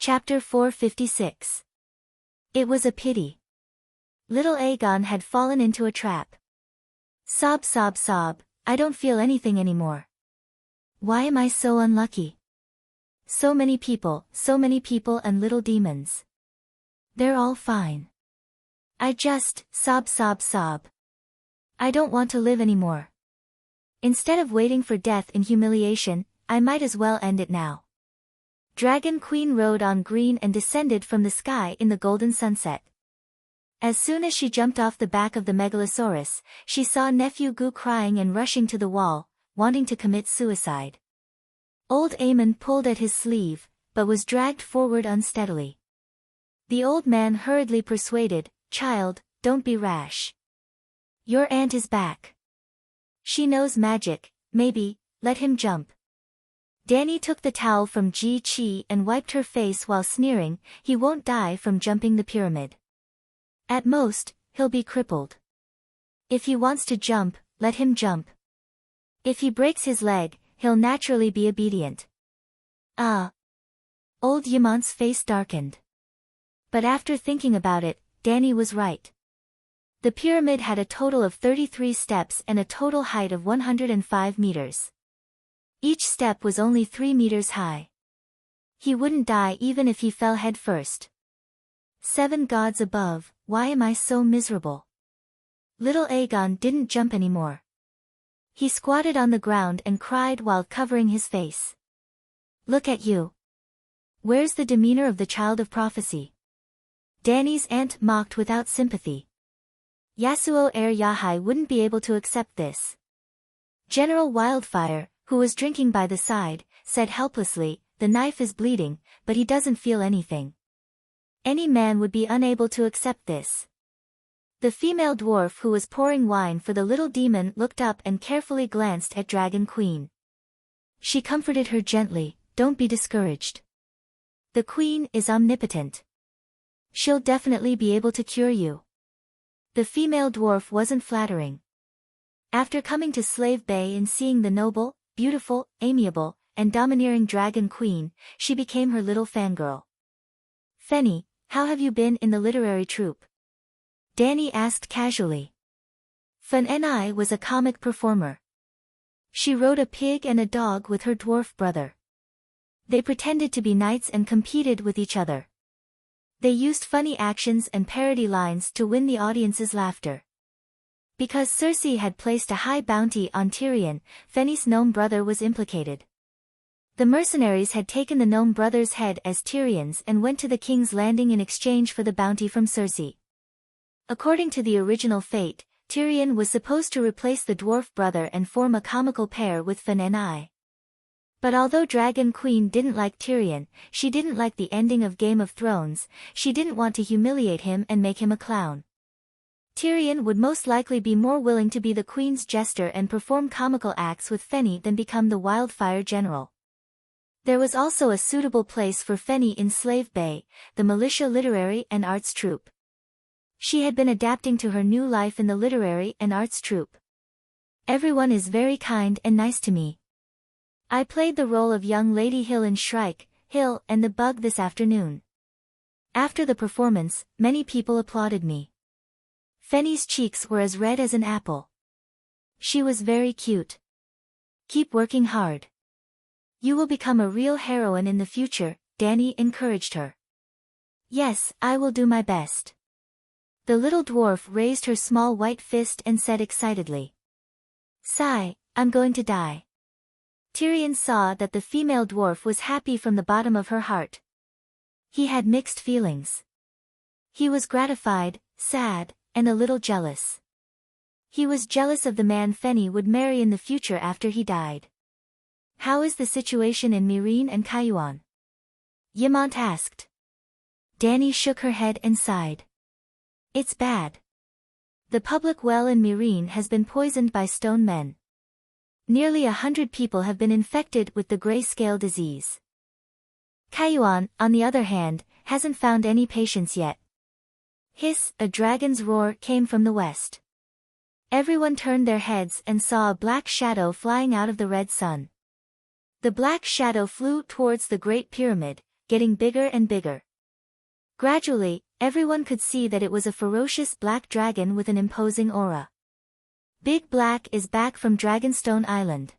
Chapter 456. It was a pity. Little Aegon had fallen into a trap. Sob, sob, sob, I don't feel anything anymore. Why am I so unlucky? So many people and little demons. They're all fine. I just, sob, sob, sob. I don't want to live anymore. Instead of waiting for death in humiliation, I might as well end it now. Dragon Queen rode on green and descended from the sky in the golden sunset. As soon as she jumped off the back of the Megalosaurus, she saw nephew Gu crying and rushing to the wall, wanting to commit suicide. Old Aemon pulled at his sleeve, but was dragged forward unsteadily. The old man hurriedly persuaded, "Child, don't be rash. Your aunt is back. She knows magic, maybe, let him jump." Dany took the towel from Ji Chi and wiped her face while sneering, "He won't die from jumping the pyramid. At most, he'll be crippled. If he wants to jump, let him jump. If he breaks his leg, he'll naturally be obedient." Ah! Old Yamont's face darkened. But after thinking about it, Dany was right. The pyramid had a total of 33 steps and a total height of 105 meters. Each step was only 3 meters high. He wouldn't die even if he fell head first. 7 gods above, why am I so miserable? Little Aegon didn't jump anymore. He squatted on the ground and cried while covering his face. Look at you. Where's the demeanor of the child of prophecy? Dany's aunt mocked without sympathy. Yasuo Yahai wouldn't be able to accept this. General Wildfire, who was drinking by the side, said helplessly, "The knife is bleeding, but he doesn't feel anything." Any man would be unable to accept this. The female dwarf who was pouring wine for the little demon looked up and carefully glanced at Dragon Queen. She comforted her gently, "Don't be discouraged. The queen is omnipotent. She'll definitely be able to cure you." The female dwarf wasn't flattering. After coming to Slave Bay and seeing the noble, beautiful, amiable, and domineering Dragon Queen, she became her little fangirl. "Fenny, how have you been in the literary troupe?" Dany asked casually. Fenny was a comic performer. She rode a pig and a dog with her dwarf brother. They pretended to be knights and competed with each other. They used funny actions and parody lines to win the audience's laughter. Because Cersei had placed a high bounty on Tyrion, Fenny's gnome brother was implicated. The mercenaries had taken the gnome brother's head as Tyrion's and went to the King's Landing in exchange for the bounty from Cersei. According to the original fate, Tyrion was supposed to replace the dwarf brother and form a comical pair with Fenny. But although Dragon Queen didn't like Tyrion, she didn't like the ending of Game of Thrones, she didn't want to humiliate him and make him a clown. Tyrion would most likely be more willing to be the queen's jester and perform comical acts with Fenny than become the Wildfire General. There was also a suitable place for Fenny in Slave Bay, the militia literary and arts troupe. She had been adapting to her new life in the literary and arts troupe. "Everyone is very kind and nice to me. I played the role of young Lady Hill in Shrike, Hill and the Bug this afternoon. After the performance, many people applauded me." Fenny's cheeks were as red as an apple. She was very cute. "Keep working hard. You will become a real heroine in the future," Dany encouraged her. "Yes, I will do my best." The little dwarf raised her small white fist and said excitedly. "Sigh, I'm going to die." Tyrion saw that the female dwarf was happy from the bottom of her heart. He had mixed feelings. He was gratified, sad, and a little jealous. He was jealous of the man Fenny would marry in the future after he died. "How is the situation in Meereen and Cayuan?" Yamont asked. Dany shook her head and sighed. "It's bad. The public well in Meereen has been poisoned by stone men. Nearly 100 people have been infected with the grayscale disease. Cayuan, on the other hand, hasn't found any patients yet." Hiss, a dragon's roar came from the west. Everyone turned their heads and saw a black shadow flying out of the red sun. The black shadow flew towards the Great Pyramid, getting bigger and bigger. Gradually, everyone could see that it was a ferocious black dragon with an imposing aura. Big Black is back from Dragonstone Island.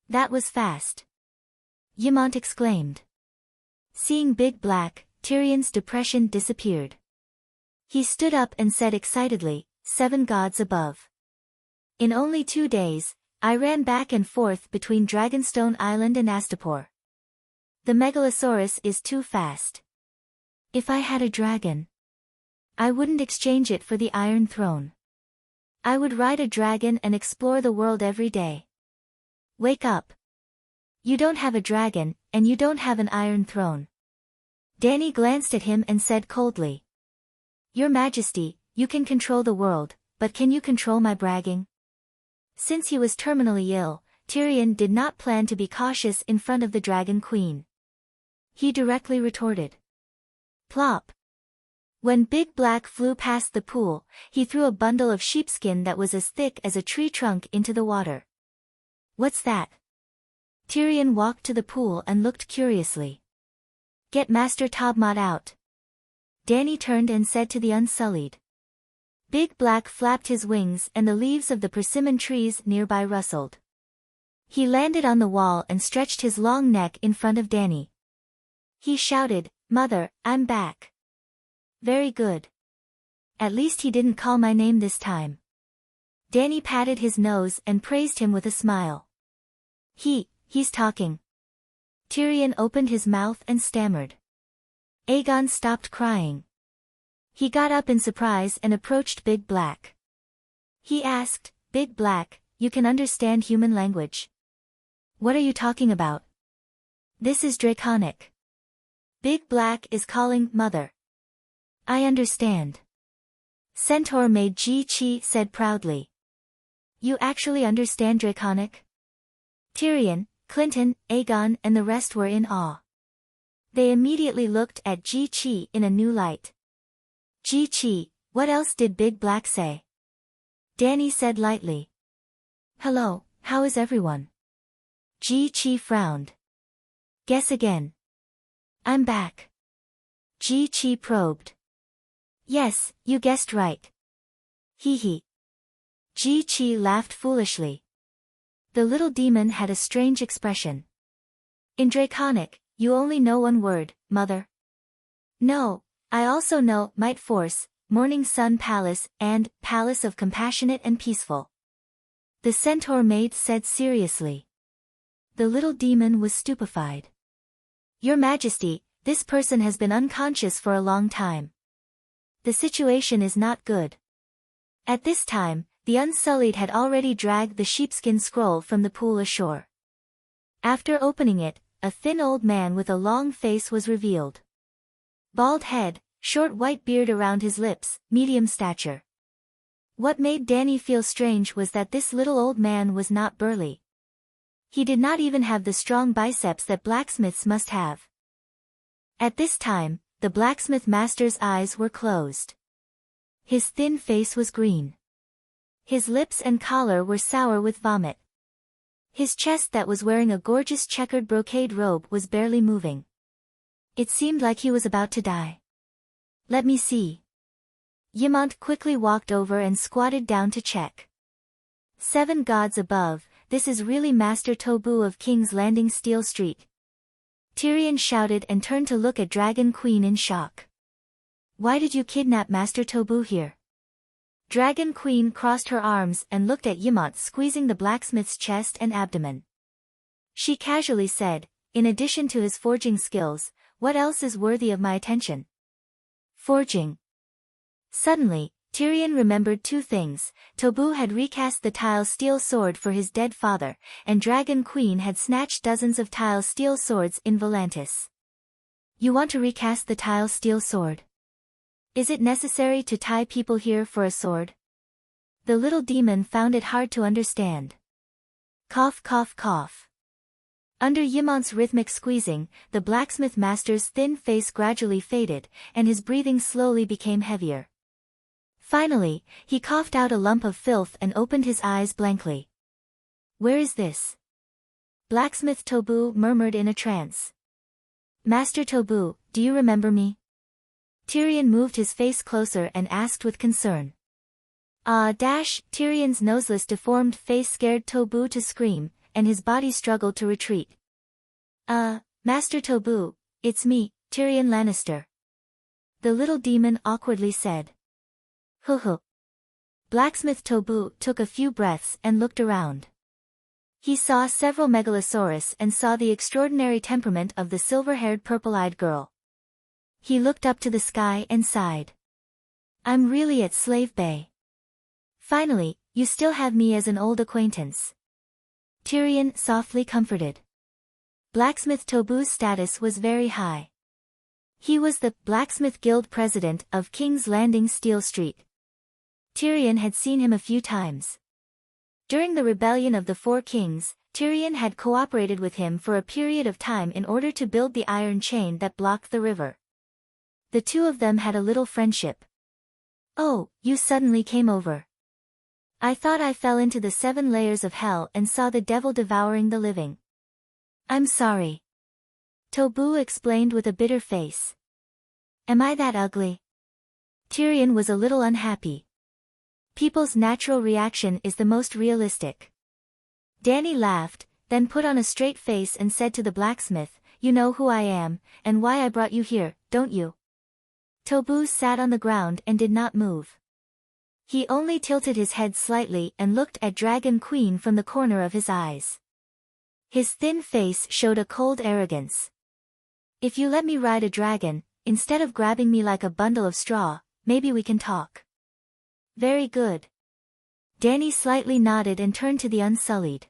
That was fast. Ymont exclaimed. Seeing Big Black, Tyrion's depression disappeared. He stood up and said excitedly, 7 gods above. In only 2 days, I ran back and forth between Dragonstone Island and Astapor. The Megalosaurus is too fast. If I had a dragon, I wouldn't exchange it for the Iron Throne. I would ride a dragon and explore the world every day. Wake up. You don't have a dragon, and you don't have an Iron Throne. Dany glanced at him and said coldly. Your Majesty, you can control the world, but can you control my bragging? Since he was terminally ill, Tyrion did not plan to be cautious in front of the Dragon Queen. He directly retorted. Plop. When Big Black flew past the pool, he threw a bundle of sheepskin that was as thick as a tree trunk into the water. What's that? Tyrion walked to the pool and looked curiously. Get Master Tobmot out. Dany turned and said to the Unsullied. Big Black flapped his wings and the leaves of the persimmon trees nearby rustled. He landed on the wall and stretched his long neck in front of Dany. He shouted, Mother, I'm back. Very good. At least he didn't call my name this time. Dany patted his nose and praised him with a smile. He's talking. Tyrion opened his mouth and stammered. Aegon stopped crying. He got up in surprise and approached Big Black. He asked, Big Black, you can understand human language? What are you talking about? This is Draconic. Big Black is calling Mother. I understand. Centaur Maid Ji-Chi said proudly. You actually understand Draconic? Tyrion, Clinton, Aegon and the rest were in awe. They immediately looked at Ji-Chi in a new light. Ji-Chi, what else did Big Black say? Dany said lightly. Hello, how is everyone? Ji-Chi frowned. Guess again. I'm back. Ji-Chi probed. Yes, you guessed right. Hee. Ji-Chi laughed foolishly. The little demon had a strange expression. In Draconic, you only know one word, Mother. No, I also know Might Force, Morning Sun Palace, and Palace of Compassionate and Peaceful. The Centaur Maid said seriously. The little demon was stupefied. Your Majesty, this person has been unconscious for a long time. The situation is not good. At this time, the Unsullied had already dragged the sheepskin scroll from the pool ashore. After opening it, a thin old man with a long face was revealed. Bald head, short white beard around his lips, medium stature. What made Dany feel strange was that this little old man was not burly. He did not even have the strong biceps that blacksmiths must have. At this time, the blacksmith master's eyes were closed. His thin face was green. His lips and collar were sour with vomit. His chest that was wearing a gorgeous checkered brocade robe was barely moving. It seemed like he was about to die. Let me see. Ymont quickly walked over and squatted down to check. 7 gods above, this is really Master Tobu of King's Landing Steel Street. Tyrion shouted and turned to look at Dragon Queen in shock. Why did you kidnap Master Tobu here? Dragon Queen crossed her arms and looked at Ymont squeezing the blacksmith's chest and abdomen. She casually said, in addition to his forging skills, what else is worthy of my attention? Forging. Suddenly, Tyrion remembered 2 things. Tobu had recast the tile steel sword for his dead father, and Dragon Queen had snatched dozens of tile steel swords in Volantis. You want to recast the tile steel sword? Is it necessary to tie people here for a sword? The little demon found it hard to understand. Cough cough cough. Under Ymont's rhythmic squeezing, the blacksmith master's thin face gradually faded, and his breathing slowly became heavier. Finally, he coughed out a lump of filth and opened his eyes blankly. Where is this? Blacksmith Tobu murmured in a trance. Master Tobu, do you remember me? Tyrion moved his face closer and asked with concern. Tyrion's noseless deformed face scared Tobu to scream, and his body struggled to retreat. Master Tobu, it's me, Tyrion Lannister. The little demon awkwardly said. Hoo. Blacksmith Tobu took a few breaths and looked around. He saw several megalosaurus and saw the extraordinary temperament of the silver-haired purple-eyed girl. He looked up to the sky and sighed. I'm really at Slave Bay. Finally, you still have me as an old acquaintance. Tyrion softly comforted. Blacksmith Tobu's status was very high. He was the Blacksmith Guild president of King's Landing Steel Street. Tyrion had seen him a few times. During the rebellion of the Four Kings, Tyrion had cooperated with him for a period of time in order to build the iron chain that blocked the river. The two of them had a little friendship. Oh, you suddenly came over. I thought I fell into the 7 layers of hell and saw the devil devouring the living. I'm sorry. Tobu explained with a bitter face. Am I that ugly? Tyrion was a little unhappy. People's natural reaction is the most realistic. Dany laughed, then put on a straight face and said to the blacksmith, You know who I am, and why I brought you here, don't you? Tobu sat on the ground and did not move. He only tilted his head slightly and looked at Dragon Queen from the corner of his eyes. His thin face showed a cold arrogance. If you let me ride a dragon, instead of grabbing me like a bundle of straw, maybe we can talk. Very good. Dany slightly nodded and turned to the Unsullied.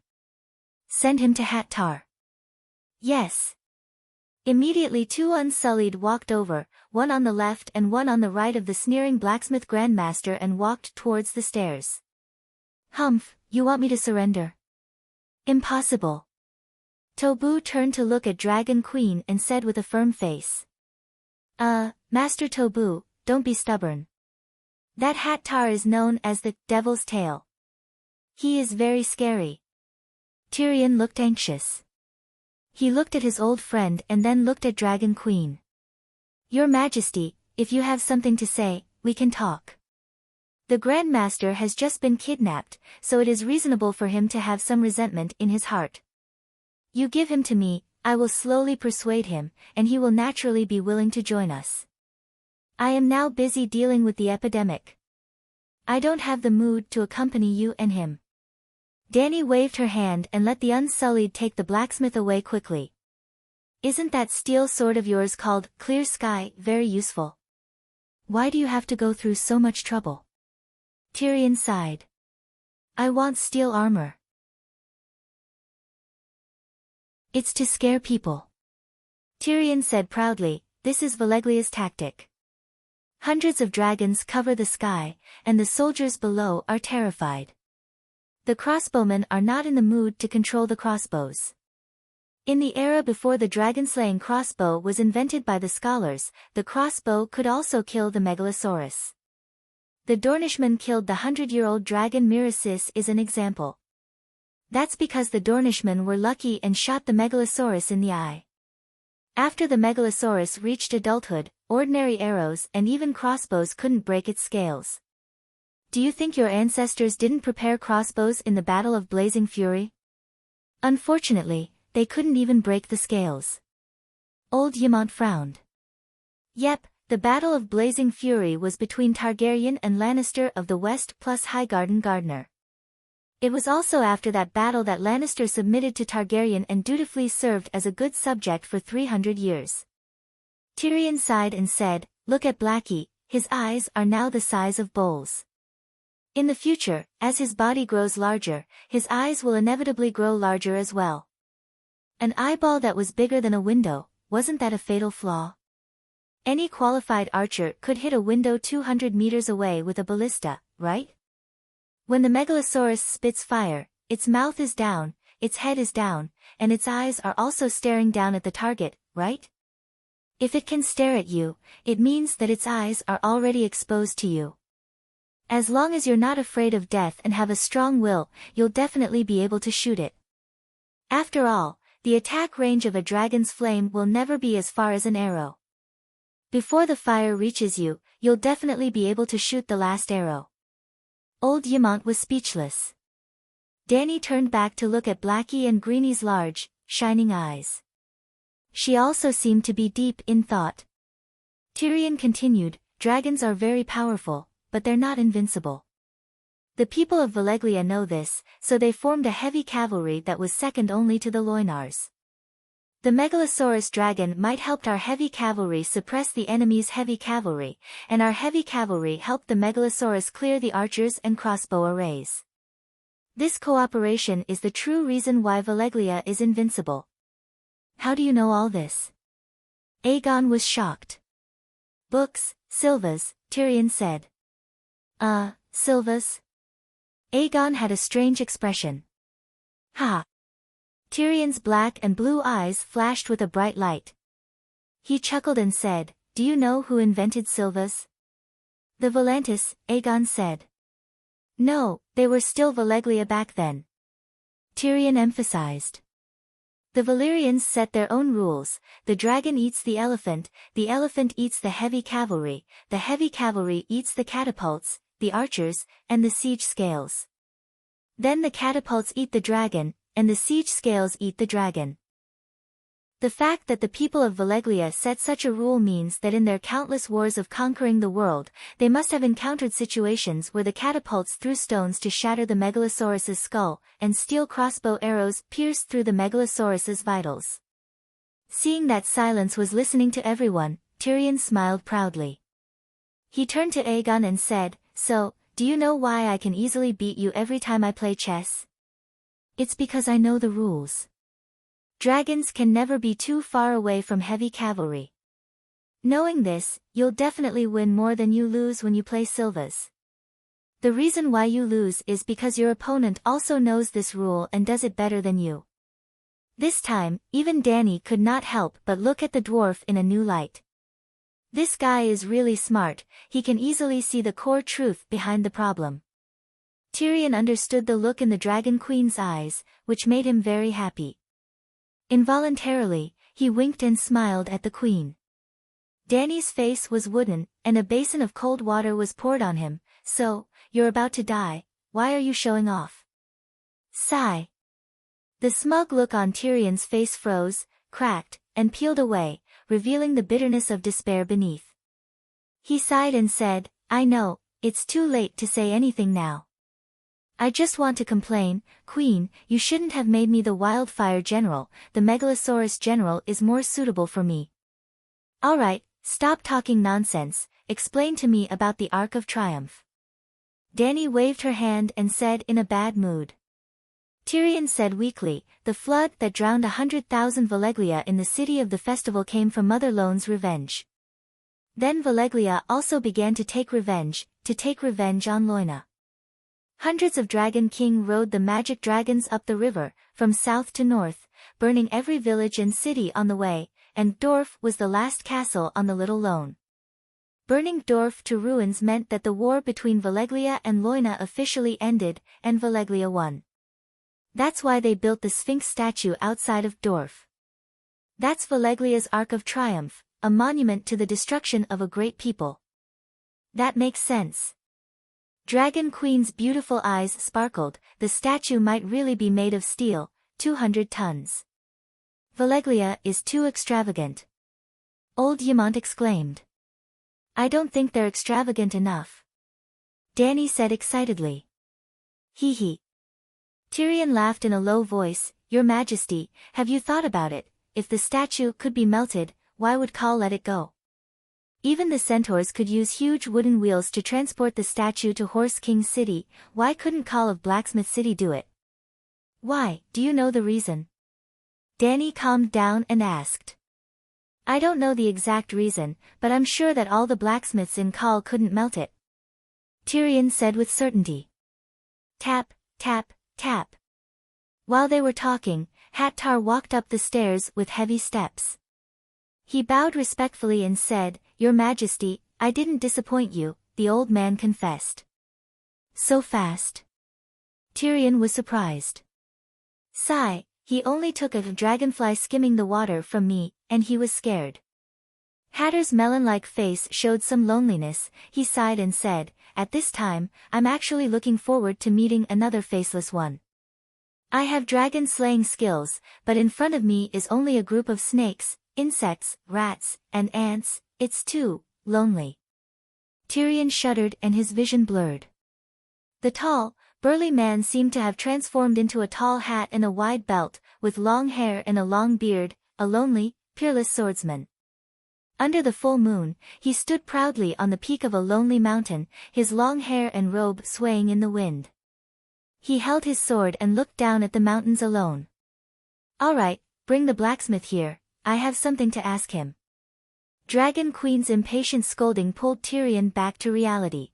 Send him to Hattar. Yes. Immediately 2 Unsullied walked over, one on the left and one on the right of the sneering blacksmith grandmaster and walked towards the stairs. Humph, you want me to surrender? Impossible. Tobu turned to look at Dragon Queen and said with a firm face. Master Tobu, don't be stubborn. That Hattar is known as the Devil's Tail. He is very scary. Tyrion looked anxious. He looked at his old friend and then looked at Dragon Queen. Your Majesty, if you have something to say, we can talk. The Grandmaster has just been kidnapped, so it is reasonable for him to have some resentment in his heart. You give him to me, I will slowly persuade him, and he will naturally be willing to join us. I am now busy dealing with the epidemic. I don't have the mood to accompany you and him. Dany waved her hand and let the Unsullied take the blacksmith away quickly. Isn't that steel sword of yours called Clear Sky very useful? Why do you have to go through so much trouble? Tyrion sighed. I want steel armor. It's to scare people. Tyrion said proudly, this is Valeglia's tactic. Hundreds of dragons cover the sky, and the soldiers below are terrified. The crossbowmen are not in the mood to control the crossbows. In the era before the dragon-slaying crossbow was invented by the scholars, the crossbow could also kill the megalosaurus. The Dornishmen killed the 100-year-old dragon Miracis is an example. That's because the Dornishmen were lucky and shot the megalosaurus in the eye. After the megalosaurus reached adulthood, ordinary arrows and even crossbows couldn't break its scales. Do you think your ancestors didn't prepare crossbows in the Battle of Blazing Fury? Unfortunately, they couldn't even break the scales. Old Ymont frowned. Yep, the Battle of Blazing Fury was between Targaryen and Lannister of the West plus Highgarden Gardner. It was also after that battle that Lannister submitted to Targaryen and dutifully served as a good subject for 300 years. Tyrion sighed and said, Look at Blackie, his eyes are now the size of bowls. In the future, as his body grows larger, his eyes will inevitably grow larger as well. An eyeball that was bigger than a window, wasn't that a fatal flaw? Any qualified archer could hit a window 200 meters away with a ballista, right? When the megalosaurus spits fire, its mouth is down, its head is down, and its eyes are also staring down at the target, right? If it can stare at you, it means that its eyes are already exposed to you. As long as you're not afraid of death and have a strong will, you'll definitely be able to shoot it. After all, the attack range of a dragon's flame will never be as far as an arrow. Before the fire reaches you, you'll definitely be able to shoot the last arrow. Old Yamant was speechless. Dany turned back to look at Blackie and Greenie's large, shining eyes. She also seemed to be deep in thought. Tyrion continued, dragons are very powerful, but they're not invincible. The people of Valeglia know this, so they formed a heavy cavalry that was second only to the Loinars. The Megalosaurus dragon might help our heavy cavalry suppress the enemy's heavy cavalry, and our heavy cavalry helped the Megalosaurus clear the archers and crossbow arrays. This cooperation is the true reason why Valeglia is invincible. How do you know all this? Aegon was shocked. Books, Silvas, Tyrion said. Silvas? Aegon had a strange expression. Ha! Tyrion's black and blue eyes flashed with a bright light. He chuckled and said, do you know who invented Silvas? The Volantis, Aegon said. No, they were still Valeglia back then. Tyrion emphasized. The Valyrians set their own rules, the dragon eats the elephant eats the heavy cavalry eats the catapults, the archers, and the siege scales. Then the catapults eat the dragon, and the siege scales eat the dragon. The fact that the people of Valeglia set such a rule means that in their countless wars of conquering the world, they must have encountered situations where the catapults threw stones to shatter the Megalosaurus's skull, and steel crossbow arrows pierced through the Megalosaurus's vitals. Seeing that silence was listening to everyone, Tyrion smiled proudly. He turned to Aegon and said, so, do you know why I can easily beat you every time I play chess? It's because I know the rules. Dragons can never be too far away from heavy cavalry. Knowing this, you'll definitely win more than you lose when you play Silvas. The reason why you lose is because your opponent also knows this rule and does it better than you. This time, even Dany could not help but look at the dwarf in a new light. This guy is really smart, he can easily see the core truth behind the problem. Tyrion understood the look in the Dragon Queen's eyes, which made him very happy. Involuntarily, he winked and smiled at the queen. Dany's face was wooden, and a basin of cold water was poured on him. So, you're about to die, why are you showing off? Sigh. The smug look on Tyrion's face froze, cracked, and peeled away, revealing the bitterness of despair beneath. He sighed and said, I know, it's too late to say anything now. I just want to complain, Queen, you shouldn't have made me the Wildfire General, the Megalosaurus General is more suitable for me. Alright, stop talking nonsense, explain to me about the Arc of Triumph. Dany waved her hand and said in a bad mood. Tyrion said weakly, the flood that drowned 100,000 Valeglia in the city of the festival came from Mother Lone's revenge. Then Valeglia also began to take revenge on Loina. Hundreds of Dragon King rode the magic dragons up the river, from south to north, burning every village and city on the way, and Dorf was the last castle on the Little Lone. Burning Dorf to ruins meant that the war between Valeglia and Loina officially ended, and Valeglia won. That's why they built the Sphinx statue outside of Dorf. That's Valeglia's Arc of Triumph, a monument to the destruction of a great people. That makes sense. Dragon Queen's beautiful eyes sparkled, the statue might really be made of steel, 200 tons. Valeglia is too extravagant. Old Yamant exclaimed. I don't think they're extravagant enough. Dany said excitedly. Hee hee. Tyrion laughed in a low voice, Your Majesty, have you thought about it? If the statue could be melted, why would Khal let it go? Even the centaurs could use huge wooden wheels to transport the statue to Horse King City, why couldn't Khal of Blacksmith City do it? Why, do you know the reason? Dany calmed down and asked. I don't know the exact reason, but I'm sure that all the blacksmiths in Khal couldn't melt it. Tyrion said with certainty. Tap, tap, tap. While they were talking, Hattar walked up the stairs with heavy steps. He bowed respectfully and said, Your Majesty, I didn't disappoint you, the old man confessed. So fast? Tyrion was surprised. Sigh, He only took a dragonfly skimming the water from me, and he was scared. Hatter's melon-like face showed some loneliness. He sighed and said, "At this time, I'm actually looking forward to meeting another faceless one. I have dragon-slaying skills, but in front of me is only a group of snakes, insects, rats, and ants. It's too lonely." Tyrion shuddered and his vision blurred. The tall, burly man seemed to have transformed into a tall hat and a wide belt, with long hair and a long beard, a lonely, peerless swordsman. Under the full moon, he stood proudly on the peak of a lonely mountain, his long hair and robe swaying in the wind. He held his sword and looked down at the mountains alone. "All right, bring the blacksmith here, I have something to ask him." Dragon Queen's impatient scolding pulled Tyrion back to reality.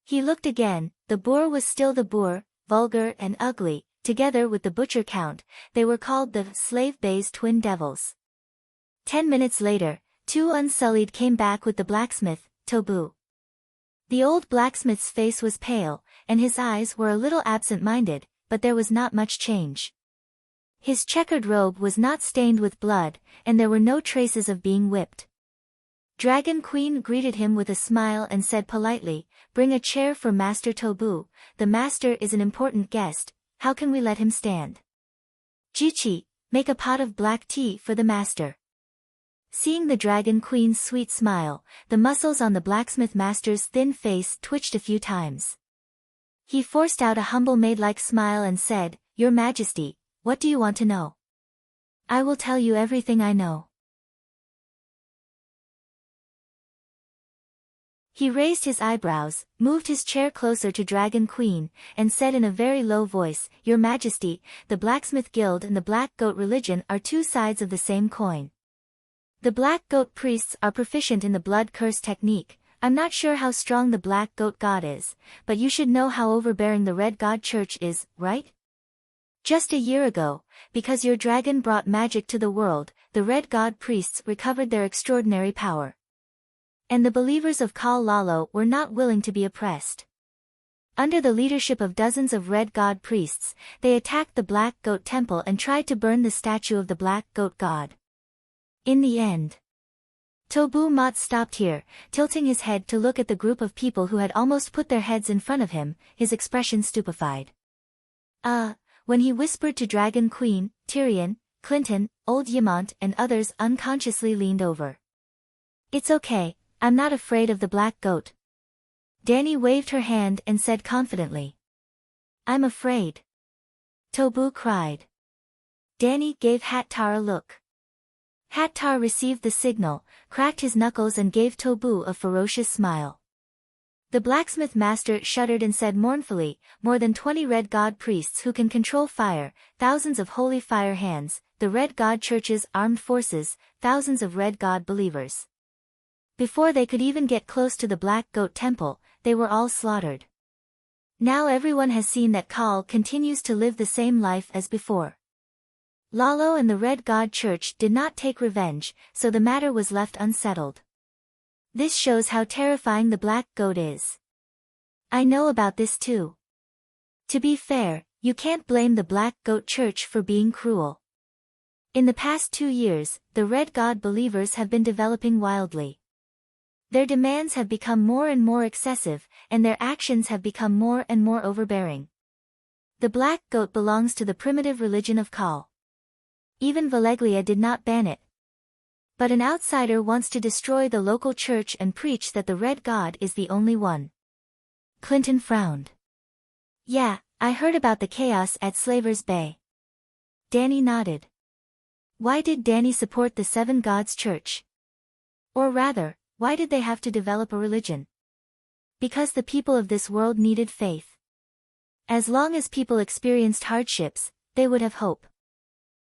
He looked again. The boar was still the boar, vulgar and ugly. Together with the butcher count, they were called the Slave Bay's twin devils. 10 minutes later, two unsullied came back with the blacksmith, Tobu. The old blacksmith's face was pale, and his eyes were a little absent-minded, but there was not much change. His checkered robe was not stained with blood, and there were no traces of being whipped. Dragon Queen greeted him with a smile and said politely, "Bring a chair for Master Tobu. The master is an important guest. How can we let him stand?" "Jichi, make a pot of black tea for the master." Seeing the Dragon Queen's sweet smile, the muscles on the blacksmith master's thin face twitched a few times. He forced out a humble maid-like smile and said, "Your Majesty, what do you want to know?" "I will tell you everything I know." He raised his eyebrows, moved his chair closer to Dragon Queen, and said in a very low voice, "Your Majesty, the Blacksmith Guild and the Black Goat religion are two sides of the same coin. The Black Goat priests are proficient in the blood curse technique. I'm not sure how strong the Black Goat god is, but you should know how overbearing the Red God Church is, right? Just a year ago, because your dragon brought magic to the world, the Red God priests recovered their extraordinary power. And the believers of Kal Lalo were not willing to be oppressed. Under the leadership of dozens of Red God priests, they attacked the Black Goat Temple and tried to burn the statue of the Black Goat God. In the end, Tobu Mott stopped here, tilting his head to look at the group of people who had almost put their heads in front of him, his expression stupefied. When he whispered to Dragon Queen, Tyrion, Clinton, Old Yamont and others unconsciously leaned over. "It's okay. I'm not afraid of the Black Goat." Dany waved her hand and said confidently, "I'm afraid." Tobu cried. Dany gave Hattar a look. Hattar received the signal, cracked his knuckles and gave Tobu a ferocious smile. The blacksmith master shuddered and said mournfully, "More than 20 Red God priests who can control fire, thousands of holy fire hands, the Red God Church's armed forces, thousands of Red God believers. Before they could even get close to the Black Goat Temple, they were all slaughtered. Now everyone has seen that Kal continues to live the same life as before. Lalo and the Red God Church did not take revenge, so the matter was left unsettled. This shows how terrifying the Black Goat is. I know about this too. To be fair, you can't blame the Black Goat Church for being cruel. In the past 2 years, the Red God believers have been developing wildly. Their demands have become more and more excessive, and their actions have become more and more overbearing. The Black Goat belongs to the primitive religion of Kal. Even Valeglia did not ban it. But an outsider wants to destroy the local church and preach that the Red God is the only one." Clinton frowned. "Yeah, I heard about the chaos at Slaver's Bay." Dany nodded. Why did Dany support the Seven Gods Church? Or rather, why did they have to develop a religion? Because the people of this world needed faith. As long as people experienced hardships, they would have hope.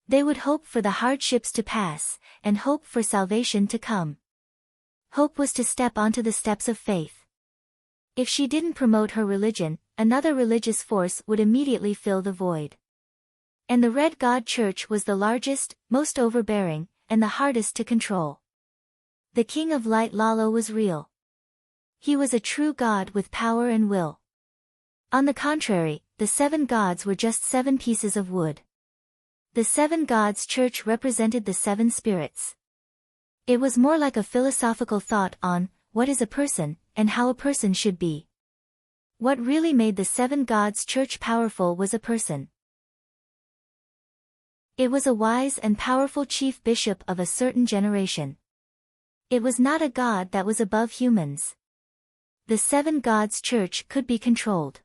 They would hope for the hardships to pass, and hope for salvation to come. Hope was to step onto the steps of faith. If she didn't promote her religion, another religious force would immediately fill the void. And the Red God Church was the largest, most overbearing, and the hardest to control. The King of Light Lalo was real. He was a true god with power and will. On the contrary, the 7 gods were just 7 pieces of wood. The 7 gods church represented the 7 spirits. It was more like a philosophical thought on what is a person and how a person should be. What really made the 7 gods church powerful was a person. It was a wise and powerful chief bishop of a certain generation. It was not a god that was above humans. The 7 gods church could be controlled.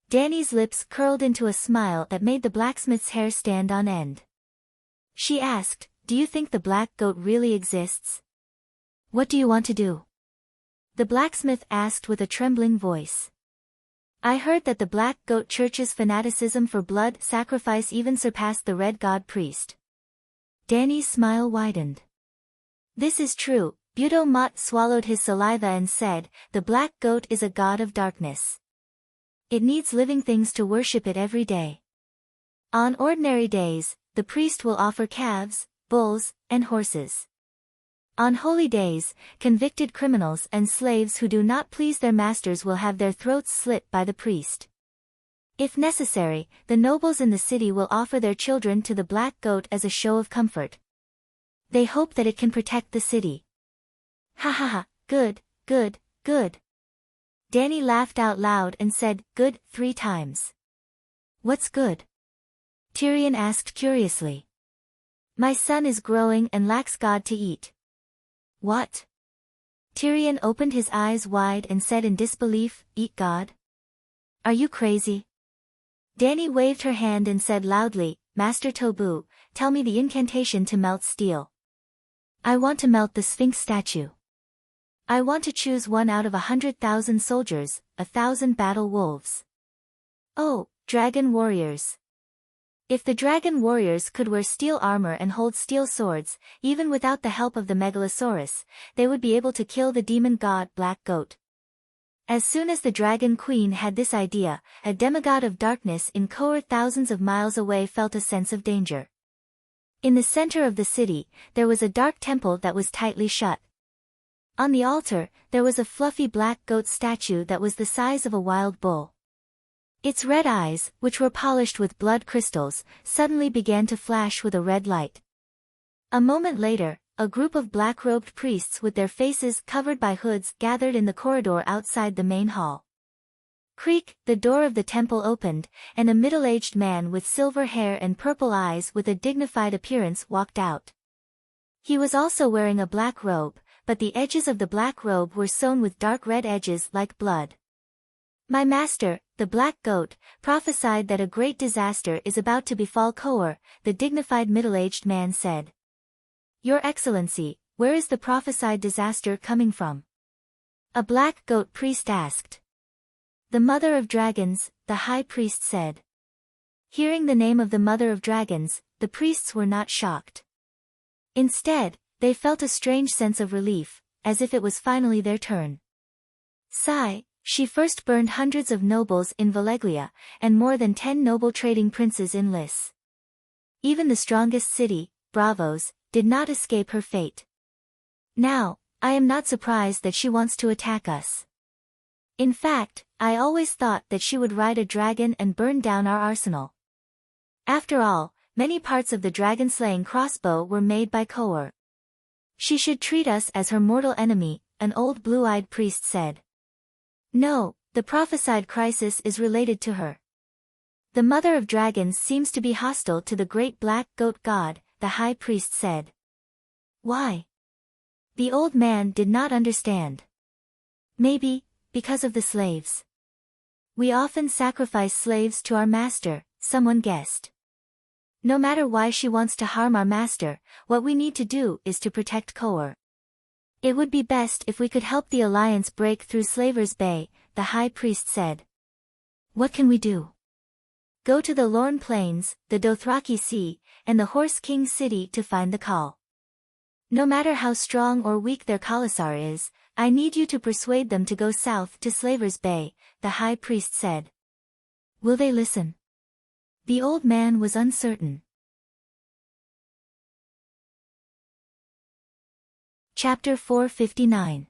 Danny's lips curled into a smile that made the blacksmith's hair stand on end. She asked, "Do you think the black goat really exists? What do you want to do?" The blacksmith asked with a trembling voice. "I heard that the Black Goat Church's fanaticism for blood sacrifice even surpassed the Red God priest." Danny's smile widened. "This is true." Budo Mott swallowed his saliva and said, "The black goat is a god of darkness. It needs living things to worship it every day. On ordinary days, the priest will offer calves, bulls, and horses. On holy days, convicted criminals and slaves who do not please their masters will have their throats slit by the priest. If necessary, the nobles in the city will offer their children to the black goat as a show of comfort. They hope that it can protect the city." "Ha ha ha, good, good, good." Danny laughed out loud and said, "Good," 3 times. "What's good?" Tyrion asked curiously. "My son is growing and lacks God to eat." "What?" Tyrion opened his eyes wide and said in disbelief, "Eat God? Are you crazy?" Danny waved her hand and said loudly, "Master Tobu, tell me the incantation to melt steel. I want to melt the Sphinx statue. I want to choose one out of 100,000 soldiers, 1,000 battle wolves. Oh, dragon warriors. If the dragon warriors could wear steel armor and hold steel swords, even without the help of the Megalosaurus, they would be able to kill the demon god Black Goat." As soon as the dragon queen had this idea, a demigod of darkness in Kohor thousands of miles away felt a sense of danger. In the center of the city, there was a dark temple that was tightly shut. On the altar, there was a fluffy black goat statue that was the size of a wild bull. Its red eyes, which were polished with blood crystals, suddenly began to flash with a red light. A moment later, a group of black-robed priests with their faces covered by hoods gathered in the corridor outside the main hall. Creak, the door of the temple opened, and a middle-aged man with silver hair and purple eyes with a dignified appearance walked out. He was also wearing a black robe, but the edges of the black robe were sewn with dark red edges like blood. "My master, the Black Goat, prophesied that a great disaster is about to befall Kohor," the dignified middle-aged man said. "Your Excellency, where is the prophesied disaster coming from?" a black goat priest asked. "The Mother of Dragons," the high priest said. Hearing the name of the Mother of Dragons, the priests were not shocked. Instead, they felt a strange sense of relief, as if it was finally their turn. Sigh, she first burned hundreds of nobles in Valeglia, and more than 10 noble trading princes in Lys. Even the strongest city, Bravos, did not escape her fate. Now, I am not surprised that she wants to attack us. In fact, I always thought that she would ride a dragon and burn down our arsenal. After all, many parts of the dragon-slaying crossbow were made by Kohor. She should treat us as her mortal enemy, an old blue-eyed priest said. No, the prophesied crisis is related to her. The Mother of Dragons seems to be hostile to the great black goat god, the high priest said. Why? The old man did not understand. Maybe, because of the slaves. We often sacrifice slaves to our master, someone guessed. No matter why she wants to harm our master, what we need to do is to protect Kohor. It would be best if we could help the alliance break through Slaver's Bay, the high priest said. What can we do? Go to the Lorne Plains, the Dothraki Sea, and the Horse King City to find the call. No matter how strong or weak their Khalasar is, I need you to persuade them to go south to Slaver's Bay, the high priest said. Will they listen? The old man was uncertain. Chapter 459.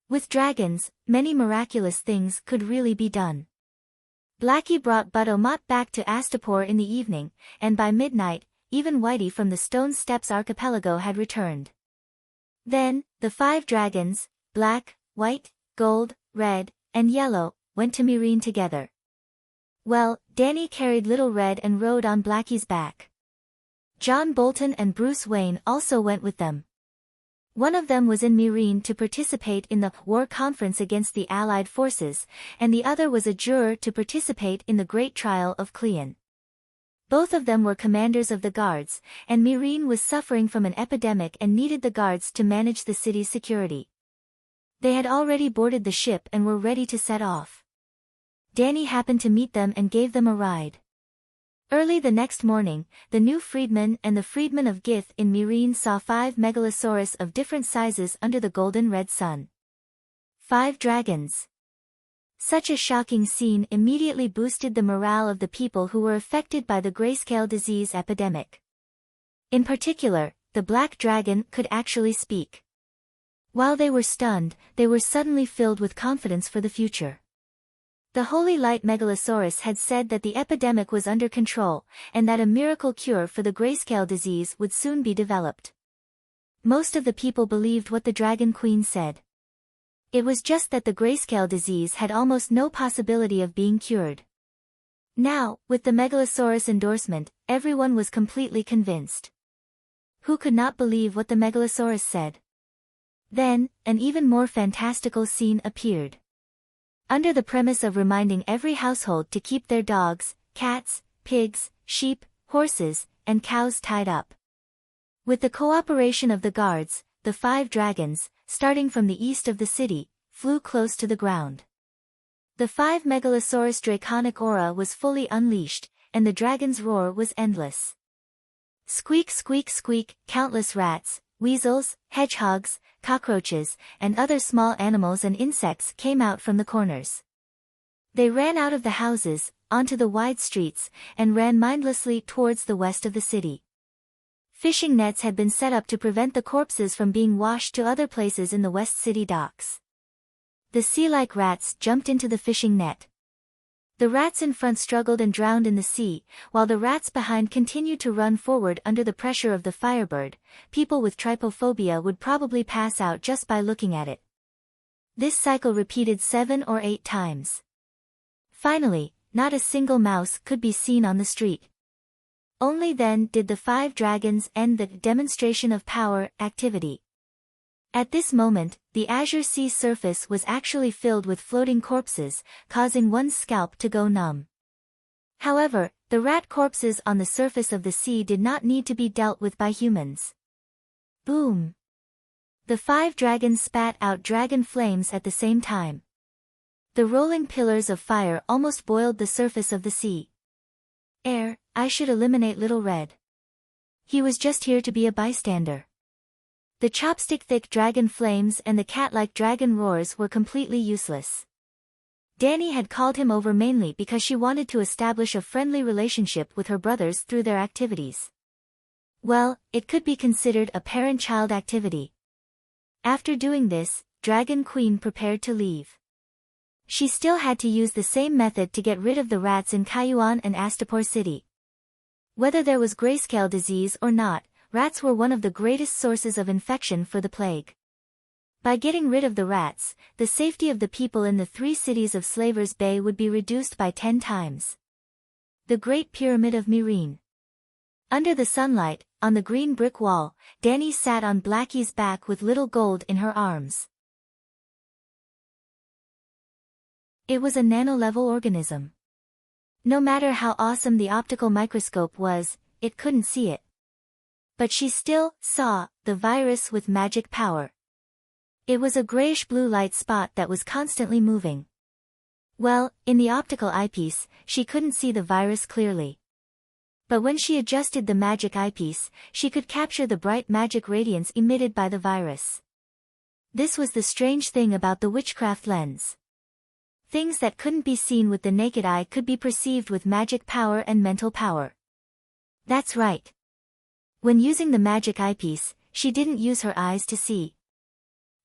With dragons, many miraculous things could really be done. Blackie brought Butto-Mott back to Astapor in the evening, and by midnight, even Whitey from the Stone Steps archipelago had returned. Then, the 5 dragons, black, white, gold, red, and yellow, went to Myrene together. Well, Danny carried Little Red and rode on Blackie's back. John Bolton and Bruce Wayne also went with them. One of them was in Myrene to participate in the war conference against the Allied forces, and the other was a juror to participate in the great trial of Cleon. Both of them were commanders of the guards, and Myrene was suffering from an epidemic and needed the guards to manage the city's security. They had already boarded the ship and were ready to set off. Danny happened to meet them and gave them a ride. Early the next morning, the new freedman and the freedman of Gith in Myrene saw 5 megalosaurus of different sizes under the golden red sun. 5 dragons. Such a shocking scene immediately boosted the morale of the people who were affected by the grayscale disease epidemic. In particular, the black dragon could actually speak. While they were stunned, they were suddenly filled with confidence for the future. The Holy Light Megalosaurus had said that the epidemic was under control, and that a miracle cure for the grayscale disease would soon be developed. Most of the people believed what the Dragon Queen said. It was just that the grayscale disease had almost no possibility of being cured. Now, with the Megalosaurus endorsement, everyone was completely convinced. Who could not believe what the Megalosaurus said? Then, an even more fantastical scene appeared. Under the premise of reminding every household to keep their dogs, cats, pigs, sheep, horses, and cows tied up. With the cooperation of the guards, the 5 dragons, starting from the east of the city, flew close to the ground. The 5 Megalosaurus draconic aura was fully unleashed, and the dragon's roar was endless. Squeak squeak squeak, countless rats, weasels, hedgehogs, cockroaches, and other small animals and insects came out from the corners. They ran out of the houses, onto the wide streets, and ran mindlessly towards the west of the city. Fishing nets had been set up to prevent the corpses from being washed to other places in the West City docks. The sea-like rats jumped into the fishing net. The rats in front struggled and drowned in the sea, while the rats behind continued to run forward under the pressure of the Firebird. People with trypophobia would probably pass out just by looking at it. This cycle repeated 7 or 8 times. Finally, not a single mouse could be seen on the street. Only then did the 5 dragons end the demonstration of power activity. At this moment, the azure sea surface was actually filled with floating corpses, causing one's scalp to go numb. However, the rat corpses on the surface of the sea did not need to be dealt with by humans. Boom! The 5 dragons spat out dragon flames at the same time. The rolling pillars of fire almost boiled the surface of the sea. I should eliminate Little Red. He was just here to be a bystander. The chopstick-thick dragon flames and the cat-like dragon roars were completely useless. Danny had called him over mainly because she wanted to establish a friendly relationship with her brothers through their activities. Well, it could be considered a parent-child activity. After doing this, Dragon Queen prepared to leave. She still had to use the same method to get rid of the rats in Kayuan and Astapor City. Whether there was grayscale disease or not, rats were one of the greatest sources of infection for the plague. By getting rid of the rats, the safety of the people in the 3 cities of Slavers Bay would be reduced by 10 times. The Great Pyramid of Myrene. Under the sunlight, on the green brick wall, Danny sat on Blackie's back with Little Gold in her arms. It was a nano-level organism. No matter how awesome the optical microscope was, it couldn't see it. But she still saw the virus with magic power. It was a grayish-blue light spot that was constantly moving. Well, in the optical eyepiece, she couldn't see the virus clearly. But when she adjusted the magic eyepiece, she could capture the bright magic radiance emitted by the virus. This was the strange thing about the witchcraft lens. Things that couldn't be seen with the naked eye could be perceived with magic power and mental power. That's right. When using the magic eyepiece, she didn't use her eyes to see.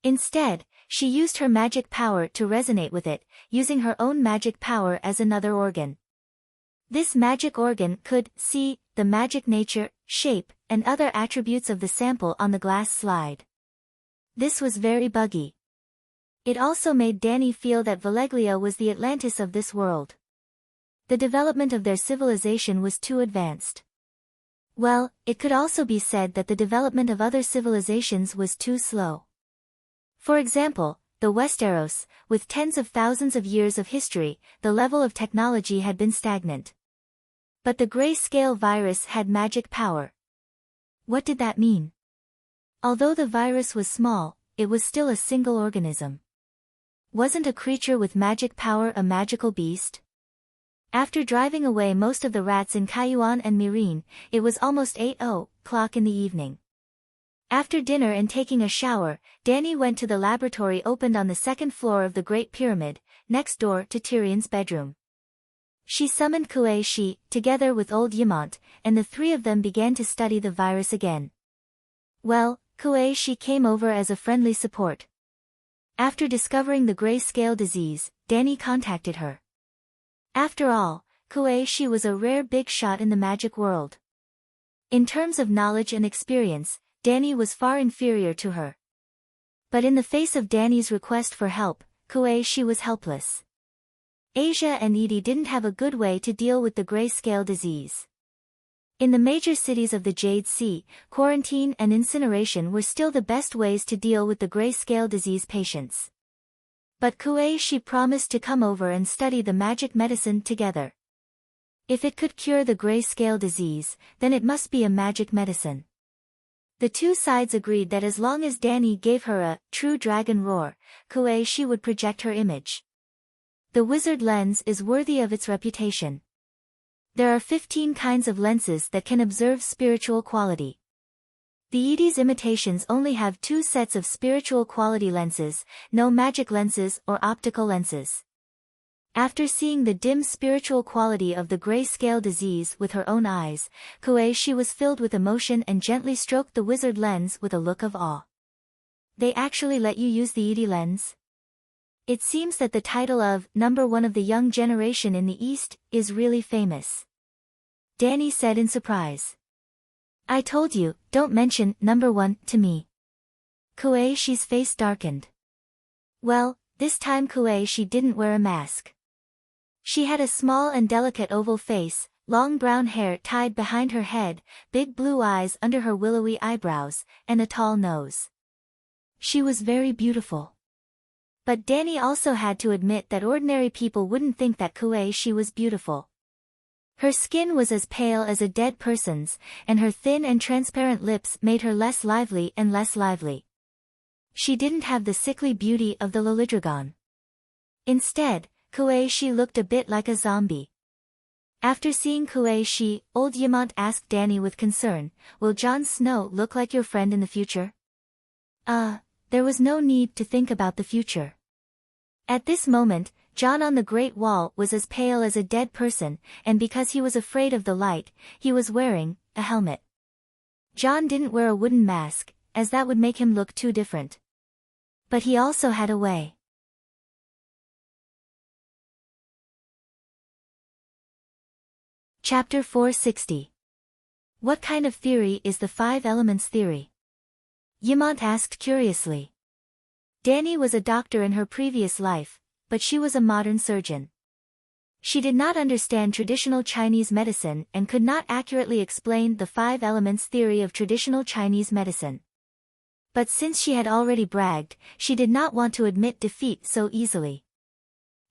Instead, she used her magic power to resonate with it, using her own magic power as another organ. This magic organ could see the magic nature, shape, and other attributes of the sample on the glass slide. This was very buggy. It also made Danny feel that Valeglia was the Atlantis of this world. The development of their civilization was too advanced. Well, it could also be said that the development of other civilizations was too slow. For example, the Westeros, with tens of thousands of years of history, the level of technology had been stagnant. But the gray-scale virus had magic power. What did that mean? Although the virus was small, it was still a single organism. Wasn't a creature with magic power a magical beast? After driving away most of the rats in Cayuan and Mirin, it was almost 8:00 in the evening. After dinner and taking a shower, Danny went to the laboratory opened on the second floor of the Great Pyramid, next door to Tyrion's bedroom. She summoned Kuei Shi, together with old Yamant, and the three of them began to study the virus again. Well, Kuei Shi came over as a friendly support. After discovering the gray-scale disease, Danny contacted her. After all, Kuei Shi was a rare big shot in the magic world. In terms of knowledge and experience, Danny was far inferior to her. But in the face of Danny's request for help, Kuei Shi was helpless. Asia and Edie didn't have a good way to deal with the gray-scale disease. In the major cities of the Jade Sea, quarantine and incineration were still the best ways to deal with the gray-scale disease patients. But Kuei Shi promised to come over and study the magic medicine together. If it could cure the gray-scale disease, then it must be a magic medicine. The two sides agreed that as long as Danny gave her a true dragon roar, Kuei Shi would project her image. The wizard lens is worthy of its reputation. There are 15 kinds of lenses that can observe spiritual quality. The Edie's imitations only have 2 sets of spiritual quality lenses, no magic lenses or optical lenses. After seeing the dim spiritual quality of the gray-scale disease with her own eyes, Kuei Shi was filled with emotion and gently stroked the wizard lens with a look of awe. They actually let you use the Edie lens? It seems that the title of number 1 of the young generation in the East is really famous. Danny said in surprise. I told you, don't mention number 1 to me. Kuei Shi's face darkened. Well, this time Kuei Shi didn't wear a mask. She had a small and delicate oval face, long brown hair tied behind her head, big blue eyes under her willowy eyebrows, and a tall nose. She was very beautiful. But Danny also had to admit that ordinary people wouldn't think that Kuei Shi was beautiful. Her skin was as pale as a dead person's, and her thin and transparent lips made her less lively and less lively. She didn't have the sickly beauty of the Lollydragon. Instead, Kuei Shi looked a bit like a zombie. After seeing Kuei Shi, old Yamant asked Danny with concern, will Jon Snow look like your friend in the future? There was no need to think about the future. At this moment, Jon on the Great Wall was as pale as a dead person, and because he was afraid of the light, he was wearing a helmet. Jon didn't wear a wooden mask, as that would make him look too different. But he also had a way. Chapter 460. What kind of theory is the 5 elements theory? Yamant asked curiously. Danny was a doctor in her previous life, but she was a modern surgeon. She did not understand traditional Chinese medicine and could not accurately explain the 5 elements theory of traditional Chinese medicine. But since she had already bragged, she did not want to admit defeat so easily.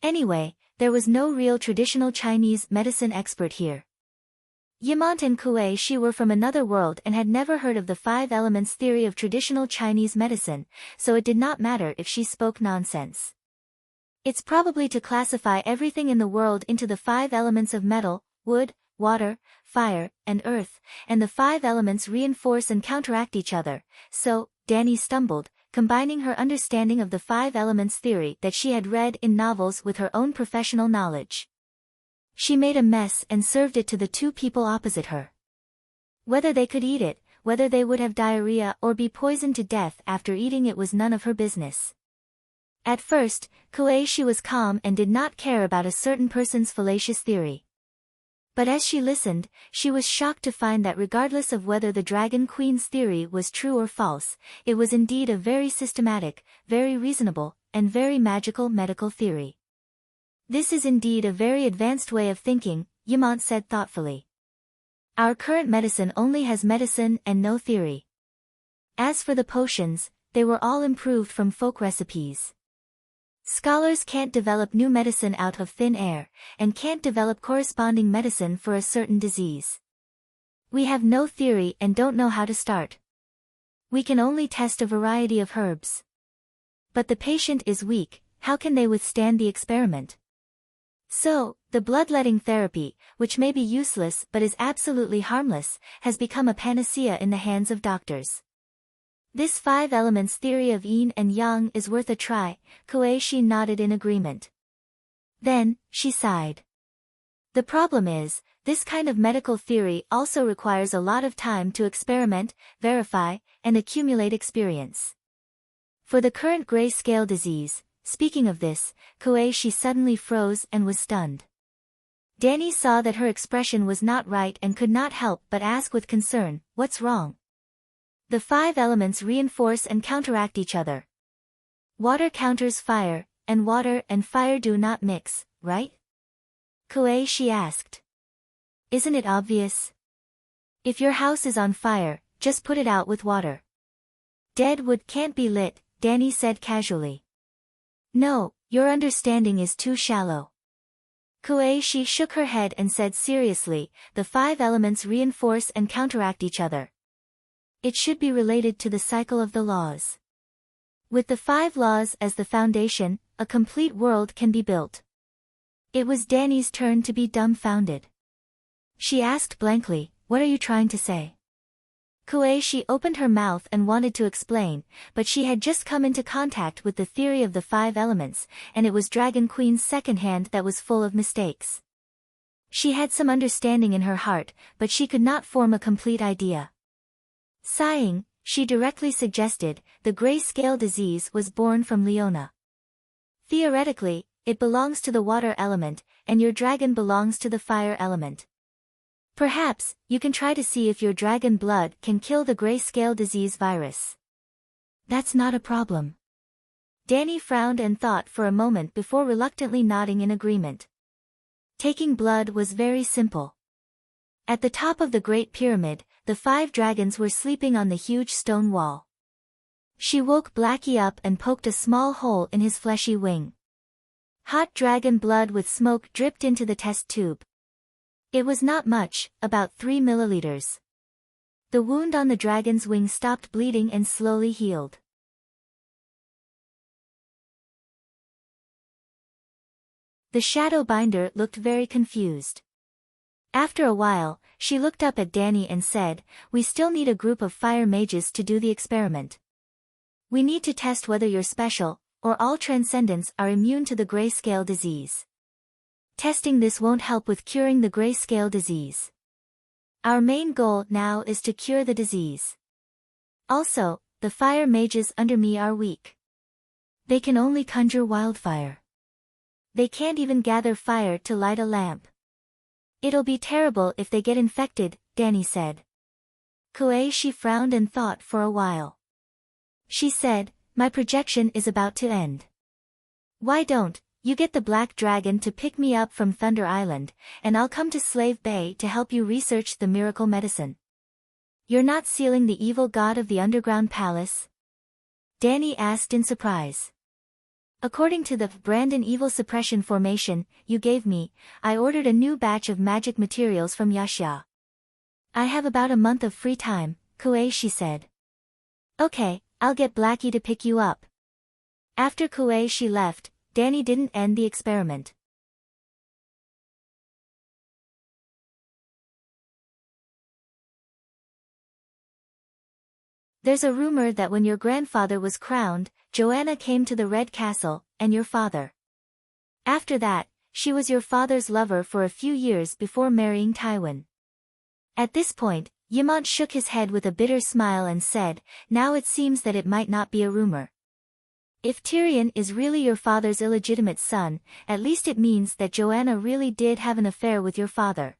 Anyway, there was no real traditional Chinese medicine expert here. Yamant and Kuei Shi were from another world and had never heard of the 5 elements theory of traditional Chinese medicine, so it did not matter if she spoke nonsense. It's probably to classify everything in the world into the 5 elements of metal, wood, water, fire, and earth, and the 5 elements reinforce and counteract each other, so, Danny stumbled, combining her understanding of the 5 elements theory that she had read in novels with her own professional knowledge. She made a mess and served it to the 2 people opposite her. Whether they could eat it, whether they would have diarrhea or be poisoned to death after eating it was none of her business. At first, Koeishi was calm and did not care about a certain person's fallacious theory. But as she listened, she was shocked to find that regardless of whether the Dragon Queen's theory was true or false, it was indeed a very systematic, very reasonable, and very magical medical theory. This is indeed a very advanced way of thinking, Yamant said thoughtfully. Our current medicine only has medicine and no theory. As for the potions, they were all improved from folk recipes. Scholars can't develop new medicine out of thin air, and can't develop corresponding medicine for a certain disease. We have no theory and don't know how to start. We can only test a variety of herbs. But the patient is weak, how can they withstand the experiment? So, the bloodletting therapy, which may be useless but is absolutely harmless, has become a panacea in the hands of doctors. This 5 elements theory of yin and yang is worth a try, Koeishi nodded in agreement. Then, she sighed. The problem is, this kind of medical theory also requires a lot of time to experiment, verify, and accumulate experience. For the current gray-scale disease, speaking of this, Koeishi suddenly froze and was stunned. Danny saw that her expression was not right and could not help but ask with concern, "What's wrong?" The 5 elements reinforce and counteract each other. Water counters fire, and water and fire do not mix, right? Koeishi asked. Isn't it obvious? If your house is on fire, just put it out with water. Dead wood can't be lit, Danny said casually. No, your understanding is too shallow. Koeishi shook her head and said seriously, the 5 elements reinforce and counteract each other. It should be related to the cycle of the laws. With the 5 laws as the foundation, a complete world can be built. It was Danny's turn to be dumbfounded. She asked blankly, "What are you trying to say?" Koeishi opened her mouth and wanted to explain, but she had just come into contact with the theory of the 5 elements, and it was Dragon Queen's second hand that was full of mistakes. She had some understanding in her heart, but she could not form a complete idea. Sighing, she directly suggested, the gray-scale disease was born from Leona. Theoretically, it belongs to the water element, and your dragon belongs to the fire element. Perhaps, you can try to see if your dragon blood can kill the gray-scale disease virus. That's not a problem. Danny frowned and thought for a moment before reluctantly nodding in agreement. Taking blood was very simple. At the top of the Great Pyramid, the 5 dragons were sleeping on the huge stone wall. She woke Blackie up and poked a small hole in his fleshy wing. Hot dragon blood with smoke dripped into the test tube. It was not much, about 3 milliliters. The wound on the dragon's wing stopped bleeding and slowly healed. The shadow binder looked very confused. After a while, she looked up at Danny and said, "We still need a group of fire mages to do the experiment. We need to test whether you're special, or all transcendents are immune to the gray-scale disease. Testing this won't help with curing the gray-scale disease. Our main goal now is to cure the disease. Also, the fire mages under me are weak. They can only conjure wildfire. They can't even gather fire to light a lamp. It'll be terrible if they get infected," Danny said. Koeishi frowned and thought for a while. She said, "My projection is about to end. Why don't you get the Black Dragon to pick me up from Thunder Island, and I'll come to Slave Bay to help you research the miracle medicine. You're not sealing the evil god of the underground palace?" Danny asked in surprise. "According to the Brandon Evil Suppression formation you gave me, I ordered a new batch of magic materials from Yashia. I have about a month of free time," Koeishi said. "Okay, I'll get Blackie to pick you up." After Koeishi left, Danny didn't end the experiment. There's a rumor that when your grandfather was crowned, Joanna came to the Red Castle, and your father. After that, she was your father's lover for a few years before marrying Tywin. At this point, Ymont shook his head with a bitter smile and said, "Now it seems that it might not be a rumor. If Tyrion is really your father's illegitimate son, at least it means that Joanna really did have an affair with your father."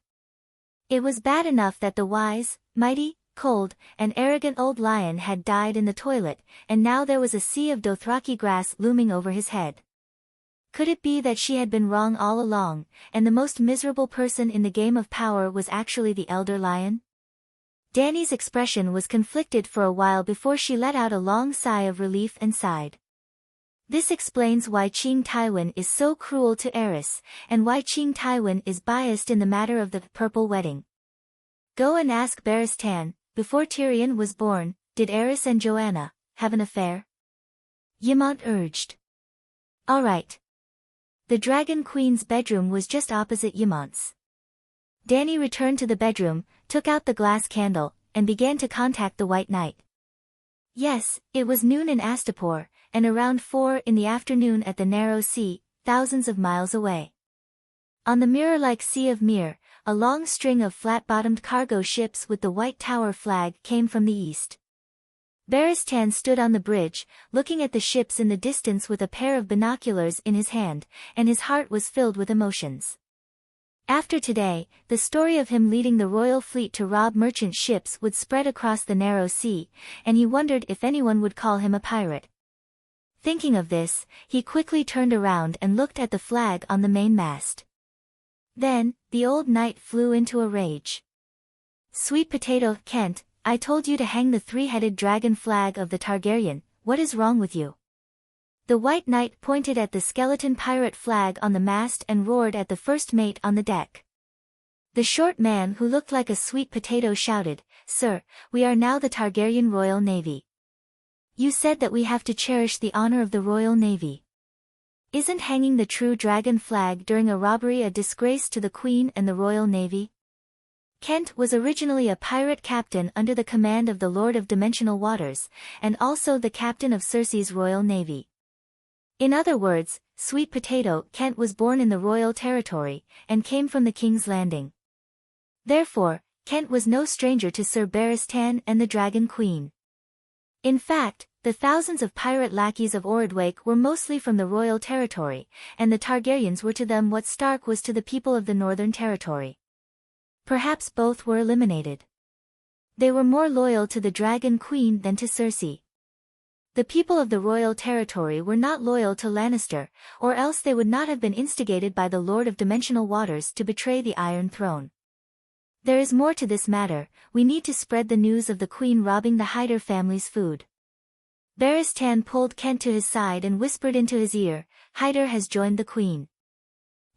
It was bad enough that the wise, mighty, cold, and arrogant old lion had died in the toilet, and now there was a sea of Dothraki grass looming over his head. Could it be that she had been wrong all along, and the most miserable person in the game of power was actually the elder lion? Dany's expression was conflicted for a while before she let out a long sigh of relief and sighed. This explains why Ching Tywin is so cruel to Aerys, and why Ching Tywin is biased in the matter of the purple wedding. Go and ask Barristan, before Tyrion was born, did Aerys and Joanna have an affair? Ymont urged. All right. The Dragon Queen's bedroom was just opposite Ymont's. Dany returned to the bedroom, took out the glass candle, and began to contact the White Knight. Yes, it was noon in Astapor, and around 4 in the afternoon at the Narrow Sea, thousands of miles away. On the mirror-like Sea of Myr, a long string of flat-bottomed cargo ships with the White Tower flag came from the east. Barristan stood on the bridge, looking at the ships in the distance with a pair of binoculars in his hand, and his heart was filled with emotions. After today, the story of him leading the royal fleet to rob merchant ships would spread across the Narrow Sea, and he wondered if anyone would call him a pirate. Thinking of this, he quickly turned around and looked at the flag on the main mast. Then, the old knight flew into a rage. "Sweet potato, Kent, I told you to hang the three-headed dragon flag of the Targaryen, what is wrong with you?" The White Knight pointed at the skeleton pirate flag on the mast and roared at the first mate on the deck. The short man who looked like a sweet potato shouted, "Sir, we are now the Targaryen Royal Navy. You said that we have to cherish the honor of the Royal Navy. Isn't hanging the true dragon flag during a robbery a disgrace to the Queen and the Royal Navy?" Kent was originally a pirate captain under the command of the Lord of Dimensional Waters, and also the captain of Cersei's Royal Navy. In other words, Sweet Potato Kent was born in the royal territory, and came from the King's Landing. Therefore, Kent was no stranger to Sir Barristan and the Dragon Queen. In fact, the thousands of pirate lackeys of Ordwake were mostly from the royal territory, and the Targaryens were to them what Stark was to the people of the Northern Territory. Perhaps both were eliminated. They were more loyal to the Dragon Queen than to Cersei. The people of the royal territory were not loyal to Lannister, or else they would not have been instigated by the Lord of Dimensional Waters to betray the Iron Throne. There is more to this matter, we need to spread the news of the Queen robbing the Hyder family's food. Barristan pulled Kent to his side and whispered into his ear, "Hyder has joined the Queen.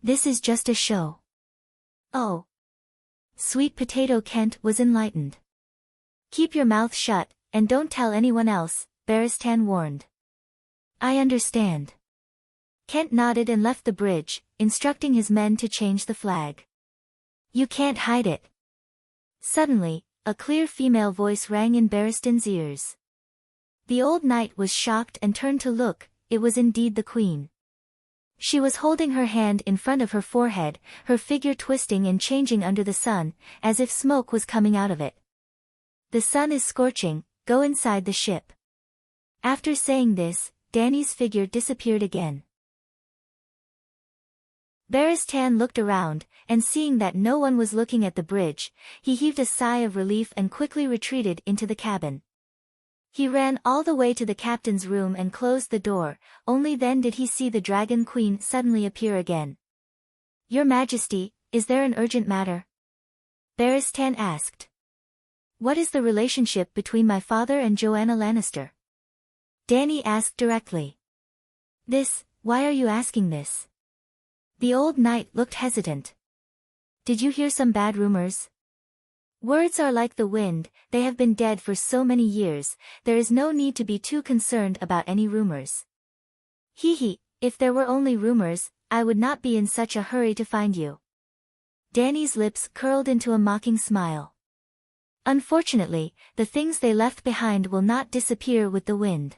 This is just a show." Oh. Sweet Potato Kent was enlightened. "Keep your mouth shut, and don't tell anyone else," Barristan warned. "I understand." Kent nodded and left the bridge, instructing his men to change the flag. "You can't hide it." Suddenly, a clear female voice rang in Barristan's ears. The old knight was shocked and turned to look, it was indeed the Queen. She was holding her hand in front of her forehead, her figure twisting and changing under the sun, as if smoke was coming out of it. "The sun is scorching, go inside the ship." After saying this, Dany's figure disappeared again. Barristan looked around, and seeing that no one was looking at the bridge, he heaved a sigh of relief and quickly retreated into the cabin. He ran all the way to the captain's room and closed the door, only then did he see the Dragon Queen suddenly appear again. "Your Majesty, is there an urgent matter?" Barristan asked. "What is the relationship between my father and Joanna Lannister?" Dany asked directly. Why are you asking this?" The old knight looked hesitant. "Did you hear some bad rumors?" "Words are like the wind, they have been dead for so many years, there is no need to be too concerned about any rumors." Hee, if there were only rumors, I would not be in such a hurry to find you." Dany's lips curled into a mocking smile. "Unfortunately, the things they left behind will not disappear with the wind."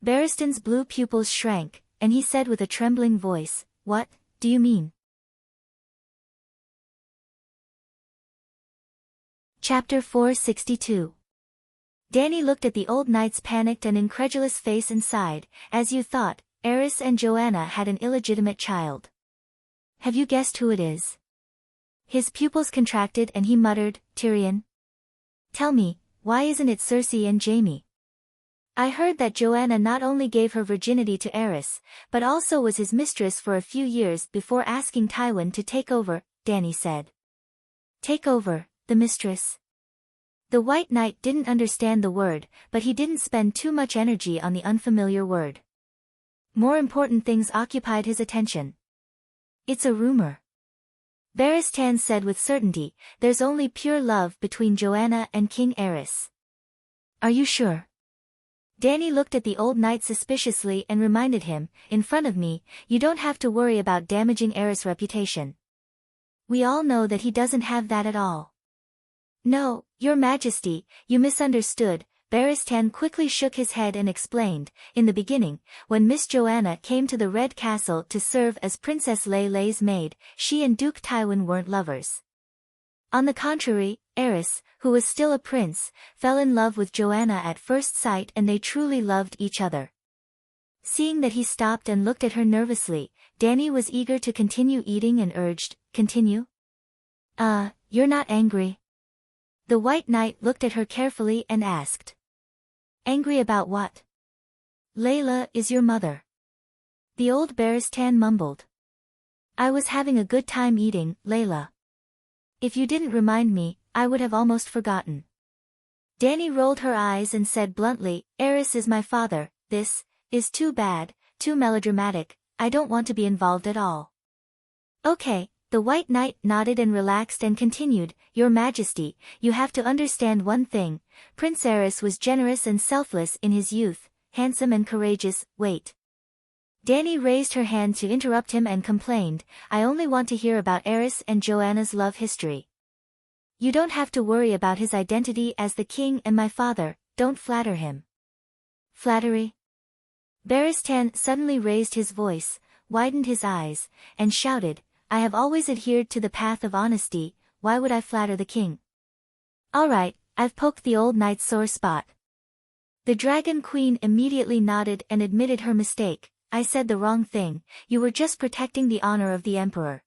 Barristan's blue pupils shrank, and he said with a trembling voice, "What do you mean?" Chapter 462. Danny looked at the old knight's panicked and incredulous face and sighed. As you thought, Eris and Joanna had an illegitimate child. Have you guessed who it is? His pupils contracted and he muttered, Tyrion. Tell me, why isn't it Cersei and Jaime? I heard that Joanna not only gave her virginity to Eris, but also was his mistress for a few years before asking Tywin to take over, Danny said. Take over, the mistress? The White Knight didn't understand the word, but he didn't spend too much energy on the unfamiliar word. More important things occupied his attention. It's a rumor. Barristan said with certainty, there's only pure love between Joanna and King Aerys. Are you sure? Danny looked at the old knight suspiciously and reminded him, in front of me, you don't have to worry about damaging Aerys' reputation. We all know that he doesn't have that at all. No, Your Majesty, you misunderstood. Barristan quickly shook his head and explained, in the beginning, when Miss Joanna came to the Red Castle to serve as Princess Lei's maid, she and Duke Tywin weren't lovers. On the contrary, Aerys, who was still a prince, fell in love with Joanna at first sight and they truly loved each other. Seeing that he stopped and looked at her nervously, Danny was eager to continue eating and urged, continue? You're not angry? The White Knight looked at her carefully and asked. Angry about what? Layla is your mother. The old Barristan mumbled. I was having a good time eating, Layla. If you didn't remind me, I would have almost forgotten. Danny rolled her eyes and said bluntly, Aerys is my father, this is too bad, too melodramatic, I don't want to be involved at all. Okay, the White Knight nodded and relaxed and continued, Your Majesty, you have to understand one thing, Prince Aerys was generous and selfless in his youth, handsome and courageous, wait. Danny raised her hand to interrupt him and complained, I only want to hear about Aerys and Joanna's love history. You don't have to worry about his identity as the king and my father, don't flatter him. Flattery? Barristan suddenly raised his voice, widened his eyes, and shouted, I have always adhered to the path of honesty, why would I flatter the king? All right, I've poked the old knight's sore spot. The Dragon Queen immediately nodded and admitted her mistake, I said the wrong thing, you were just protecting the honor of the Emperor.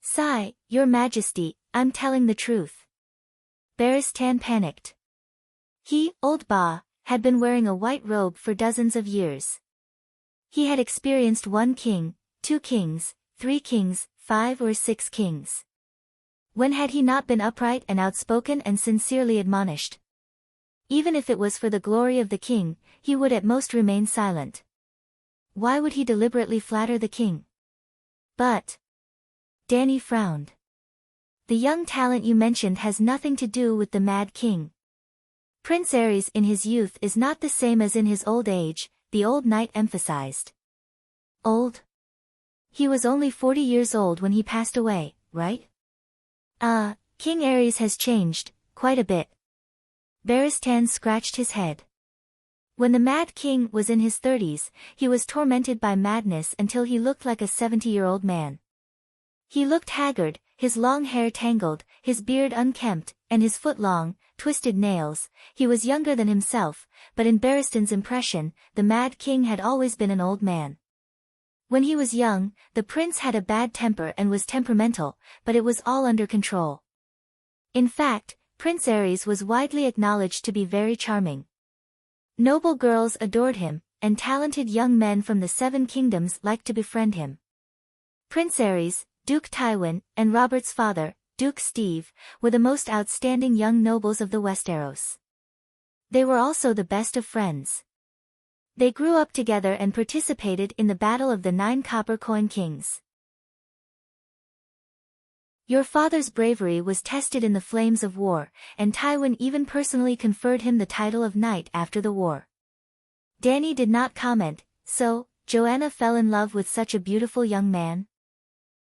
Sigh, Your Majesty, I'm telling the truth. Barristan panicked. He, Old Ba, had been wearing a white robe for dozens of years. He had experienced 1 king, 2 kings, 3 kings, 5 or 6 kings. When had he not been upright and outspoken and sincerely admonished? Even if it was for the glory of the king, he would at most remain silent. Why would he deliberately flatter the king? But... Danny frowned. The young talent you mentioned has nothing to do with the Mad King. Prince Aerys in his youth is not the same as in his old age, the old knight emphasized. Old? He was only 40 years old when he passed away, right? King Aerys has changed, quite a bit. Barristan scratched his head. When the Mad King was in his 30s, he was tormented by madness until he looked like a 70-year-old man. He looked haggard, his long hair tangled, his beard unkempt, and his foot-long, twisted nails. He was younger than himself, but in Barristan's impression, the Mad King had always been an old man. When he was young, the prince had a bad temper and was temperamental, but it was all under control. In fact, Prince Aerys was widely acknowledged to be very charming. Noble girls adored him, and talented young men from the 7 kingdoms liked to befriend him. Prince Aerys, Duke Tywin, and Robert's father, Duke Steve, were the most outstanding young nobles of the Westeros. They were also the best of friends. They grew up together and participated in the Battle of the 9 Copper Coin Kings. Your father's bravery was tested in the flames of war, and Tywin even personally conferred him the title of knight after the war. Danny did not comment, so, Joanna fell in love with such a beautiful young man?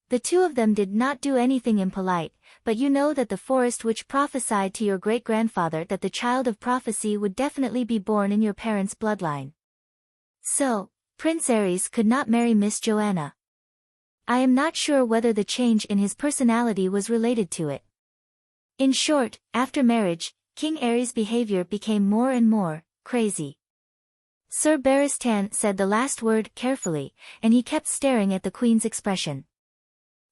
The two of them did not do anything impolite, but you know that the forest which prophesied to your great-grandfather that the child of prophecy would definitely be born in your parents' bloodline. So, Prince Aerys could not marry Miss Joanna. I am not sure whether the change in his personality was related to it. In short, after marriage, King Ares' behavior became more and more crazy. Sir Barristan said the last word carefully, and he kept staring at the Queen's expression.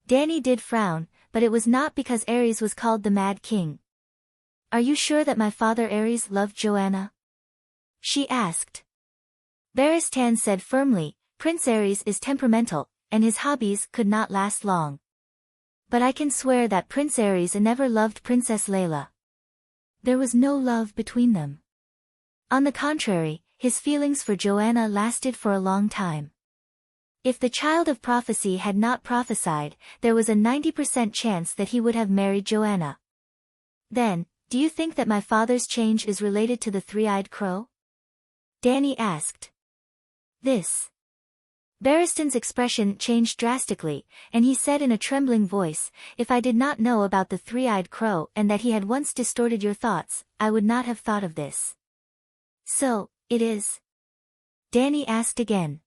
Dany did frown, but it was not because Ares was called the Mad King. "Are you sure that my father Ares loved Joanna?" she asked. Barristan said firmly, "Prince Ares is temperamental, and his hobbies could not last long. But I can swear that Prince Ares never loved Princess Layla. There was no love between them. On the contrary, his feelings for Joanna lasted for a long time. If the child of prophecy had not prophesied, there was a 90% chance that he would have married Joanna." "Then, do you think that my father's change is related to the three-eyed crow?" Dany asked. Barristan's expression changed drastically, and he said in a trembling voice, "If I did not know about the three-eyed crow and that he had once distorted your thoughts, I would not have thought of this." "So, it is?" Dany asked again.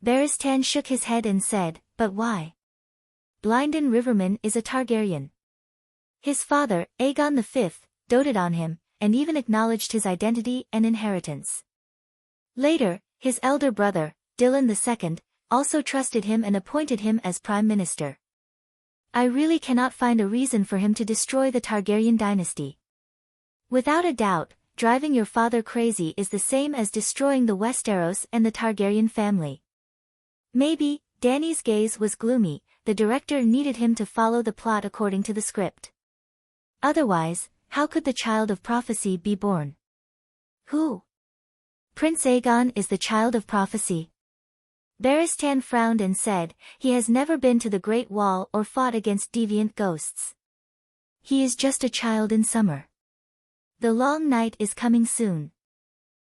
Barristan shook his head and said, "But why? Blynden Riverman is a Targaryen. His father, Aegon V, doted on him, and even acknowledged his identity and inheritance. Later, his elder brother, Dylan II, also trusted him and appointed him as Prime Minister. I really cannot find a reason for him to destroy the Targaryen dynasty. Without a doubt, driving your father crazy is the same as destroying the Westeros and the Targaryen family." Maybe, Dany's gaze was gloomy, the director needed him to follow the plot according to the script. Otherwise, how could the child of prophecy be born? Who? Prince Aegon is the child of prophecy? Barristan frowned and said, "He has never been to the Great Wall or fought against deviant ghosts. He is just a child in summer. The long night is coming soon.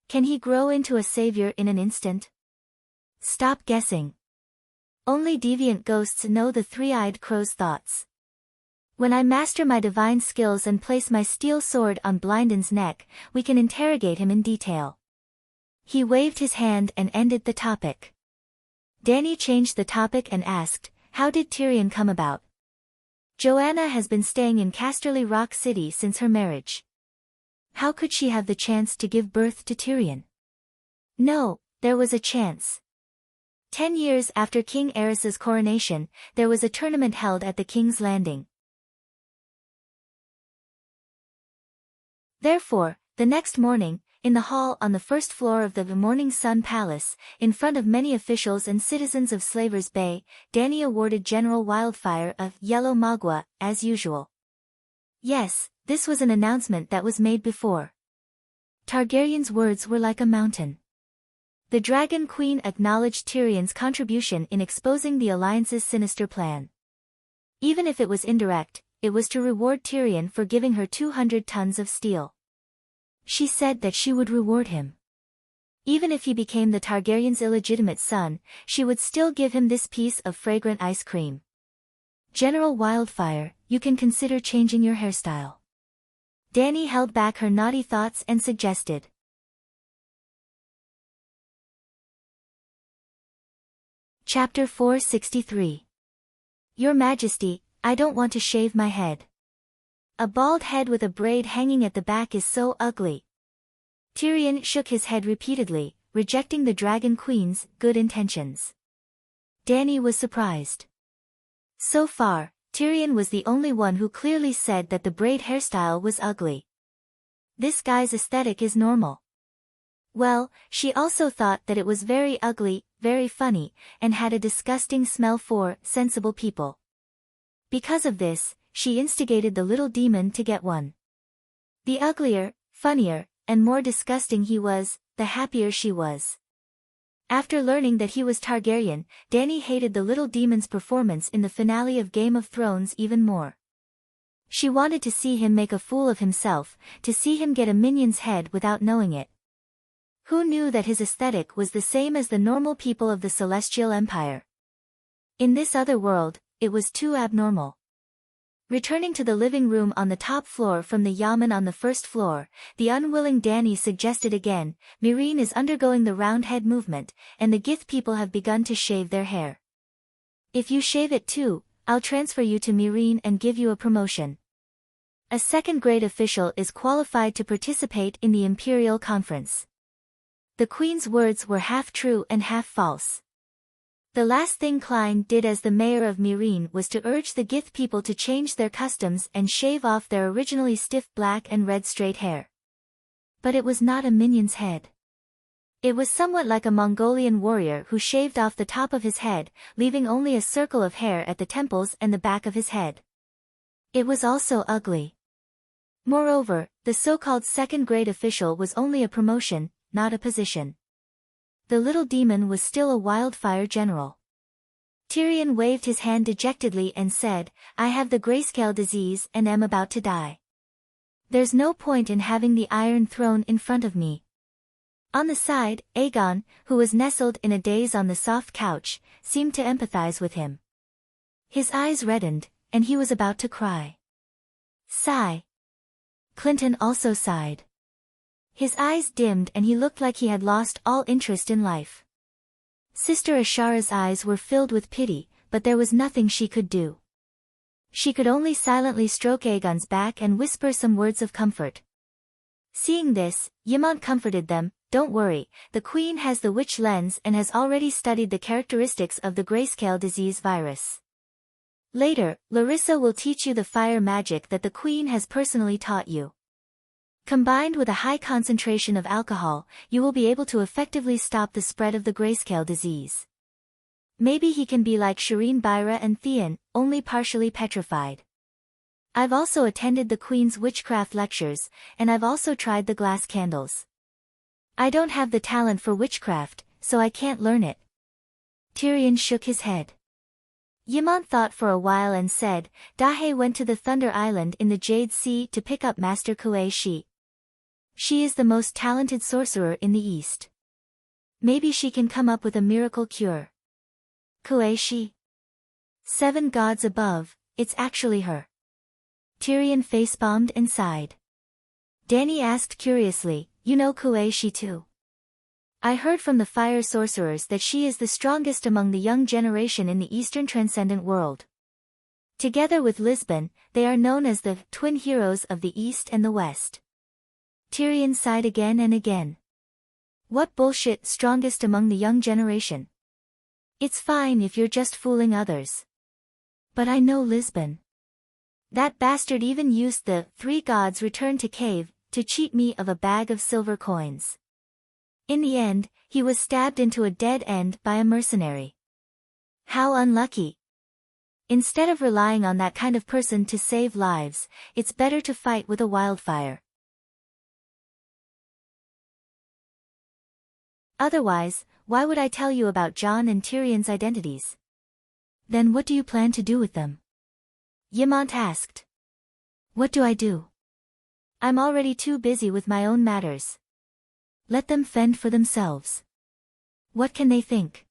Can he grow into a savior in an instant? Stop guessing. Only deviant ghosts know the three-eyed crow's thoughts. When I master my divine skills and place my steel sword on Blynden's neck, we can interrogate him in detail." He waved his hand and ended the topic. Dany changed the topic and asked, "How did Tyrion come about?" "Joanna has been staying in Casterly Rock City since her marriage. How could she have the chance to give birth to Tyrion?" "No, there was a chance. 10 years after King Aerys's coronation, there was a tournament held at the King's Landing. Therefore, the next morning, in the hall on the first floor of the Morning Sun Palace, in front of many officials and citizens of Slaver's Bay, Dany awarded General Wildfire a yellow magua, as usual. Yes, this was an announcement that was made before. Targaryen's words were like a mountain. The Dragon Queen acknowledged Tyrion's contribution in exposing the Alliance's sinister plan. Even if it was indirect, it was to reward Tyrion for giving her 200 tons of steel. She said that she would reward him. Even if he became the Targaryen's illegitimate son, she would still give him this piece of fragrant ice cream. "General Wildfire, you can consider changing your hairstyle." Dany held back her naughty thoughts and suggested. Chapter 463. Your Majesty, I don't want to shave my head. A bald head with a braid hanging at the back is so ugly. Tyrion shook his head repeatedly, rejecting the Dragon Queen's good intentions. Dany was surprised. So far, Tyrion was the only one who clearly said that the braid hairstyle was ugly. This guy's aesthetic is normal. Well, she also thought that it was very ugly, very funny, and had a disgusting smell for sensible people. Because of this, she instigated the little demon to get one. The uglier, funnier, and more disgusting he was, the happier she was. After learning that he was Targaryen, Dany hated the little demon's performance in the finale of Game of Thrones even more. She wanted to see him make a fool of himself, to see him get a minion's head without knowing it. Who knew that his aesthetic was the same as the normal people of the Celestial Empire? In this other world, it was too abnormal. Returning to the living room on the top floor from the yamen on the first floor, the unwilling Dany suggested again, "Meereen is undergoing the roundhead movement, and the Gith people have begun to shave their hair. If you shave it too, I'll transfer you to Meereen and give you a promotion." A second-grade official is qualified to participate in the imperial conference. The queen's words were half true and half false. The last thing Klein did as the mayor of Myrene was to urge the Gith people to change their customs and shave off their originally stiff black and red straight hair. But it was not a minion's head. It was somewhat like a Mongolian warrior who shaved off the top of his head, leaving only a circle of hair at the temples and the back of his head. It was also ugly. Moreover, the so-called second-grade official was only a promotion, not a position. The little demon was still a wildfire general. Tyrion waved his hand dejectedly and said, "I have the grayscale disease and am about to die. There's no point in having the Iron Throne in front of me." On the side, Aegon, who was nestled in a daze on the soft couch, seemed to empathize with him. His eyes reddened, and he was about to cry. Sigh. Clinton also sighed. His eyes dimmed and he looked like he had lost all interest in life. Sister Ashara's eyes were filled with pity, but there was nothing she could do. She could only silently stroke Aegon's back and whisper some words of comfort. Seeing this, Ymont comforted them, "Don't worry, the Queen has the witch lens and has already studied the characteristics of the grayscale disease virus. Later, Larissa will teach you the fire magic that the Queen has personally taught you. Combined with a high concentration of alcohol, you will be able to effectively stop the spread of the grayscale disease. Maybe he can be like Shireen Byra and Theon, only partially petrified. I've also attended the Queen's witchcraft lectures, and I've also tried the glass candles. I don't have the talent for witchcraft, so I can't learn it." Tyrion shook his head. Ymont thought for a while and said, "Dahe went to the Thunder Island in the Jade Sea to pick up Master Kuei-shi. She is the most talented sorcerer in the East. Maybe she can come up with a miracle cure." Kuei-shi? 7 gods above, it's actually her. Tyrion facepalmed and sighed. Dany asked curiously, "You know Kuei-shi too?" "I heard from the fire sorcerers that she is the strongest among the young generation in the Eastern Transcendent world. Together with Lisbon, they are known as the twin heroes of the East and the West." Tyrion sighed again and again. What bullshit, strongest among the young generation? It's fine if you're just fooling others. But I know Lisbon. That bastard even used the 3 gods return to cave to cheat me of a bag of silver coins. In the end, he was stabbed into a dead end by a mercenary. How unlucky. Instead of relying on that kind of person to save lives, it's better to fight with a wildfire. Otherwise, why would I tell you about Jon and Tyrion's identities? Then what do you plan to do with them? Ymont asked. What do I do? I'm already too busy with my own matters. Let them fend for themselves. What can they think?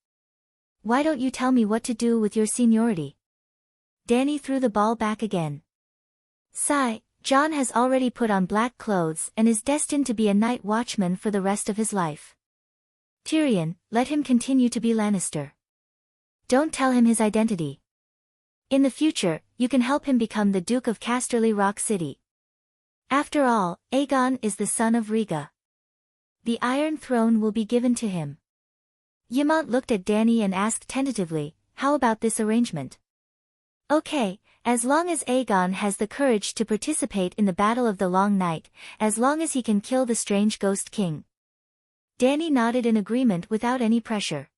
Why don't you tell me what to do with your seniority? Dany threw the ball back again. Sigh, Jon has already put on black clothes and is destined to be a night watchman for the rest of his life. Tyrion, let him continue to be Lannister. Don't tell him his identity. In the future, you can help him become the Duke of Casterly Rock City. After all, Aegon is the son of Rhaega. The Iron Throne will be given to him. Ymont looked at Dany and asked tentatively, "How about this arrangement?" "Okay, as long as Aegon has the courage to participate in the Battle of the Long Night, as long as he can kill the strange Ghost King." Dany nodded in agreement without any pressure.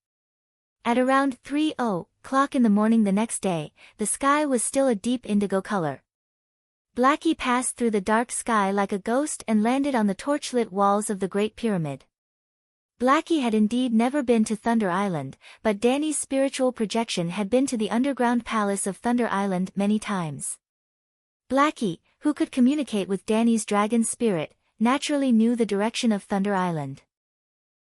At around 3:00 in the morning the next day, the sky was still a deep indigo color. Blackie passed through the dark sky like a ghost and landed on the torchlit walls of the Great Pyramid. Blackie had indeed never been to Thunder Island, but Dany's spiritual projection had been to the underground palace of Thunder Island many times. Blackie, who could communicate with Dany's dragon spirit, naturally knew the direction of Thunder Island.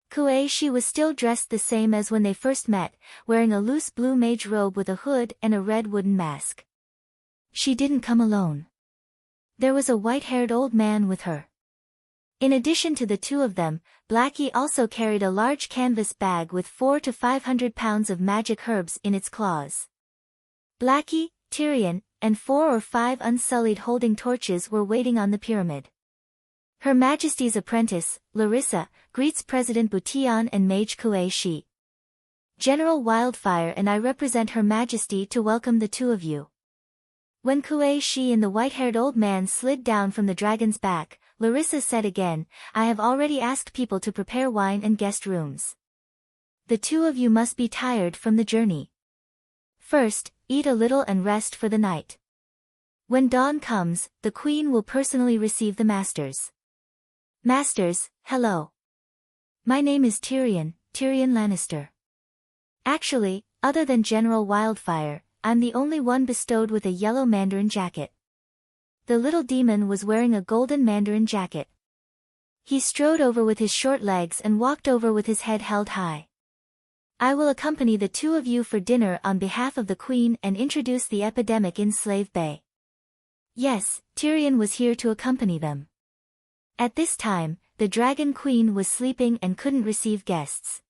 Kuei-shi was still dressed the same as when they first met, wearing a loose blue mage robe with a hood and a red wooden mask. She didn't come alone. There was a white-haired old man with her. In addition to the two of them, Blackie also carried a large canvas bag with 400 to 500 pounds of magic herbs in its claws. Blackie, Tyrion, and 4 or 5 unsullied holding torches were waiting on the pyramid. Her Majesty's apprentice, Larissa, greets President Butian and Mage Kue Shi. General Wildfire and I represent Her Majesty to welcome the two of you. When Kue Shi and the white-haired old man slid down from the dragon's back, Larissa said again, I have already asked people to prepare wine and guest rooms. The two of you must be tired from the journey. First, eat a little and rest for the night. When dawn comes, the Queen will personally receive the masters. Masters, hello. My name is Tyrion Lannister. Actually, other than General Wildfire, I'm the only one bestowed with a yellow mandarin jacket. The little demon was wearing a golden mandarin jacket. He strode over with his short legs and walked over with his head held high. I will accompany the two of you for dinner on behalf of the Queen and introduce the epidemic in Slave Bay. Yes, Tyrion was here to accompany them. At this time, the Dragon Queen was sleeping and couldn't receive guests.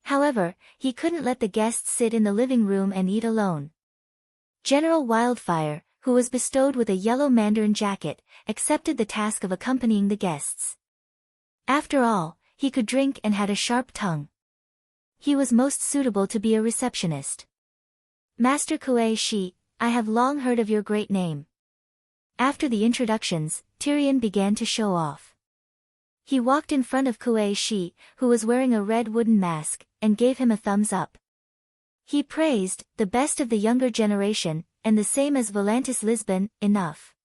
However, he couldn't let the guests sit in the living room and eat alone. General Wildfire, who was bestowed with a yellow mandarin jacket, accepted the task of accompanying the guests. After all, he could drink and had a sharp tongue. He was most suitable to be a receptionist. Master Kue Shi, I have long heard of your great name. After the introductions, Tyrion began to show off. He walked in front of Kue Shi, who was wearing a red wooden mask, and gave him a thumbs up. He praised, the best of the younger generation, and the same as Volantis Lisbon, enough.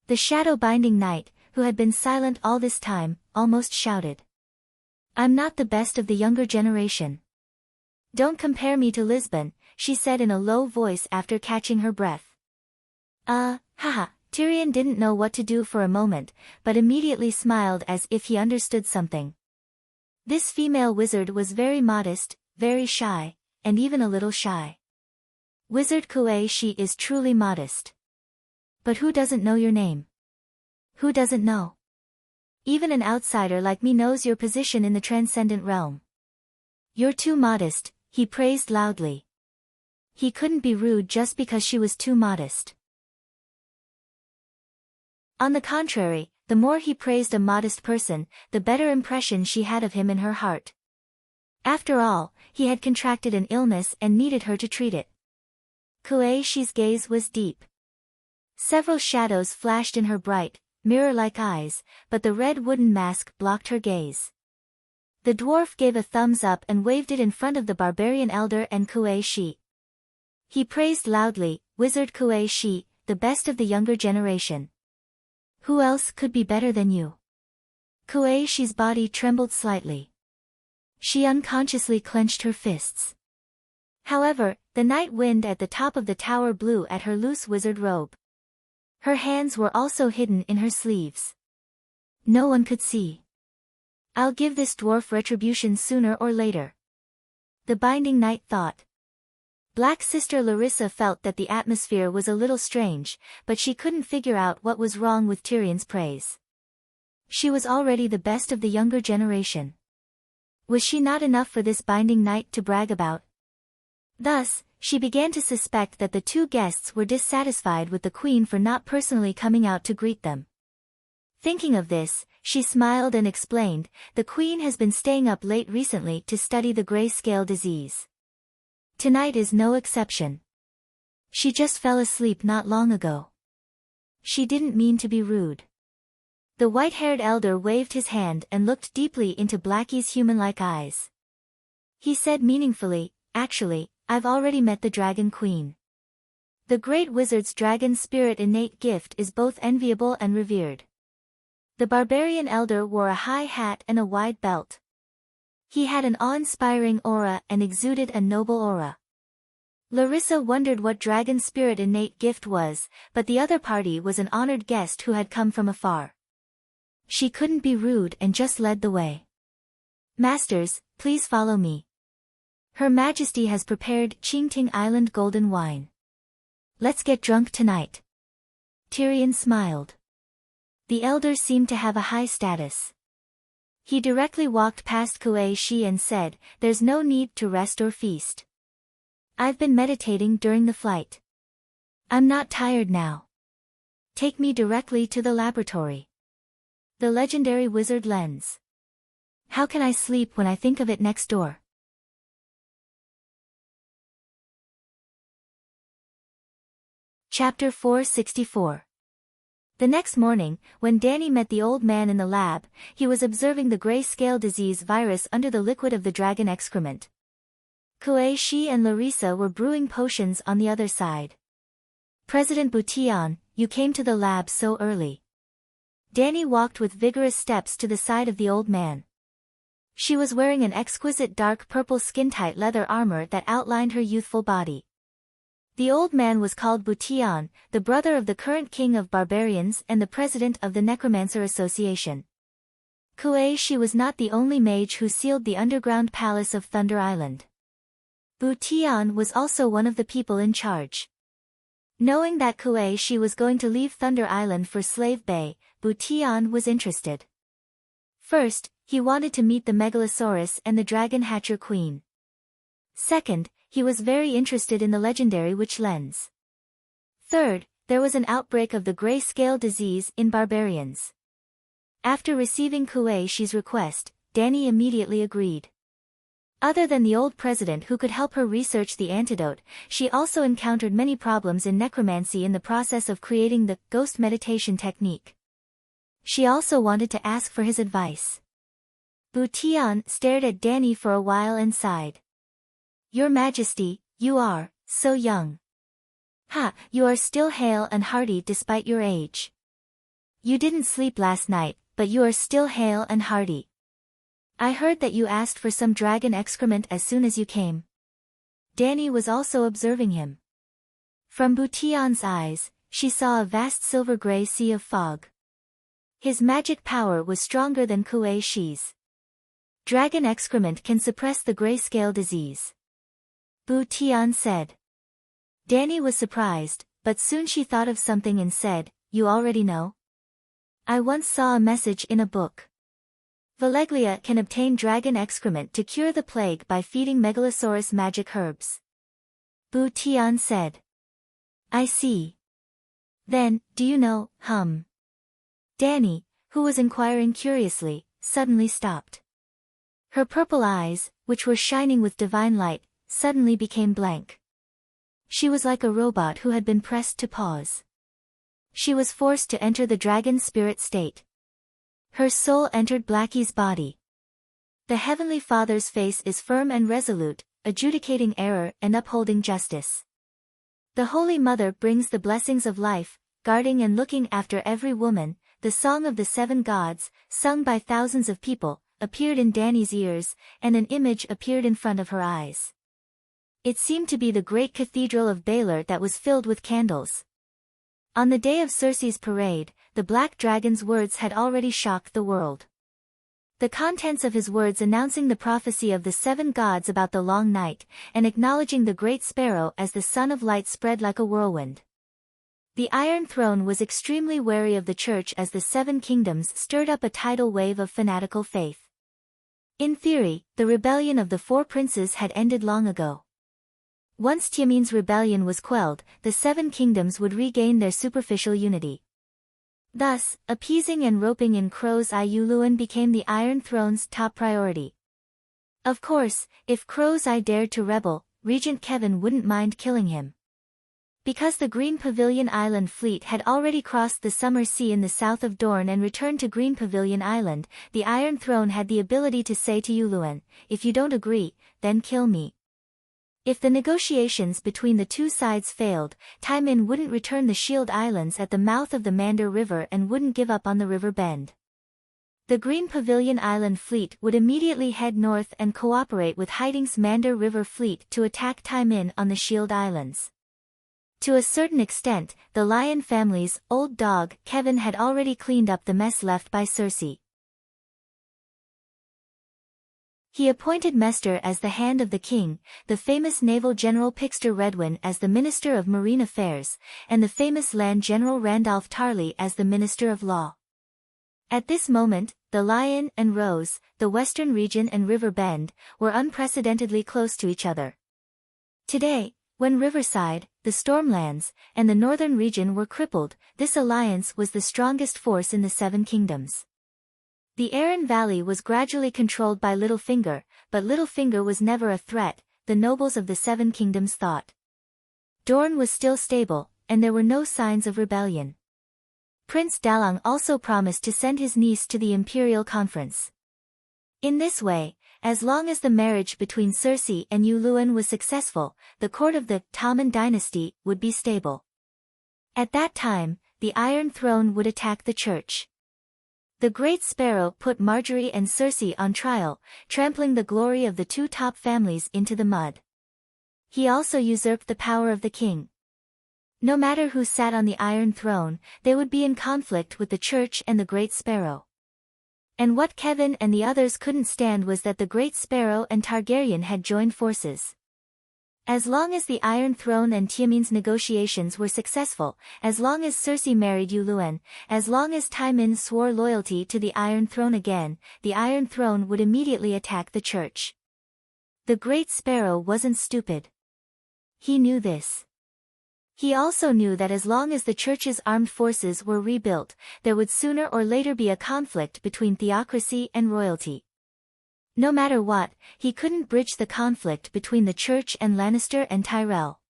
The shadow-binding knight, who had been silent all this time, almost shouted. I'm not the best of the younger generation. Don't compare me to Lisbon, she said in a low voice after catching her breath. Haha, Tyrion didn't know what to do for a moment, but immediately smiled as if he understood something. This female wizard was very modest, very shy, and even a little shy. Wizard Kue Shi is truly modest. But who doesn't know your name? Who doesn't know? Even an outsider like me knows your position in the transcendent realm. You're too modest, he praised loudly. He couldn't be rude just because she was too modest. On the contrary, the more he praised a modest person, the better impression she had of him in her heart. After all, he had contracted an illness and needed her to treat it. Kue Shi's gaze was deep. Several shadows flashed in her bright, mirror-like eyes, but the red wooden mask blocked her gaze. The dwarf gave a thumbs up and waved it in front of the barbarian elder and Kue Shi. He praised loudly, Wizard Kue Shi, the best of the younger generation. Who else could be better than you? Kue Shi's body trembled slightly. She unconsciously clenched her fists. However, the night wind at the top of the tower blew at her loose wizard robe. Her hands were also hidden in her sleeves. No one could see. I'll give this dwarf retribution sooner or later. The binding knight thought. Black Sister Larissa felt that the atmosphere was a little strange, but she couldn't figure out what was wrong with Tyrion's praise. She was already the best of the younger generation. Was she not enough for this binding knight to brag about? Thus, she began to suspect that the two guests were dissatisfied with the queen for not personally coming out to greet them. Thinking of this, she smiled and explained, the queen has been staying up late recently to study the grayscale disease. Tonight is no exception. She just fell asleep not long ago. She didn't mean to be rude. The white-haired elder waved his hand and looked deeply into Blackie's human-like eyes. He said meaningfully, actually, I've already met the Dragon Queen. The great wizard's dragon spirit innate gift is both enviable and revered. The barbarian elder wore a high hat and a wide belt. He had an awe-inspiring aura and exuded a noble aura. Larissa wondered what dragon spirit innate gift was, but the other party was an honored guest who had come from afar. She couldn't be rude and just led the way. Masters, please follow me. Her Majesty has prepared Qingting Island golden wine. Let's get drunk tonight. Tyrion smiled. The elder seemed to have a high status. He directly walked past Kue Shi and said, there's no need to rest or feast. I've been meditating during the flight. I'm not tired now. Take me directly to the laboratory. The legendary wizard lens. How can I sleep when I think of it next door? Chapter 464. The next morning, when Danny met the old man in the lab, he was observing the grayscale disease virus under the liquid of the dragon excrement. Kuei, Shi and Larissa were brewing potions on the other side. President Butian, you came to the lab so early. Danny walked with vigorous steps to the side of the old man. She was wearing an exquisite dark purple skin-tight leather armor that outlined her youthful body. The old man was called Butian, the brother of the current king of barbarians and the president of the Necromancer Association. Kuei, Shi was not the only mage who sealed the underground palace of Thunder Island. Butian was also one of the people in charge. Knowing that Kuei, Shi was going to leave Thunder Island for Slave Bay, Butian was interested. First, he wanted to meet the Megalosaurus and the Dragon Hatcher Queen. Second, he was very interested in the legendary witch lens. Third, there was an outbreak of the grayscale disease in barbarians. After receiving Kuei, Shi's request, Danny immediately agreed. Other than the old president who could help her research the antidote, she also encountered many problems in necromancy in the process of creating the ghost meditation technique. She also wanted to ask for his advice. Butian stared at Danny for a while and sighed. Your Majesty, you are so young. Ha, you are still hale and hearty despite your age. You didn't sleep last night, but you are still hale and hearty. I heard that you asked for some dragon excrement as soon as you came. Danny was also observing him. From Butian's eyes, she saw a vast silver-gray sea of fog. His magic power was stronger than Kuei, Shi's. Dragon excrement can suppress the grayscale disease. Butian said. Danny was surprised, but soon she thought of something and said, you already know? I once saw a message in a book. Valeglia can obtain dragon excrement to cure the plague by feeding Megalosaurus magic herbs. Butian said. I see. Then, do you know, Danny, who was inquiring curiously, suddenly stopped. Her purple eyes, which were shining with divine light, suddenly became blank. She was like a robot who had been pressed to pause. She was forced to enter the dragon spirit state. Her soul entered Blackie's body. The Heavenly Father's face is firm and resolute, adjudicating error and upholding justice. The Holy Mother brings the blessings of life, guarding and looking after every woman. The song of the seven gods, sung by thousands of people, appeared in Danny's ears, and an image appeared in front of her eyes. It seemed to be the great cathedral of Baylor that was filled with candles. On the day of Circe's parade, the Black Dragon's words had already shocked the world. The contents of his words announcing the prophecy of the seven gods about the long night, and acknowledging the great sparrow as the son of light spread like a whirlwind. The Iron Throne was extremely wary of the church as the seven kingdoms stirred up a tidal wave of fanatical faith. In theory, the rebellion of the four princes had ended long ago. Once Tiamin's rebellion was quelled, the seven kingdoms would regain their superficial unity. Thus, appeasing and roping in Crow's Eye Yuluan became the Iron Throne's top priority. Of course, if Crow's Eye dared to rebel, Regent Kevin wouldn't mind killing him. Because the Green Pavilion Island fleet had already crossed the Summer Sea in the south of Dorne and returned to Green Pavilion Island, the Iron Throne had the ability to say to Yuluan, if you don't agree, then kill me. If the negotiations between the two sides failed, Taimin wouldn't return the Shield Islands at the mouth of the Mandar River and wouldn't give up on the river bend. The Green Pavilion Island fleet would immediately head north and cooperate with Haiding's Mandar River fleet to attack Taimin on the Shield Islands. To a certain extent, the Lion family's old dog, Kevin, had already cleaned up the mess left by Cersei. He appointed Mester as the hand of the king, the famous naval general Pixter Redwyn as the Minister of Marine Affairs, and the famous land general Randolph Tarley as the Minister of Law. At this moment, the Lion and Rose, the Western region and River Bend, were unprecedentedly close to each other. Today, When Riverside, the Stormlands, and the northern region were crippled, this alliance was the strongest force in the Seven Kingdoms. The Aran Valley was gradually controlled by Littlefinger, but Littlefinger was never a threat, the nobles of the Seven Kingdoms thought. Dorne was still stable, and there were no signs of rebellion. Prince Dalong also promised to send his niece to the Imperial Conference. In this way, as long as the marriage between Cersei and Yuluan was successful, the court of the Tommen dynasty would be stable. At that time, the Iron Throne would attack the church. The Great Sparrow put Margaery and Cersei on trial, trampling the glory of the two top families into the mud. He also usurped the power of the king. No matter who sat on the Iron Throne, they would be in conflict with the church and the Great Sparrow. And what Kevin and the others couldn't stand was that the Great Sparrow and Targaryen had joined forces. As long as the Iron Throne and Tywin's negotiations were successful, as long as Cersei married Yuluan, as long as Tywin swore loyalty to the Iron Throne again, the Iron Throne would immediately attack the church. The Great Sparrow wasn't stupid. He knew this. He also knew that as long as the church's armed forces were rebuilt, there would sooner or later be a conflict between theocracy and royalty. No matter what, he couldn't bridge the conflict between the church and Lannister and Tyrell.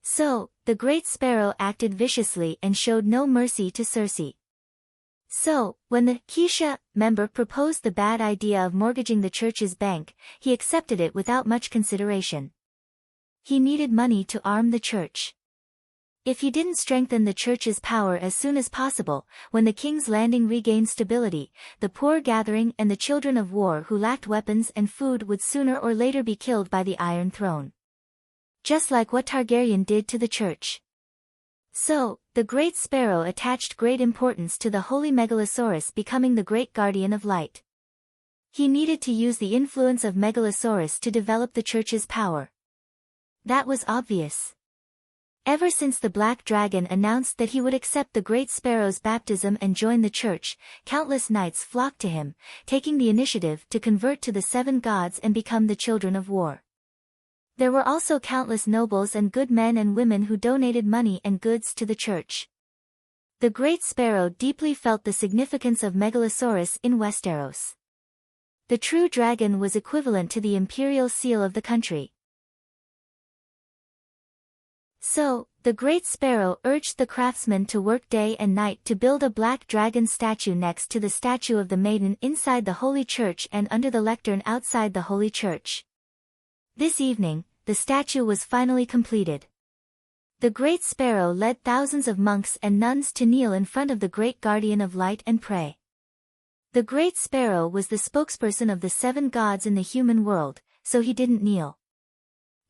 So, the Great Sparrow acted viciously and showed no mercy to Cersei. So, when the Keisha member proposed the bad idea of mortgaging the church's bank, he accepted it without much consideration. He needed money to arm the church. If he didn't strengthen the church's power as soon as possible, when the King's Landing regained stability, the poor gathering and the children of war who lacked weapons and food would sooner or later be killed by the Iron Throne. Just like what Targaryen did to the church. So, the Great Sparrow attached great importance to the Holy Megalosaurus becoming the Great Guardian of Light. He needed to use the influence of Megalosaurus to develop the church's power. That was obvious. Ever since the Black Dragon announced that he would accept the Great Sparrow's baptism and join the church, countless knights flocked to him, taking the initiative to convert to the Seven Gods and become the children of war. There were also countless nobles and good men and women who donated money and goods to the church. The Great Sparrow deeply felt the significance of Megalosaurus in Westeros. The true dragon was equivalent to the imperial seal of the country. So, the Great Sparrow urged the craftsmen to work day and night to build a black dragon statue next to the statue of the maiden inside the Holy Church and under the lectern outside the Holy Church. This evening, the statue was finally completed. The Great Sparrow led thousands of monks and nuns to kneel in front of the Great Guardian of Light and pray. The Great Sparrow was the spokesperson of the seven gods in the human world, so he didn't kneel.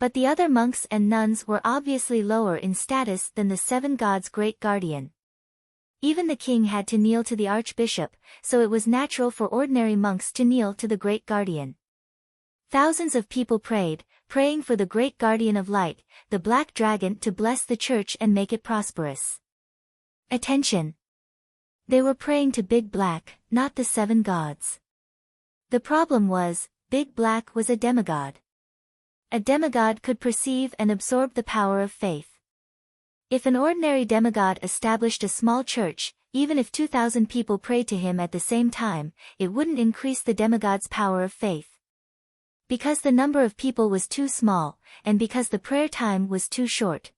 But the other monks and nuns were obviously lower in status than the seven gods' great guardian. Even the king had to kneel to the archbishop, so it was natural for ordinary monks to kneel to the great guardian. Thousands of people prayed, praying for the great guardian of light, the black dragon, to bless the church and make it prosperous. Attention! They were praying to Big Black, not the seven gods. The problem was, Big Black was a demigod. A demigod could perceive and absorb the power of faith. If an ordinary demigod established a small church, even if 2,000 people prayed to him at the same time, it wouldn't increase the demigod's power of faith. Because the number of people was too small, and because the prayer time was too short.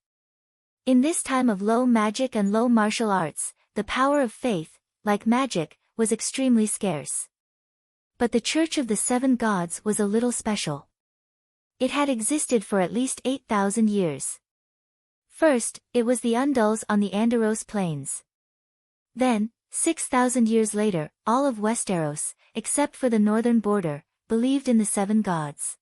In this time of low magic and low martial arts, the power of faith, like magic, was extremely scarce. But the Church of the Seven Gods was a little special. It had existed for at least 8,000 years. First, it was the Undulls on the Andaros Plains. Then, 6,000 years later, all of Westeros, except for the northern border, believed in the seven gods.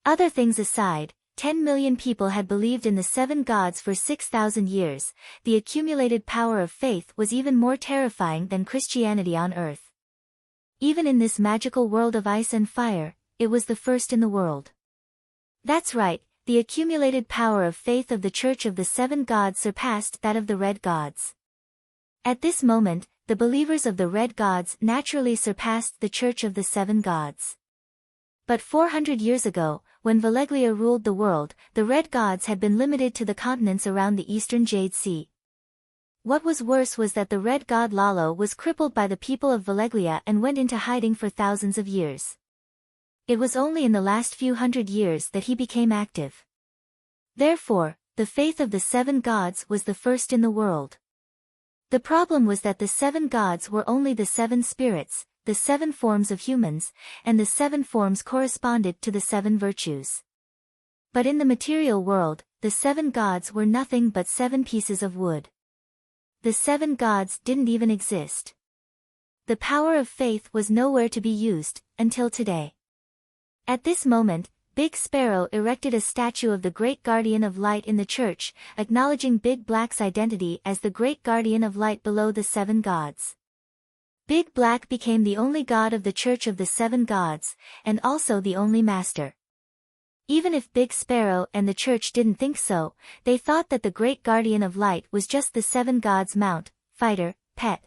Other things aside, 10 million people had believed in the seven gods for 6,000 years. The accumulated power of faith was even more terrifying than Christianity on earth. Even in this magical world of ice and fire, it was the first in the world. That's right, the accumulated power of faith of the Church of the Seven Gods surpassed that of the Red Gods. At this moment, the believers of the Red Gods naturally surpassed the Church of the Seven Gods. But 400 years ago, when Valeglia ruled the world, the red gods had been limited to the continents around the eastern Jade Sea. What was worse was that the red god Lalo was crippled by the people of Valeglia and went into hiding for thousands of years. It was only in the last few hundred years that he became active. Therefore, the faith of the 7 gods was the first in the world. The problem was that the 7 gods were only the 7 spirits, the 7 forms of humans, and the 7 forms corresponded to the 7 virtues. But in the material world, the 7 gods were nothing but 7 pieces of wood. The 7 gods didn't even exist. The power of faith was nowhere to be used, until today. At this moment, Big Sparrow erected a statue of the Great Guardian of Light in the church, acknowledging Big Black's identity as the Great Guardian of Light below the 7 gods. Big Black became the only god of the Church of the 7 gods, and also the only master. Even if Big Sparrow and the church didn't think so, they thought that the Great Guardian of Light was just the 7 gods' mount, fighter, pet.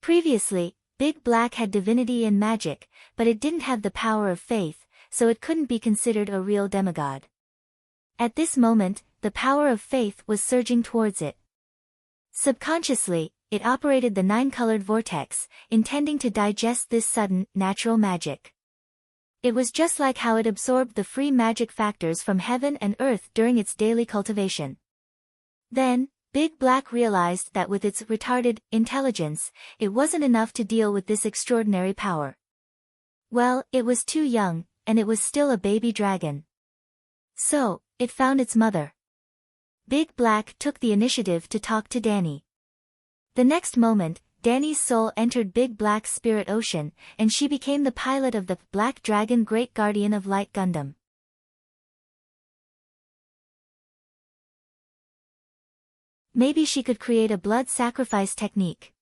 Previously, Big Black had divinity and magic, but it didn't have the power of faith, so it couldn't be considered a real demigod. At this moment, the power of faith was surging towards it. Subconsciously, it operated the 9-colored vortex, intending to digest this sudden, natural magic. It was just like how it absorbed the free magic factors from heaven and earth during its daily cultivation. Then, Big Black realized that with its retarded intelligence, it wasn't enough to deal with this extraordinary power. Well, it was too young, and it was still a baby dragon. So, it found its mother. Big Black took the initiative to talk to Danny. The next moment, Danny's soul entered Big Black's spirit ocean, and she became the pilot of the Black Dragon Great Guardian of Light Gundam. Maybe she could create a blood sacrifice technique.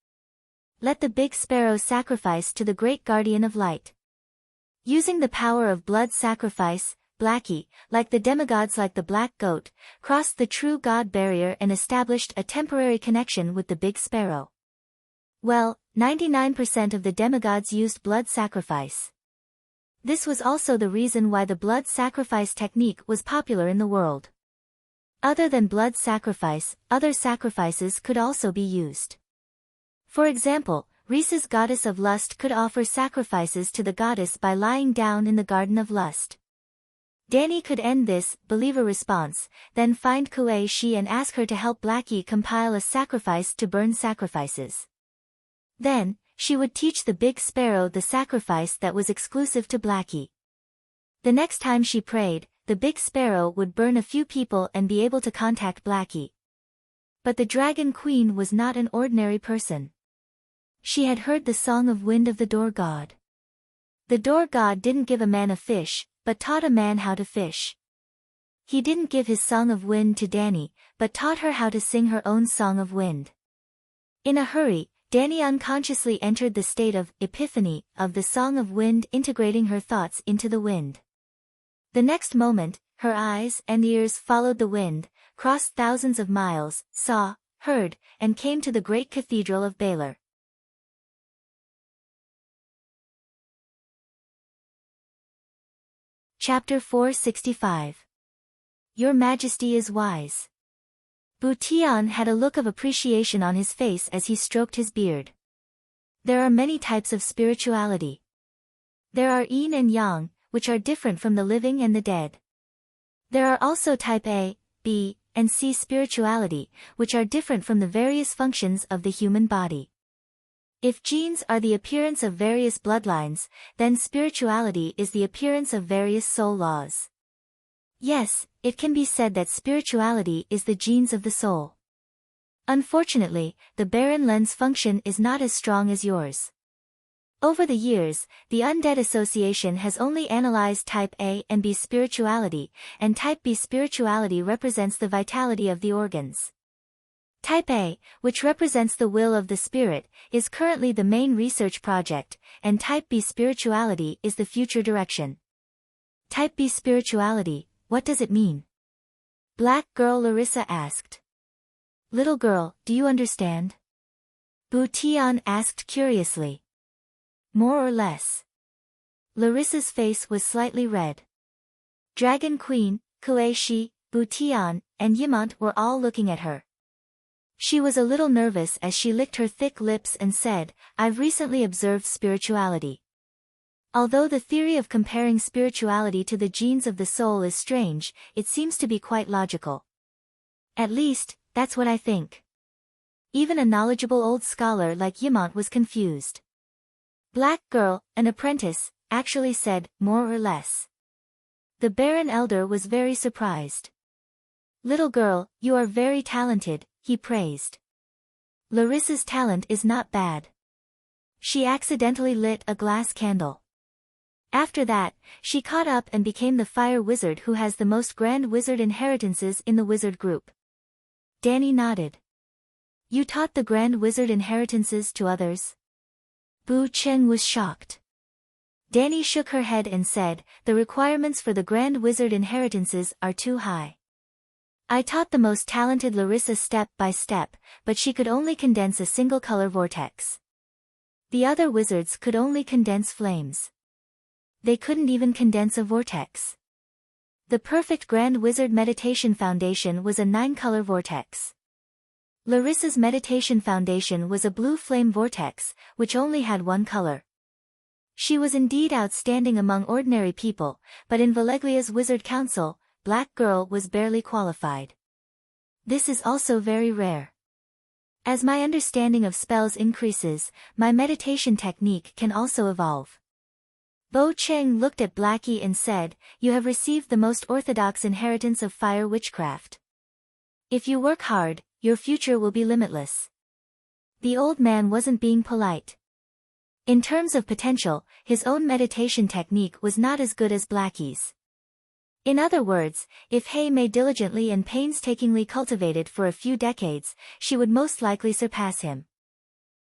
Let the Big Sparrow sacrifice to the Great Guardian of Light. Using the power of blood sacrifice, Blackie, like the demigods like the Black Goat, crossed the true god barrier and established a temporary connection with the Big Sparrow. Well, 99% of the demigods used blood sacrifice. This was also the reason why the blood sacrifice technique was popular in the world. Other than blood sacrifice, other sacrifices could also be used. For example, Reese's goddess of lust could offer sacrifices to the goddess by lying down in the garden of lust. Danny could end this believer response, then find Kuei Shi and ask her to help Blackie compile a sacrifice to burn sacrifices. Then, she would teach the Big Sparrow the sacrifice that was exclusive to Blackie. The next time she prayed, the Big Sparrow would burn a few people and be able to contact Blackie. But the Dragon Queen was not an ordinary person. She had heard the song of wind of the Door God. The Door God didn't give a man a fish, but taught a man how to fish. He didn't give his song of wind to Danny, but taught her how to sing her own song of wind. In a hurry, Danny unconsciously entered the state of epiphany of the song of wind, integrating her thoughts into the wind. The next moment, her eyes and ears followed the wind, crossed thousands of miles, saw, heard, and came to the great cathedral of Baylor. Chapter 465. Your Majesty is wise. Butian had a look of appreciation on his face as he stroked his beard. There are many types of spirituality. There are yin and yang, which are different from the living and the dead. There are also type A, B, and C spirituality, which are different from the various functions of the human body. If genes are the appearance of various bloodlines, then spirituality is the appearance of various soul laws. Yes, it can be said that spirituality is the genes of the soul. Unfortunately, the Baron lens function is not as strong as yours. Over the years, the Undead Association has only analyzed Type A and B spirituality, and Type B spirituality represents the vitality of the organs. Type A, which represents the will of the spirit, is currently the main research project, and Type B spirituality is the future direction. Type B spirituality, what does it mean? Black girl Larissa asked. Little girl, do you understand? Butian asked curiously. More or less. Larissa's face was slightly red. Dragon Queen, Kuei-shi, Bu-tian, and Yimont were all looking at her. She was a little nervous as she licked her thick lips and said, "I've recently observed spirituality. Although the theory of comparing spirituality to the genes of the soul is strange, it seems to be quite logical. At least, that's what I think." Even a knowledgeable old scholar like Yimont was confused. Black girl, an apprentice, actually said, "More or less." The Baron Elder was very surprised. "Little girl, you are very talented," he praised. Larissa's talent is not bad. She accidentally lit a glass candle. After that, she caught up and became the fire wizard who has the most grand wizard inheritances in the wizard group. Danny nodded. "You taught the grand wizard inheritances to others?" Bu Cheng was shocked. Danny shook her head and said, "The requirements for the grand wizard inheritances are too high. I taught the most talented Larissa step by step, but she could only condense a single color vortex. The other wizards could only condense flames. They couldn't even condense a vortex. The perfect Grand Wizard Meditation Foundation was a 9-color vortex. Larissa's Meditation Foundation was a blue flame vortex, which only had one color. She was indeed outstanding among ordinary people, but in Valeglia's Wizard Council, Black Girl was barely qualified. This is also very rare. As my understanding of spells increases, my meditation technique can also evolve." Bo Cheng looked at Blackie and said, "You have received the most orthodox inheritance of fire witchcraft. If you work hard, your future will be limitless." The old man wasn't being polite. In terms of potential, his own meditation technique was not as good as Blackie's. In other words, if Hei Mei diligently and painstakingly cultivated for a few decades, she would most likely surpass him.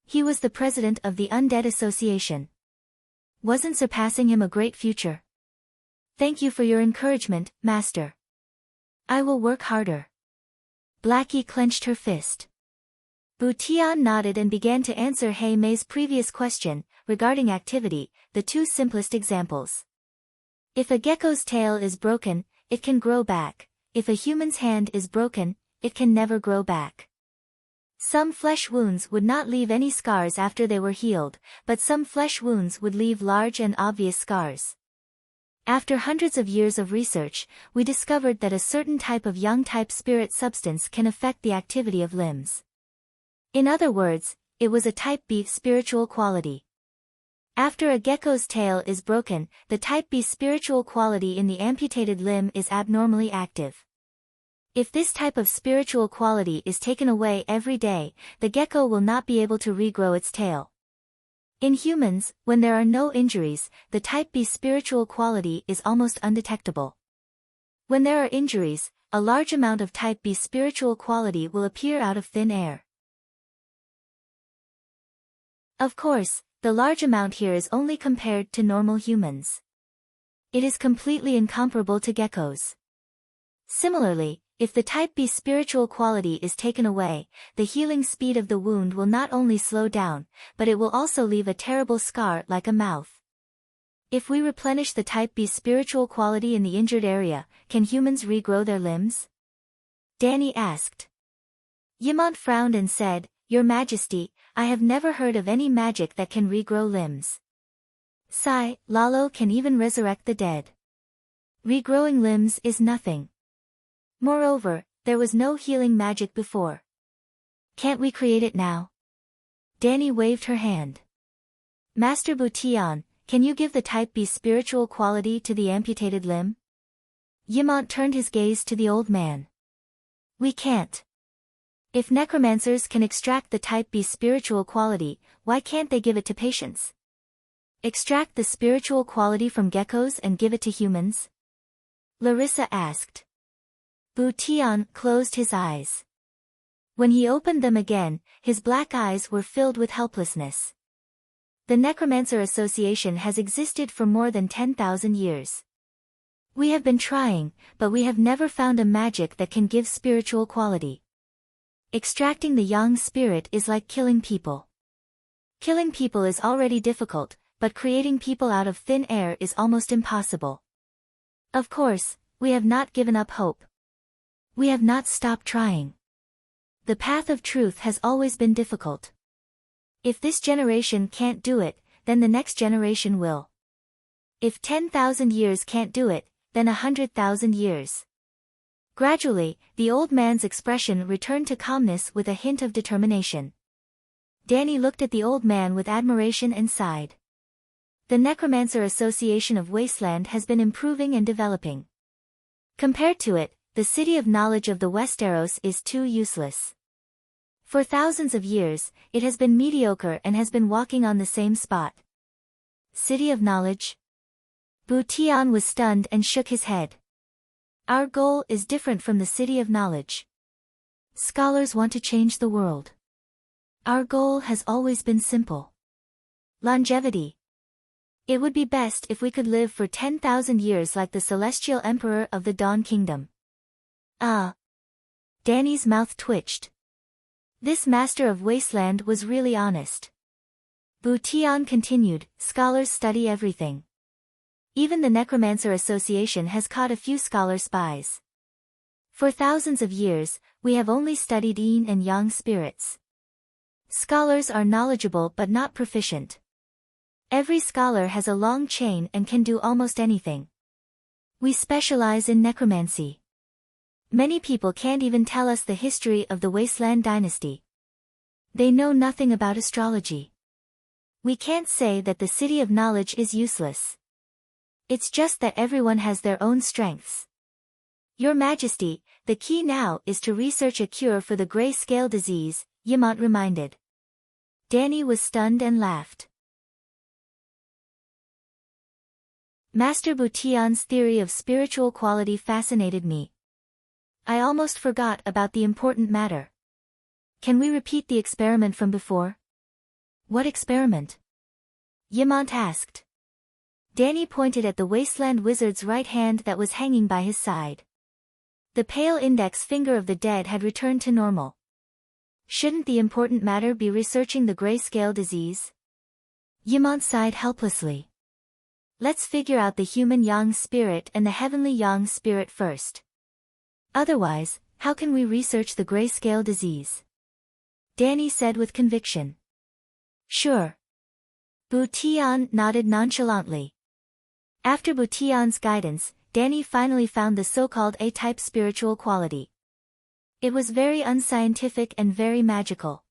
He was the president of the Undead Association. Wasn't surpassing him a great future? "Thank you for your encouragement, Master. I will work harder." Blackie clenched her fist. Bu Tian nodded and began to answer Hei Mei's previous question, regarding activity, the two simplest examples. If a gecko's tail is broken, it can grow back. If a human's hand is broken, it can never grow back. Some flesh wounds would not leave any scars after they were healed, but some flesh wounds would leave large and obvious scars. After hundreds of years of research, we discovered that a certain type of yang-type spirit substance can affect the activity of limbs. In other words, it was a type B spiritual quality. After a gecko's tail is broken, the type B spiritual quality in the amputated limb is abnormally active. If this type of spiritual quality is taken away every day, the gecko will not be able to regrow its tail. In humans, when there are no injuries, the type B spiritual quality is almost undetectable. When there are injuries, a large amount of type B spiritual quality will appear out of thin air. Of course, the large amount here is only compared to normal humans. It is completely incomparable to geckos. Similarly, if the type B spiritual quality is taken away, the healing speed of the wound will not only slow down, but it will also leave a terrible scar like a mouth. If we replenish the type B spiritual quality in the injured area, can humans regrow their limbs? Danny asked. Yimont frowned and said, "Your Majesty, I have never heard of any magic that can regrow limbs. Sai, Lalo can even resurrect the dead. Regrowing limbs is nothing. Moreover, there was no healing magic before. Can't we create it now?" Danny waved her hand. "Master Butian, can you give the type B spiritual quality to the amputated limb?" Yimont turned his gaze to the old man. "We can't. If necromancers can extract the type B spiritual quality, why can't they give it to patients? Extract the spiritual quality from geckos and give it to humans?" Larissa asked. Bu Tian closed his eyes. When he opened them again, his black eyes were filled with helplessness. The Necromancer Association has existed for more than 10,000 years. We have been trying, but we have never found a magic that can give spiritual quality. Extracting the yang spirit is like killing people. Killing people is already difficult, but creating people out of thin air is almost impossible. Of course, we have not given up hope. We have not stopped trying. The path of truth has always been difficult. If this generation can't do it, then the next generation will. If 10,000 years can't do it, then 100,000 years. Gradually, the old man's expression returned to calmness with a hint of determination. Danny looked at the old man with admiration and sighed. The Necromancer Association of Wasteland has been improving and developing. Compared to it, the City of Knowledge of the Westeros is too useless. For thousands of years, it has been mediocre and has been walking on the same spot. City of Knowledge? Butian was stunned and shook his head. Our goal is different from the City of Knowledge. Scholars want to change the world. Our goal has always been simple. Longevity. It would be best if we could live for 10,000 years like the Celestial Emperor of the Dawn Kingdom. Ah. Danny's mouth twitched. This master of Wasteland was really honest. Butian continued, scholars study everything. Even the Necromancer Association has caught a few scholar spies. For thousands of years, we have only studied yin and yang spirits. Scholars are knowledgeable but not proficient. Every scholar has a long chain and can do almost anything. We specialize in necromancy. Many people can't even tell us the history of the Wasteland dynasty. They know nothing about astrology. We can't say that the City of Knowledge is useless. It's just that everyone has their own strengths. Your Majesty, the key now is to research a cure for the gray-scale disease, Ymont reminded. Danny was stunned and laughed. Master Butian's theory of spiritual quality fascinated me. I almost forgot about the important matter. Can we repeat the experiment from before? What experiment? Ymont asked. Danny pointed at the Wasteland Wizard's right hand that was hanging by his side. The pale index finger of the dead had returned to normal. Shouldn't the important matter be researching the gray-scale disease? Ymont sighed helplessly. Let's figure out the human yang spirit and the heavenly yang spirit first. Otherwise, how can we research the gray-scale disease? Danny said with conviction. Sure. Butian nodded nonchalantly. After Butian's guidance, Danny finally found the so-called A-type spiritual quality. It was very unscientific and very magical.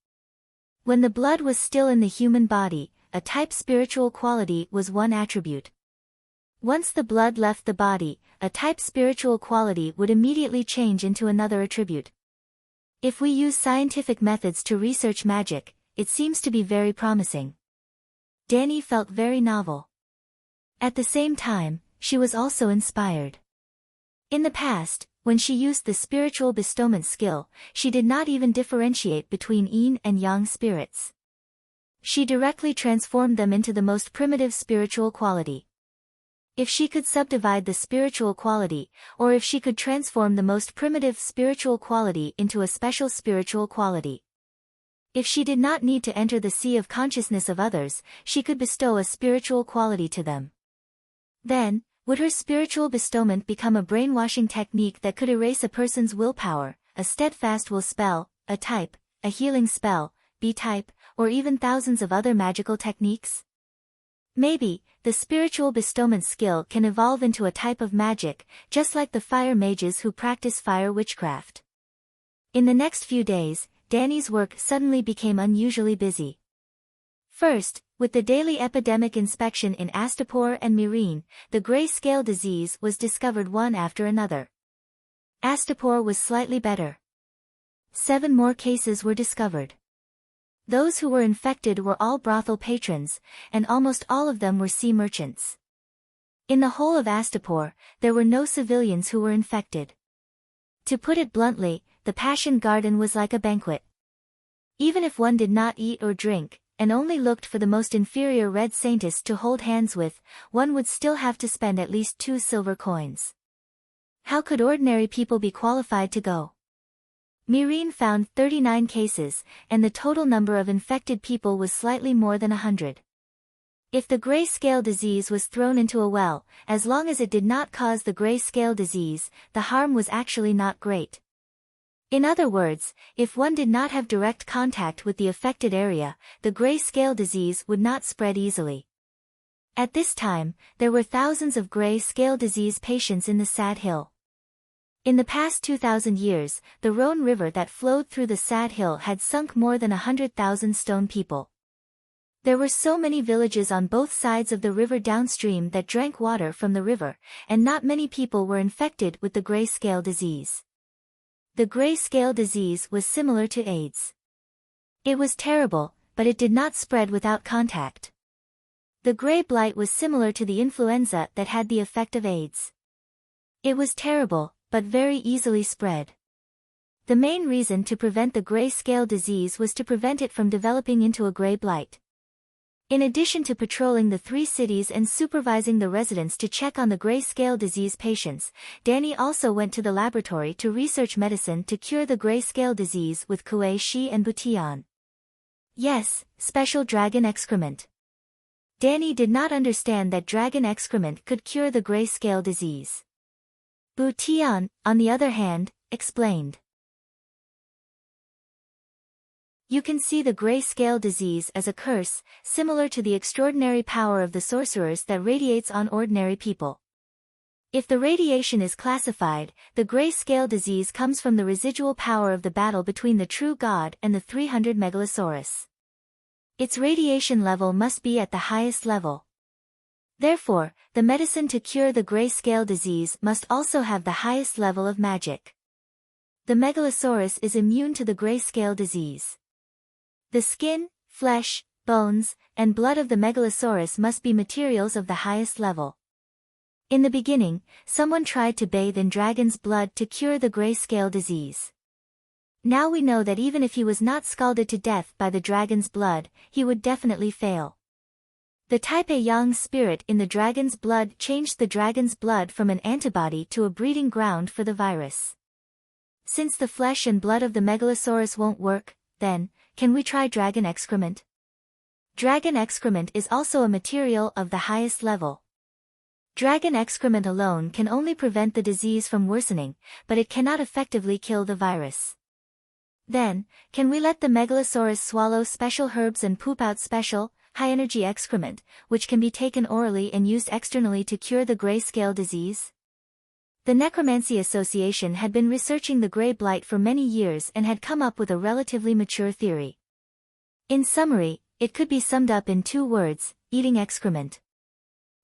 When the blood was still in the human body, a type spiritual quality was one attribute. Once the blood left the body, a type spiritual quality would immediately change into another attribute. If we use scientific methods to research magic, it seems to be very promising. Danny felt very novel. At the same time, she was also inspired. In the past, when she used the spiritual bestowment skill, she did not even differentiate between yin and yang spirits. She directly transformed them into the most primitive spiritual quality. If she could subdivide the spiritual quality, or if she could transform the most primitive spiritual quality into a special spiritual quality. If she did not need to enter the sea of consciousness of others, she could bestow a spiritual quality to them. Then, would her spiritual bestowment become a brainwashing technique that could erase a person's willpower, a steadfast will spell, a type, a healing spell, B-type, or even thousands of other magical techniques? Maybe, the spiritual bestowment skill can evolve into a type of magic, just like the fire mages who practice fire witchcraft. In the next few days, Danny's work suddenly became unusually busy. First, with the daily epidemic inspection in Astapor and Meereen, the gray-scale disease was discovered one after another. Astapor was slightly better. 7 more cases were discovered. Those who were infected were all brothel patrons, and almost all of them were sea merchants. In the whole of Astapor, there were no civilians who were infected. To put it bluntly, the Passion Garden was like a banquet. Even if one did not eat or drink, and only looked for the most inferior red saintess to hold hands with, one would still have to spend at least 2 silver coins. How could ordinary people be qualified to go? Meereen found 39 cases, and the total number of infected people was slightly more than 100. If the gray-scale disease was thrown into a well, as long as it did not cause the gray-scale disease, the harm was actually not great. In other words, if one did not have direct contact with the affected area, the gray-scale disease would not spread easily. At this time, there were thousands of gray-scale disease patients in the Sad Hill. In the past 2,000 years, the Rhone River that flowed through the Sad Hill had sunk more than 100,000 stone people. There were so many villages on both sides of the river downstream that drank water from the river, and not many people were infected with the gray-scale disease. The gray-scale disease was similar to AIDS. It was terrible, but it did not spread without contact. The gray blight was similar to the influenza that had the effect of AIDS. It was terrible, but very easily spread. The main reason to prevent the gray-scale disease was to prevent it from developing into a gray blight. In addition to patrolling the 3 cities and supervising the residents to check on the gray-scale disease patients, Danny also went to the laboratory to research medicine to cure the gray-scale disease with Kuei Shi and Butian. Yes, special dragon excrement. Danny did not understand that dragon excrement could cure the gray-scale disease. Butian, on the other hand, explained. You can see the gray-scale disease as a curse, similar to the extraordinary power of the sorcerers that radiates on ordinary people. If the radiation is classified, the gray-scale disease comes from the residual power of the battle between the true god and the 300 Megalosaurus. Its radiation level must be at the highest level. Therefore, the medicine to cure the gray-scale disease must also have the highest level of magic. The Megalosaurus is immune to the gray-scale disease. The skin, flesh, bones, and blood of the Megalosaurus must be materials of the highest level. In the beginning, someone tried to bathe in dragon's blood to cure the gray-scale disease. Now we know that even if he was not scalded to death by the dragon's blood, he would definitely fail. The Type A Yang spirit in the dragon's blood changed the dragon's blood from an antibody to a breeding ground for the virus. Since the flesh and blood of the Megalosaurus won't work, then, can we try dragon excrement? Dragon excrement is also a material of the highest level. Dragon excrement alone can only prevent the disease from worsening, but it cannot effectively kill the virus. Then, can we let the Megalosaurus swallow special herbs and poop out special, high-energy excrement, which can be taken orally and used externally to cure the gray-scale disease? The Necromancy Association had been researching the gray blight for many years and had come up with a relatively mature theory. In summary, it could be summed up in 2 words: eating excrement.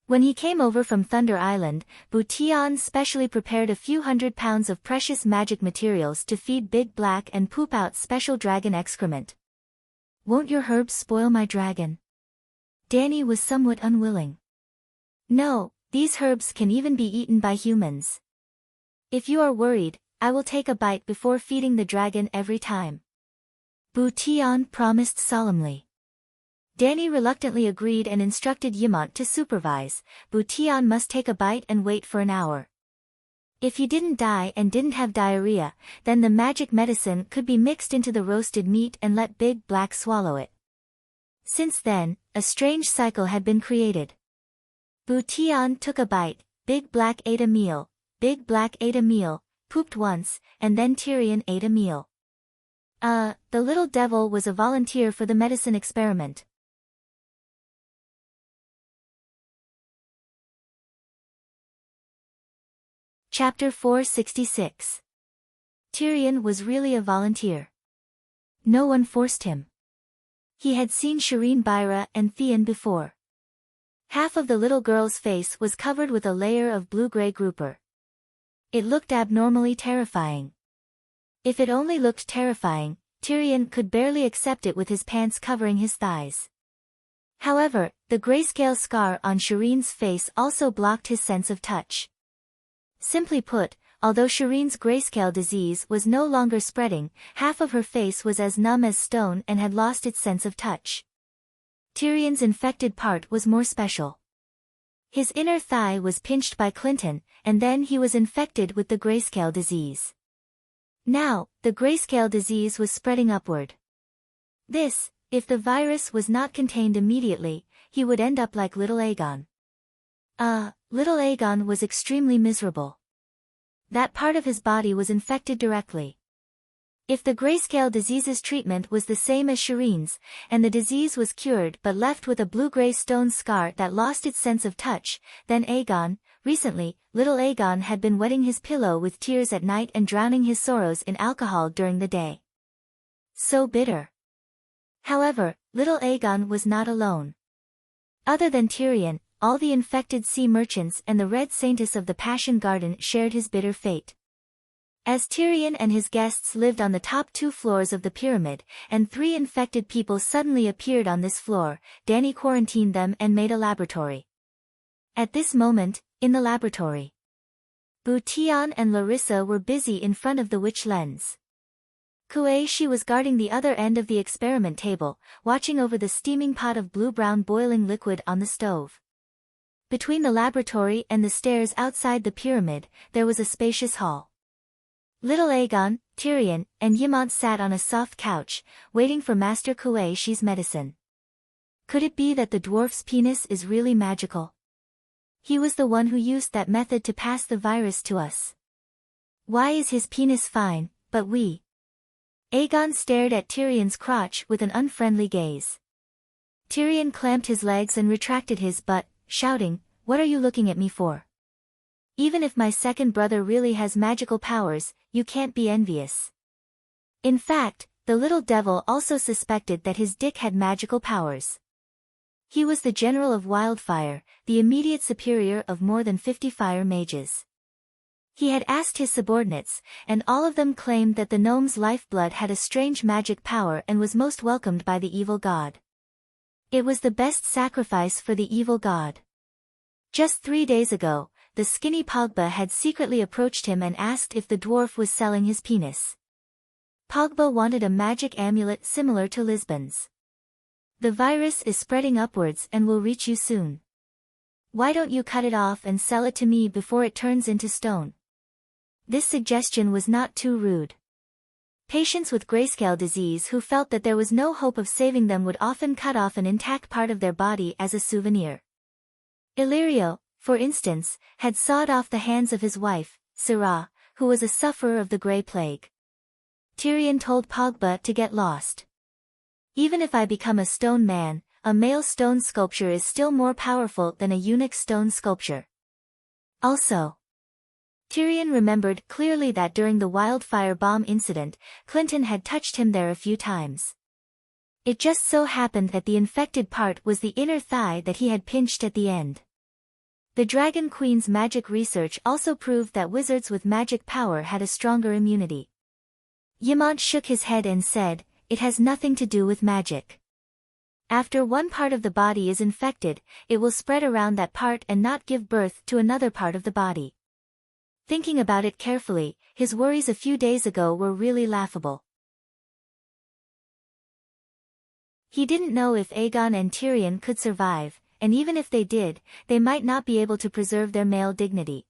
When he came over from Thunder Island, Butian specially prepared a few 100 pounds of precious magic materials to feed Big Black and poop out special dragon excrement. Won't your herbs spoil my dragon? Danny was somewhat unwilling. No, these herbs can even be eaten by humans. If you are worried, I will take a bite before feeding the dragon every time. Butian promised solemnly. Danny reluctantly agreed and instructed Yimont to supervise. Butian must take a bite and wait for an hour. If he didn't die and didn't have diarrhea, then the magic medicine could be mixed into the roasted meat and let Big Black swallow it. Since then, a strange cycle had been created. Butian took a bite, Big Black ate a meal, Big Black ate a meal, pooped once, and then Tyrion ate a meal. The little devil was a volunteer for the medicine experiment. Chapter 466. Tyrion was really a volunteer. No one forced him. He had seen Shireen Byra and Theon before. Half of the little girl's face was covered with a layer of blue-gray grouper. It looked abnormally terrifying. If it only looked terrifying, Tyrion could barely accept it with his pants covering his thighs. However, the grayscale scar on Shireen's face also blocked his sense of touch. Simply put, although Shireen's grayscale disease was no longer spreading, half of her face was as numb as stone and had lost its sense of touch. Tyrion's infected part was more special. His inner thigh was pinched by Clinton, and then he was infected with the grayscale disease. Now, the grayscale disease was spreading upward. This, if the virus was not contained immediately, he would end up like little Aegon. Little Aegon was extremely miserable. That part of his body was infected directly. If the grayscale disease's treatment was the same as Shireen's, and the disease was cured but left with a blue-gray stone scar that lost its sense of touch, then Aegon, recently, little Aegon had been wetting his pillow with tears at night and drowning his sorrows in alcohol during the day. So bitter. However, little Aegon was not alone. Other than Tyrion, all the infected sea merchants and the Red Saintess of the Passion Garden shared his bitter fate. As Tyrion and his guests lived on the top 2 floors of the pyramid, and 3 infected people suddenly appeared on this floor, Dany quarantined them and made a laboratory. At this moment, in the laboratory, Butian and Larissa were busy in front of the witch lens. Kuei was guarding the other end of the experiment table, watching over the steaming pot of blue-brown boiling liquid on the stove. Between the laboratory and the stairs outside the pyramid, there was a spacious hall. Little Aegon, Tyrion, and Ymont sat on a soft couch, waiting for Master Kuei's medicine. Could it be that the dwarf's penis is really magical? He was the one who used that method to pass the virus to us. Why is his penis fine, but we? Aegon stared at Tyrion's crotch with an unfriendly gaze. Tyrion clamped his legs and retracted his butt, shouting, "What are you looking at me for? Even if my second brother really has magical powers, you can't be envious." In fact, the little devil also suspected that his dick had magical powers. He was the general of Wildfire, the immediate superior of more than 50 fire mages. He had asked his subordinates, and all of them claimed that the gnome's lifeblood had a strange magic power and was most welcomed by the evil god. It was the best sacrifice for the evil god. Just 3 days ago, the skinny Pogba had secretly approached him and asked if the dwarf was selling his penis. Pogba wanted a magic amulet similar to Lisbon's. "The virus is spreading upwards and will reach you soon. Why don't you cut it off and sell it to me before it turns into stone?" This suggestion was not too rude. Patients with grayscale disease who felt that there was no hope of saving them would often cut off an intact part of their body as a souvenir. Illyrio, for instance, had sawed off the hands of his wife, Syrah, who was a sufferer of the Grey Plague. Tyrion told Pogba to get lost. "Even if I become a stone man, a male stone sculpture is still more powerful than a eunuch stone sculpture." Also, Tyrion remembered clearly that during the wildfire bomb incident, Clinton had touched him there a few times. It just so happened that the infected part was the inner thigh that he had pinched at the end. The Dragon Queen's magic research also proved that wizards with magic power had a stronger immunity. Ymont shook his head and said, "It has nothing to do with magic. After one part of the body is infected, it will spread around that part and not give birth to another part of the body." Thinking about it carefully, his worries a few days ago were really laughable. He didn't know if Aegon and Tyrion could survive, and even if they did, they might not be able to preserve their male dignity.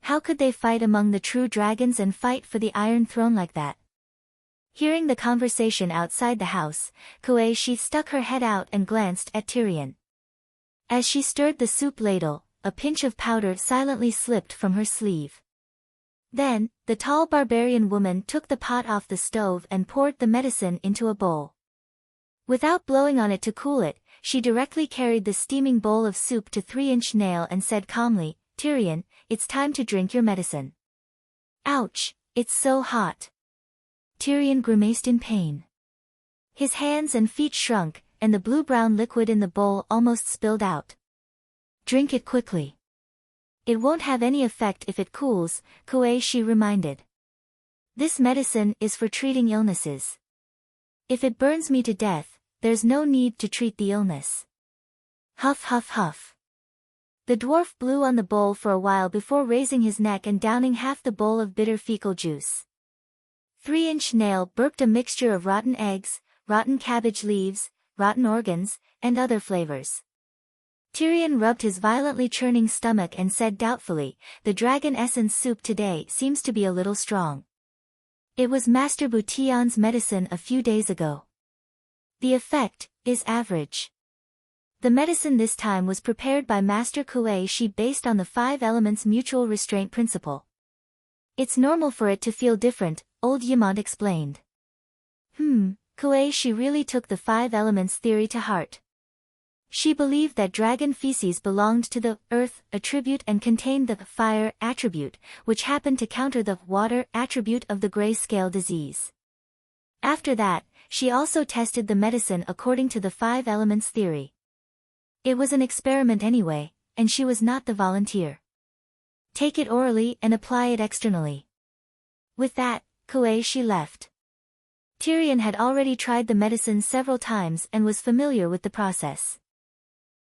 How could they fight among the true dragons and fight for the Iron Throne like that? Hearing the conversation outside the house, Kuei stuck her head out and glanced at Tyrion. As she stirred the soup ladle, a pinch of powder silently slipped from her sleeve. Then, the tall barbarian woman took the pot off the stove and poured the medicine into a bowl. Without blowing on it to cool it, she directly carried the steaming bowl of soup to 3-inch Nail and said calmly, "Tyrion, it's time to drink your medicine." "Ouch, it's so hot." Tyrion grimaced in pain. His hands and feet shrunk, and the blue-brown liquid in the bowl almost spilled out. "Drink it quickly. It won't have any effect if it cools," Kuei reminded. "This medicine is for treating illnesses. If it burns me to death, there's no need to treat the illness." Huff huff huff. The dwarf blew on the bowl for a while before raising his neck and downing half the bowl of bitter fecal juice. 3-inch Nail burped a mixture of rotten eggs, rotten cabbage leaves, rotten organs, and other flavors. Tyrion rubbed his violently churning stomach and said doubtfully, "The dragon essence soup today seems to be a little strong. It was Master Butian's medicine a few days ago. The effect is average." The medicine this time was prepared by Master Kuei-shi based on the 5 elements mutual restraint principle. It's normal for it to feel different, old Yamant explained. Kuei-shi really took the 5 elements theory to heart. She believed that dragon feces belonged to the earth attribute and contained the fire attribute, which happened to counter the water attribute of the grayscale disease. After that, she also tested the medicine according to the 5 elements theory. It was an experiment anyway, and she was not the volunteer. Take it orally and apply it externally. With that, Kuei-shi left. Tyrion had already tried the medicine several times and was familiar with the process.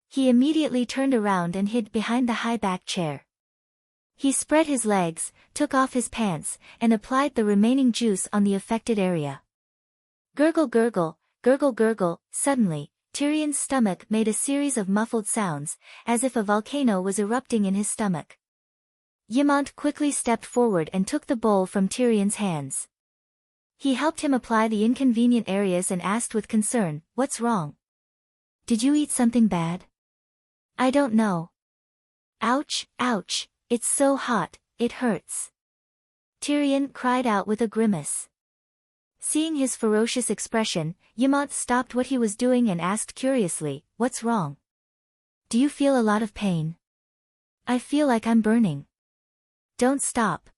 He immediately turned around and hid behind the high-backed chair. He spread his legs, took off his pants, and applied the remaining juice on the affected area. Gurgle gurgle, gurgle gurgle, suddenly, Tyrion's stomach made a series of muffled sounds, as if a volcano was erupting in his stomach. Yamant quickly stepped forward and took the bowl from Tyrion's hands. He helped him apply the inconvenient areas and asked with concern, "What's wrong? Did you eat something bad?" "I don't know." "Ouch, ouch, it's so hot, it hurts." Tyrion cried out with a grimace. Seeing his ferocious expression, Yamant stopped what he was doing and asked curiously, "What's wrong? Do you feel a lot of pain?" "I feel like I'm burning." "Don't stop."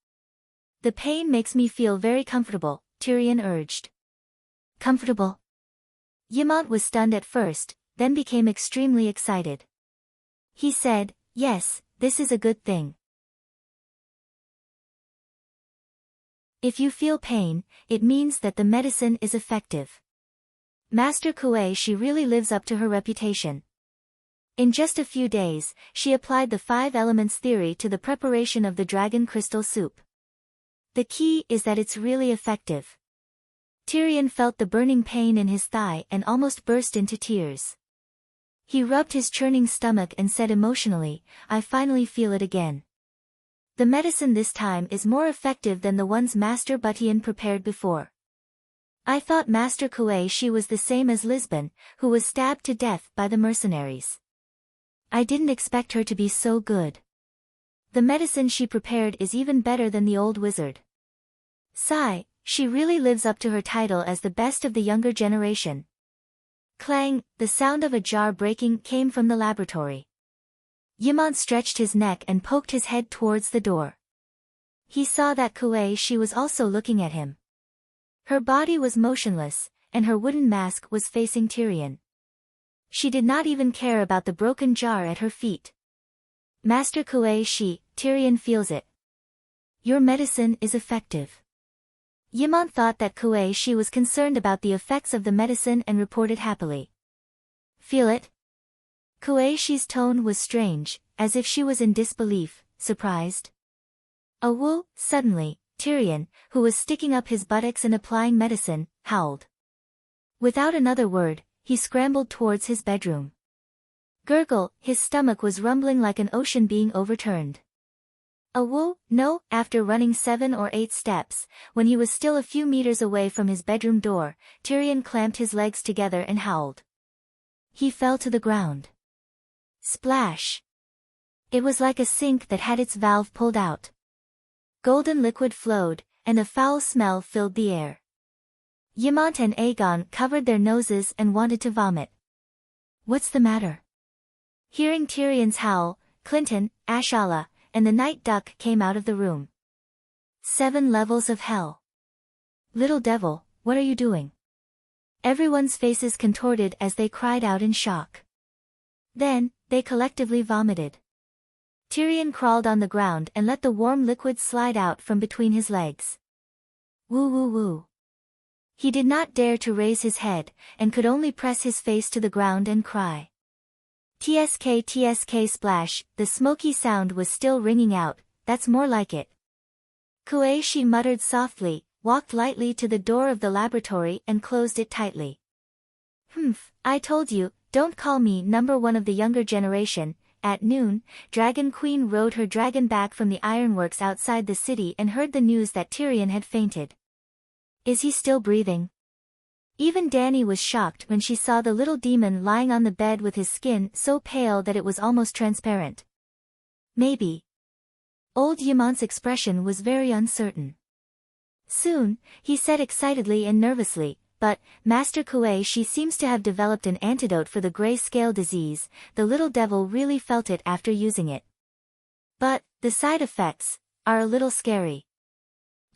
"The pain makes me feel very comfortable," Tyrion urged. "Comfortable?" Yamant was stunned at first, then became extremely excited. He said, "Yes, this is a good thing. If you feel pain, it means that the medicine is effective." Master Kuei-shi really lives up to her reputation. In just a few days, she applied the 5 elements theory to the preparation of the dragon crystal soup. The key is that it's really effective. Tyrion felt the burning pain in his thigh and almost burst into tears. He rubbed his churning stomach and said emotionally, "I finally feel it again. The medicine this time is more effective than the ones Master Buttian prepared before. I thought Master Kuei-shi was the same as Lisbon, who was stabbed to death by the mercenaries. I didn't expect her to be so good. The medicine she prepared is even better than the old wizard. Sigh, she really lives up to her title as the best of the younger generation." Clang, the sound of a jar breaking came from the laboratory. Yamant stretched his neck and poked his head towards the door. He saw that Kuei-shi was also looking at him. Her body was motionless, and her wooden mask was facing Tyrion. She did not even care about the broken jar at her feet. "Master Kuei-shi, Tyrion feels it. Your medicine is effective." Yamant thought that Kuei-shi was concerned about the effects of the medicine and reported happily. "Feel it?" Kuei-shi's tone was strange, as if she was in disbelief, surprised. "Woo!" Suddenly, Tyrion, who was sticking up his buttocks and applying medicine, howled. Without another word, he scrambled towards his bedroom. Gurgle, his stomach was rumbling like an ocean being overturned. "Woo, no," after running 7 or 8 steps, when he was still a few meters away from his bedroom door, Tyrion clamped his legs together and howled. He fell to the ground. Splash! It was like a sink that had its valve pulled out. Golden liquid flowed, and a foul smell filled the air. Yamant and Aegon covered their noses and wanted to vomit. "What's the matter?" Hearing Tyrion's howl, Clinton, Ashala, and the night duck came out of the room. 7 levels of hell. "Little devil, what are you doing?" Everyone's faces contorted as they cried out in shock. Then, they collectively vomited. Tyrion crawled on the ground and let the warm liquid slide out from between his legs. Woo woo woo. He did not dare to raise his head, and could only press his face to the ground and cry. "Tsk tsk splash," the smoky sound was still ringing out, "That's more like it." Kuei-shi muttered softly, walked lightly to the door of the laboratory and closed it tightly. "Humph, I told you, don't call me number 1 of the younger generation." At noon, Dragon Queen rode her dragon back from the ironworks outside the city and heard the news that Tyrion had fainted. "Is he still breathing?" Even Danny was shocked when she saw the little demon lying on the bed with his skin so pale that it was almost transparent. Maybe. Old Yamont's expression was very uncertain. Soon, he said excitedly and nervously, "But, Master Kuei, she seems to have developed an antidote for the gray scale disease. The little devil really felt it after using it. But, the side effects are a little scary."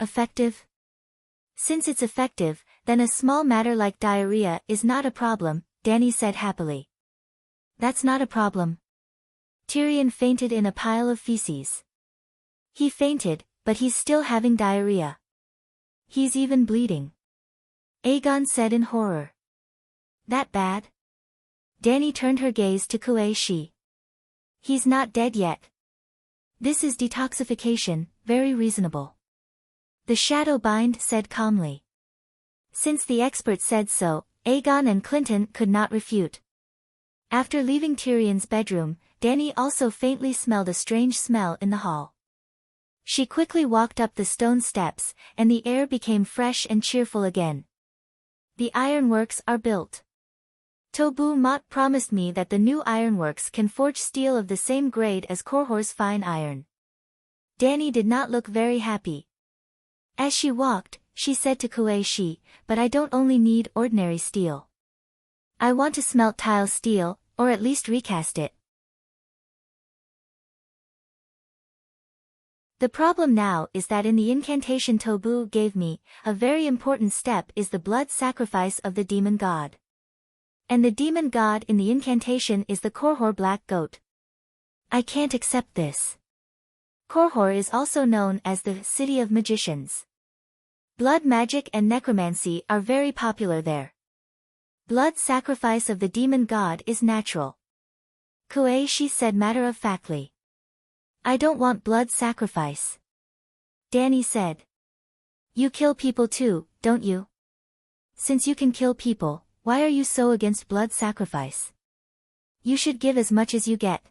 Effective? Since it's effective, then a small matter like diarrhea is not a problem, Danny said happily. That's not a problem. Tyrion fainted in a pile of feces. He fainted, but he's still having diarrhea. He's even bleeding. Aegon said in horror. That bad? Danny turned her gaze to Kuei. He's not dead yet. This is detoxification, very reasonable. The Shadowbind said calmly. Since the expert said so, Aegon and Clinton could not refute. After leaving Tyrion's bedroom, Danny also faintly smelled a strange smell in the hall. She quickly walked up the stone steps, and the air became fresh and cheerful again. The ironworks are built. Tobu Mott promised me that the new ironworks can forge steel of the same grade as Korhor's fine iron. Danny did not look very happy. As she walked, she said to Kuei, "But I don't only need ordinary steel. I want to smelt tile steel, or at least recast it. The problem now is that in the incantation Tobu gave me, a very important step is the blood sacrifice of the demon god. And the demon god in the incantation is the Korhor black goat. I can't accept this. Korhor is also known as the City of Magicians. Blood magic and necromancy are very popular there. Blood sacrifice of the demon god is natural." Kuei said matter-of-factly. "I don't want blood sacrifice." Danny said. "You kill people too, don't you? Since you can kill people, why are you so against blood sacrifice? You should give as much as you get.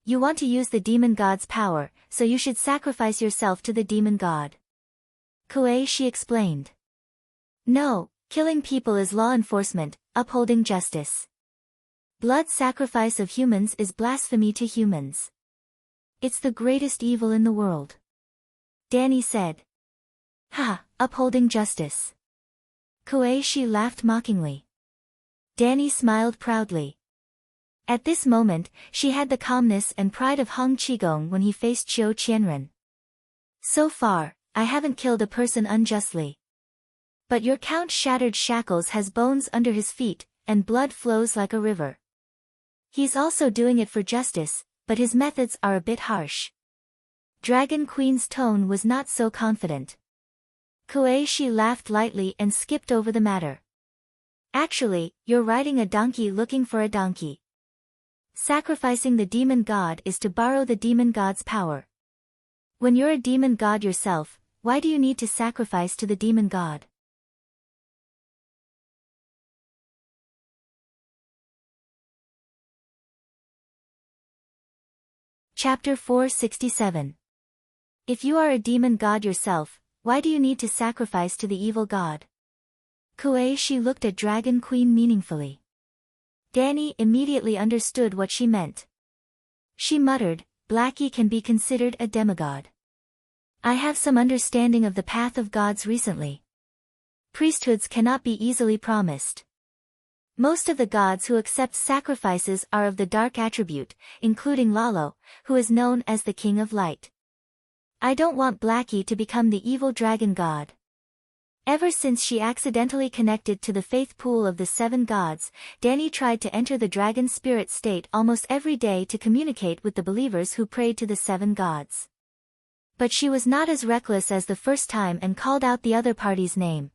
You want to use the demon god's power, so you should sacrifice yourself to the demon god." Kuei explained. "No, killing people is law enforcement, upholding justice. Blood sacrifice of humans is blasphemy to humans. It's the greatest evil in the world." Danny said. "Ha, upholding justice." Kuei laughed mockingly. Danny smiled proudly. At this moment, she had the calmness and pride of Hong Qigong when he faced Qiu Qianren. "So far, I haven't killed a person unjustly. But your Count Shattered Shackles has bones under his feet, and blood flows like a river. He's also doing it for justice, but his methods are a bit harsh." Dragon Queen's tone was not so confident. Kuei laughed lightly and skipped over the matter. "Actually, you're riding a donkey looking for a donkey. Sacrificing the demon god is to borrow the demon god's power. When you're a demon god yourself, why do you need to sacrifice to the demon god?" Chapter 467. If you are a demon god yourself, why do you need to sacrifice to the evil god? Kuei looked at Dragon Queen meaningfully. Danny immediately understood what she meant. She muttered, "Blackie can be considered a demigod. I have some understanding of the path of gods recently. Priesthoods cannot be easily promised. Most of the gods who accept sacrifices are of the dark attribute, including Lalo, who is known as the King of Light. I don't want Blackie to become the evil dragon god." Ever since she accidentally connected to the faith pool of the seven gods, Danny tried to enter the dragon spirit state almost every day to communicate with the believers who prayed to the seven gods. But she was not as reckless as the first time and called out the other party's name.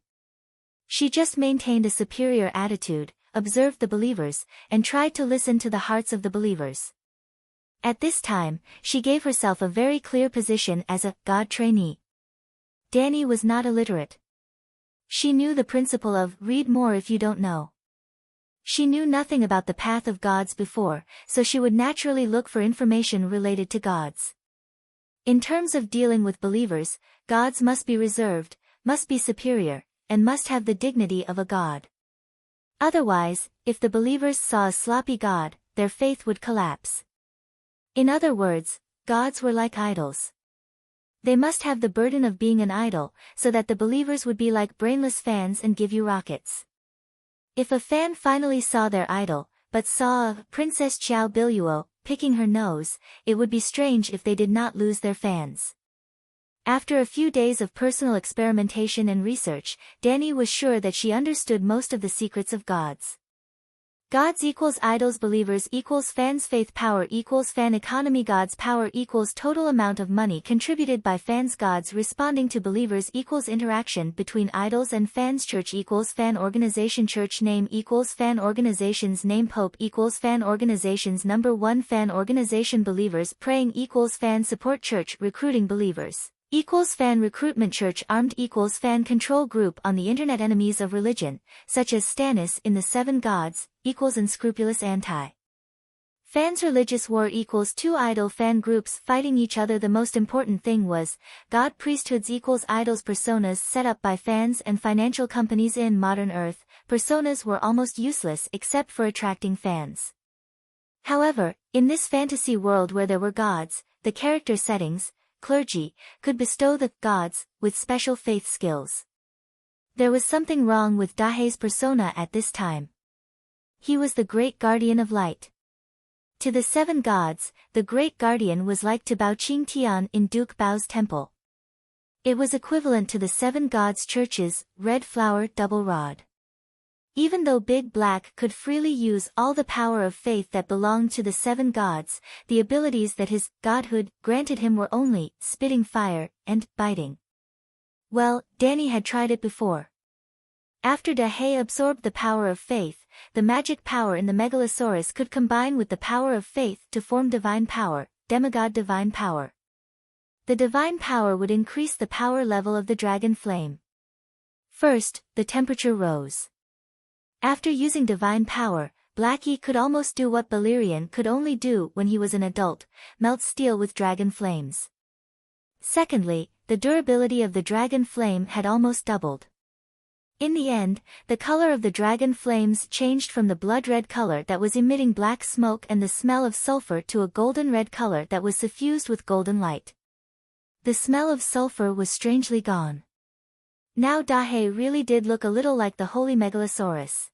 She just maintained a superior attitude, observed the believers, and tried to listen to the hearts of the believers. At this time, she gave herself a very clear position as a god trainee. Danny was not illiterate. She knew the principle of read more if you don't know. She knew nothing about the path of gods before, so she would naturally look for information related to gods. In terms of dealing with believers, gods must be reserved, must be superior, and must have the dignity of a god. Otherwise, if the believers saw a sloppy god, their faith would collapse. In other words, gods were like idols. They must have the burden of being an idol, so that the believers would be like brainless fans and give you rockets. If a fan finally saw their idol, but saw a Princess Xiao Biluo picking her nose, it would be strange if they did not lose their fans. After a few days of personal experimentation and research, Danny was sure that she understood most of the secrets of gods. Gods equals idols, believers equals fans, faith power equals fan economy, gods power equals total amount of money contributed by fans, gods responding to believers equals interaction between idols and fans, church equals fan organization, church name equals fan organization's name, pope equals fan organization's number, one fan organization, believers praying equals fan support, church recruiting believers equals fan recruitment, church armed equals fan control group on the internet, enemies of religion, such as Stannis in the Seven Gods, equals unscrupulous anti-fans, religious war equals two idol fan groups fighting each other. The most important thing was, god priesthoods equals idols, personas set up by fans and financial companies. In modern Earth, personas were almost useless except for attracting fans. However, in this fantasy world where there were gods, the character settings, clergy, could bestow the gods with special faith skills. There was something wrong with Dahai's persona at this time. He was the great guardian of light. To the seven gods, the great guardian was like to Bao Qing Tian in Duke Bao's temple. It was equivalent to the seven gods' church's red flower double rod. Even though Big Black could freely use all the power of faith that belonged to the seven gods, the abilities that his godhood granted him were only spitting fire and biting. Well, Danny had tried it before. After Dahai absorbed the power of faith, the magic power in the Megalosaurus could combine with the power of faith to form divine power, demigod divine power. The divine power would increase the power level of the dragon flame. First, the temperature rose. After using divine power, Blackie could almost do what Balerion could only do when he was an adult, melt steel with dragon flames. Secondly, the durability of the dragon flame had almost doubled. In the end, the color of the dragon flames changed from the blood-red color that was emitting black smoke and the smell of sulfur to a golden-red color that was suffused with golden light. The smell of sulfur was strangely gone. Now Dahai really did look a little like the holy Megalosaurus.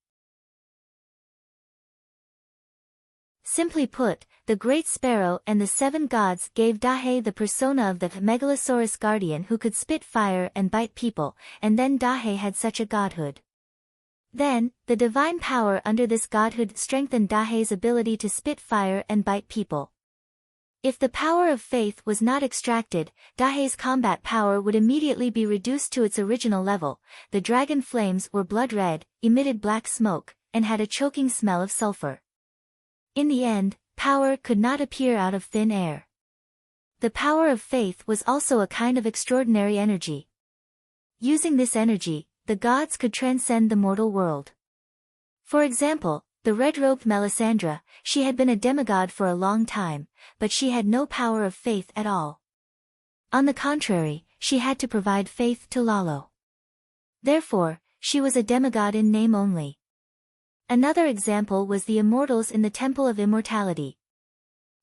Simply put, the Great Sparrow and the seven gods gave Dahai the persona of the Megalosaurus guardian who could spit fire and bite people, and then Dahai had such a godhood. Then, the divine power under this godhood strengthened Dahai's ability to spit fire and bite people. If the power of faith was not extracted, Dahai's combat power would immediately be reduced to its original level. The dragon flames were blood red, emitted black smoke, and had a choking smell of sulfur. In the end, power could not appear out of thin air. The power of faith was also a kind of extraordinary energy. Using this energy, the gods could transcend the mortal world. For example, the red-robed Melisandre, she had been a demigod for a long time, but she had no power of faith at all. On the contrary, she had to provide faith to Lalo. Therefore, she was a demigod in name only. Another example was the immortals in the Temple of Immortality.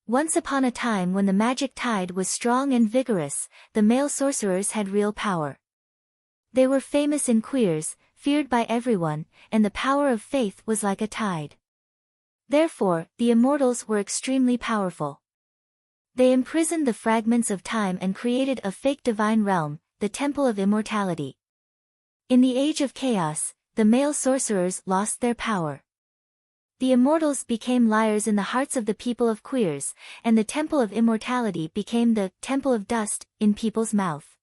Once upon a time when the magic tide was strong and vigorous, the male sorcerers had real power. They were famous in queers, feared by everyone, and the power of faith was like a tide. Therefore, the immortals were extremely powerful. They imprisoned the fragments of time and created a fake divine realm, the Temple of Immortality. In the Age of Chaos, the male sorcerers lost their power. The immortals became liars in the hearts of the people of queers, and the Temple of Immortality became the Temple of Dust in people's mouth.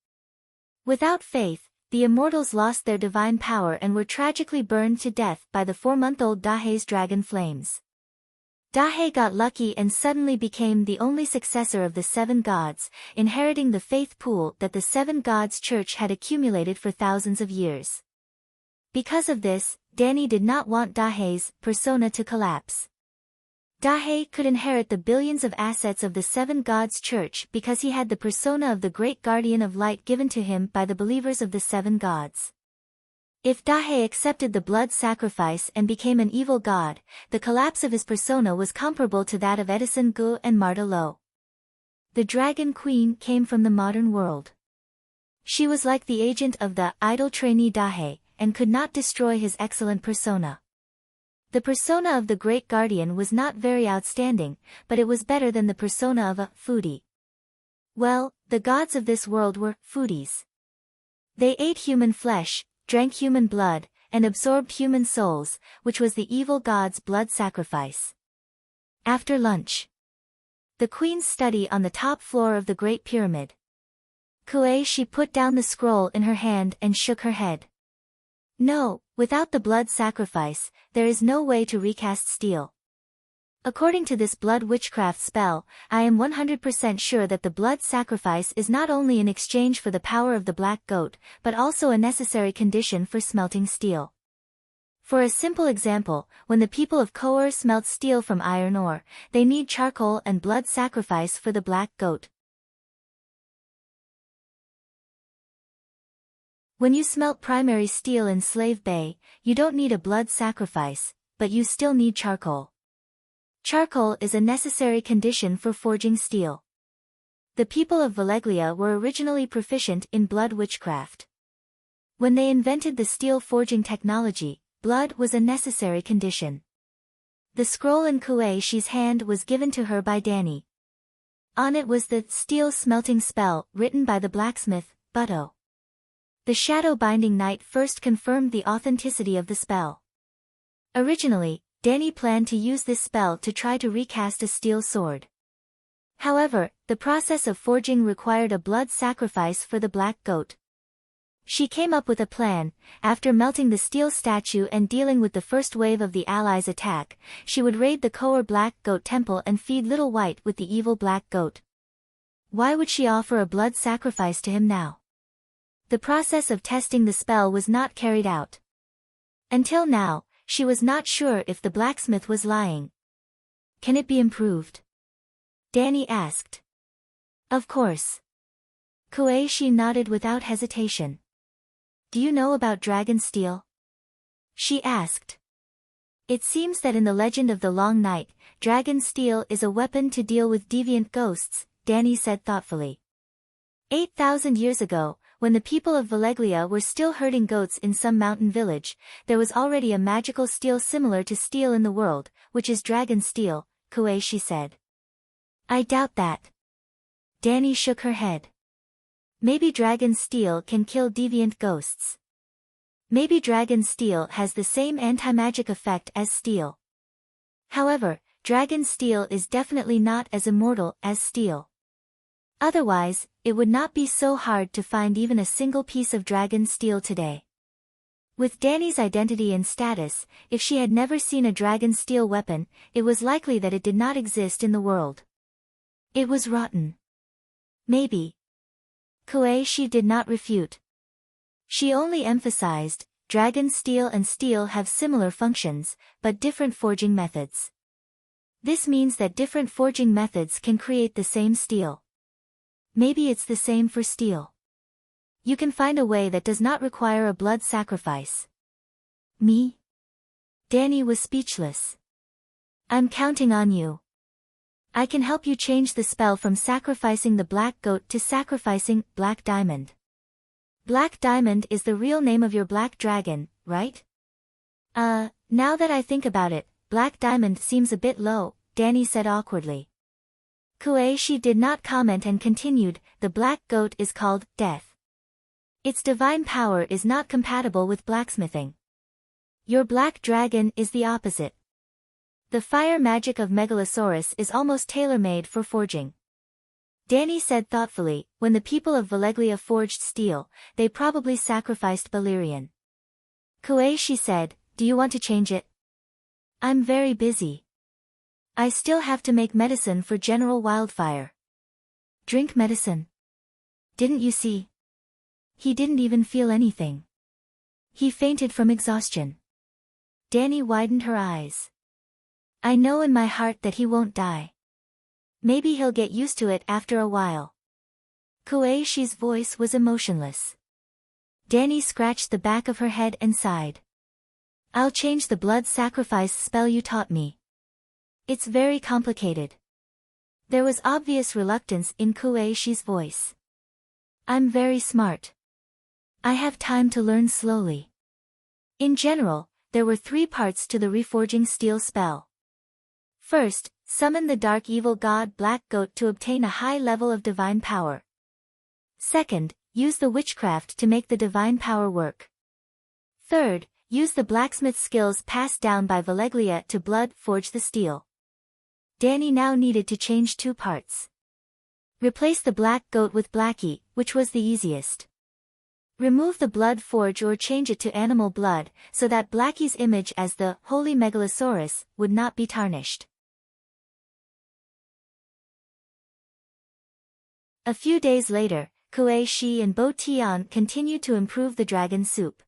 Without faith, the immortals lost their divine power and were tragically burned to death by the 4-month-old Dahai's dragon flames. Dahai got lucky and suddenly became the only successor of the seven gods, inheriting the faith pool that the seven gods' church had accumulated for thousands of years. Because of this, Danny did not want Dahai's persona to collapse. Dahai could inherit the billions of assets of the seven gods' church because he had the persona of the great guardian of light given to him by the believers of the seven gods. If Dahe accepted the blood sacrifice and became an evil god, the collapse of his persona was comparable to that of Edison Gu and Marta Lo. The Dragon Queen came from the modern world. She was like the agent of the idle trainee Dahe, and could not destroy his excellent persona. The persona of the Great Guardian was not very outstanding, but it was better than the persona of a foodie. Well, the gods of this world were foodies. They ate human flesh, drank human blood, and absorbed human souls, which was the evil god's blood sacrifice. After lunch, the queen's study on the top floor of the Great Pyramid. She put down the scroll in her hand and shook her head. No, without the blood sacrifice, there is no way to recast steel. According to this blood witchcraft spell, I am 100% sure that the blood sacrifice is not only in exchange for the power of the black goat, but also a necessary condition for smelting steel. For a simple example, when the people of Kour smelt steel from iron ore, they need charcoal and blood sacrifice for the black goat. When you smelt primary steel in Slave Bay, you don't need a blood sacrifice, but you still need charcoal. Charcoal is a necessary condition for forging steel. The people of Valeglia were originally proficient in blood witchcraft. When they invented the steel forging technology, blood was a necessary condition. The scroll in Kuei-shi's hand was given to her by Danny. On it was the steel smelting spell written by the blacksmith, Butto. The shadow-binding knight first confirmed the authenticity of the spell. Originally, Danny planned to use this spell to try to recast a steel sword. However, the process of forging required a blood sacrifice for the black goat. She came up with a plan. After melting the steel statue and dealing with the first wave of the Allies' attack, she would raid the Kour Black Goat Temple and feed Little White with the evil black goat. Why would she offer a blood sacrifice to him now? The process of testing the spell was not carried out. Until now, she was not sure if the blacksmith was lying. Can it be improved? Danny asked. Of course. Kuei-shi nodded without hesitation. Do you know about dragon steel? She asked. It seems that in the legend of the Long Night, dragon steel is a weapon to deal with deviant ghosts, Danny said thoughtfully. 8,000 years ago, when the people of Valeglia were still herding goats in some mountain village, there was already a magical steel similar to steel in the world, which is dragon steel, Kuei-shi said. I doubt that. Danny shook her head. Maybe dragon steel can kill deviant ghosts. Maybe dragon steel has the same anti-magic effect as steel. However, dragon steel is definitely not as immortal as steel. Otherwise, it would not be so hard to find even a single piece of dragon steel today. With Danny's identity and status, if she had never seen a dragon steel weapon, it was likely that it did not exist in the world. It was rotten. Maybe. Kuei-shi did not refute. She only emphasized, dragon steel and steel have similar functions, but different forging methods. This means that different forging methods can create the same steel. Maybe it's the same for steel. You can find a way that does not require a blood sacrifice. Me? Danny was speechless. I'm counting on you. I can help you change the spell from sacrificing the black goat to sacrificing Black Diamond. Black Diamond is the real name of your black dragon, right? Now that I think about it, Black Diamond seems a bit low, Danny said awkwardly. Kuei-shi did not comment and continued, the black goat is called Death. Its divine power is not compatible with blacksmithing. Your black dragon is the opposite. The fire magic of Megalosaurus is almost tailor-made for forging. Danny said thoughtfully, when the people of Valeglia forged steel, they probably sacrificed Balerion. Kuei-shi said, do you want to change it? I'm very busy. I still have to make medicine for General Wildfire. Drink medicine. Didn't you see? He didn't even feel anything. He fainted from exhaustion. Danny widened her eyes. I know in my heart that he won't die. Maybe he'll get used to it after a while. Kuei-shi's voice was emotionless. Dany scratched the back of her head and sighed. I'll change the blood sacrifice spell you taught me. It's very complicated. There was obvious reluctance in Kuei-shi's voice. I'm very smart. I have time to learn slowly. In general, there were 3 parts to the reforging steel spell. First, summon the dark evil god Black Goat to obtain a high level of divine power. Second, use the witchcraft to make the divine power work. Third, use the blacksmith skills passed down by Valeglia to blood forge the steel. Dany now needed to change 2 parts. Replace the Black Goat with Blackie, which was the easiest. Remove the blood forge or change it to animal blood, so that Blackie's image as the Holy Megalosaurus would not be tarnished. A few days later, Kuei-shi and Bo Tian continued to improve the dragon soup.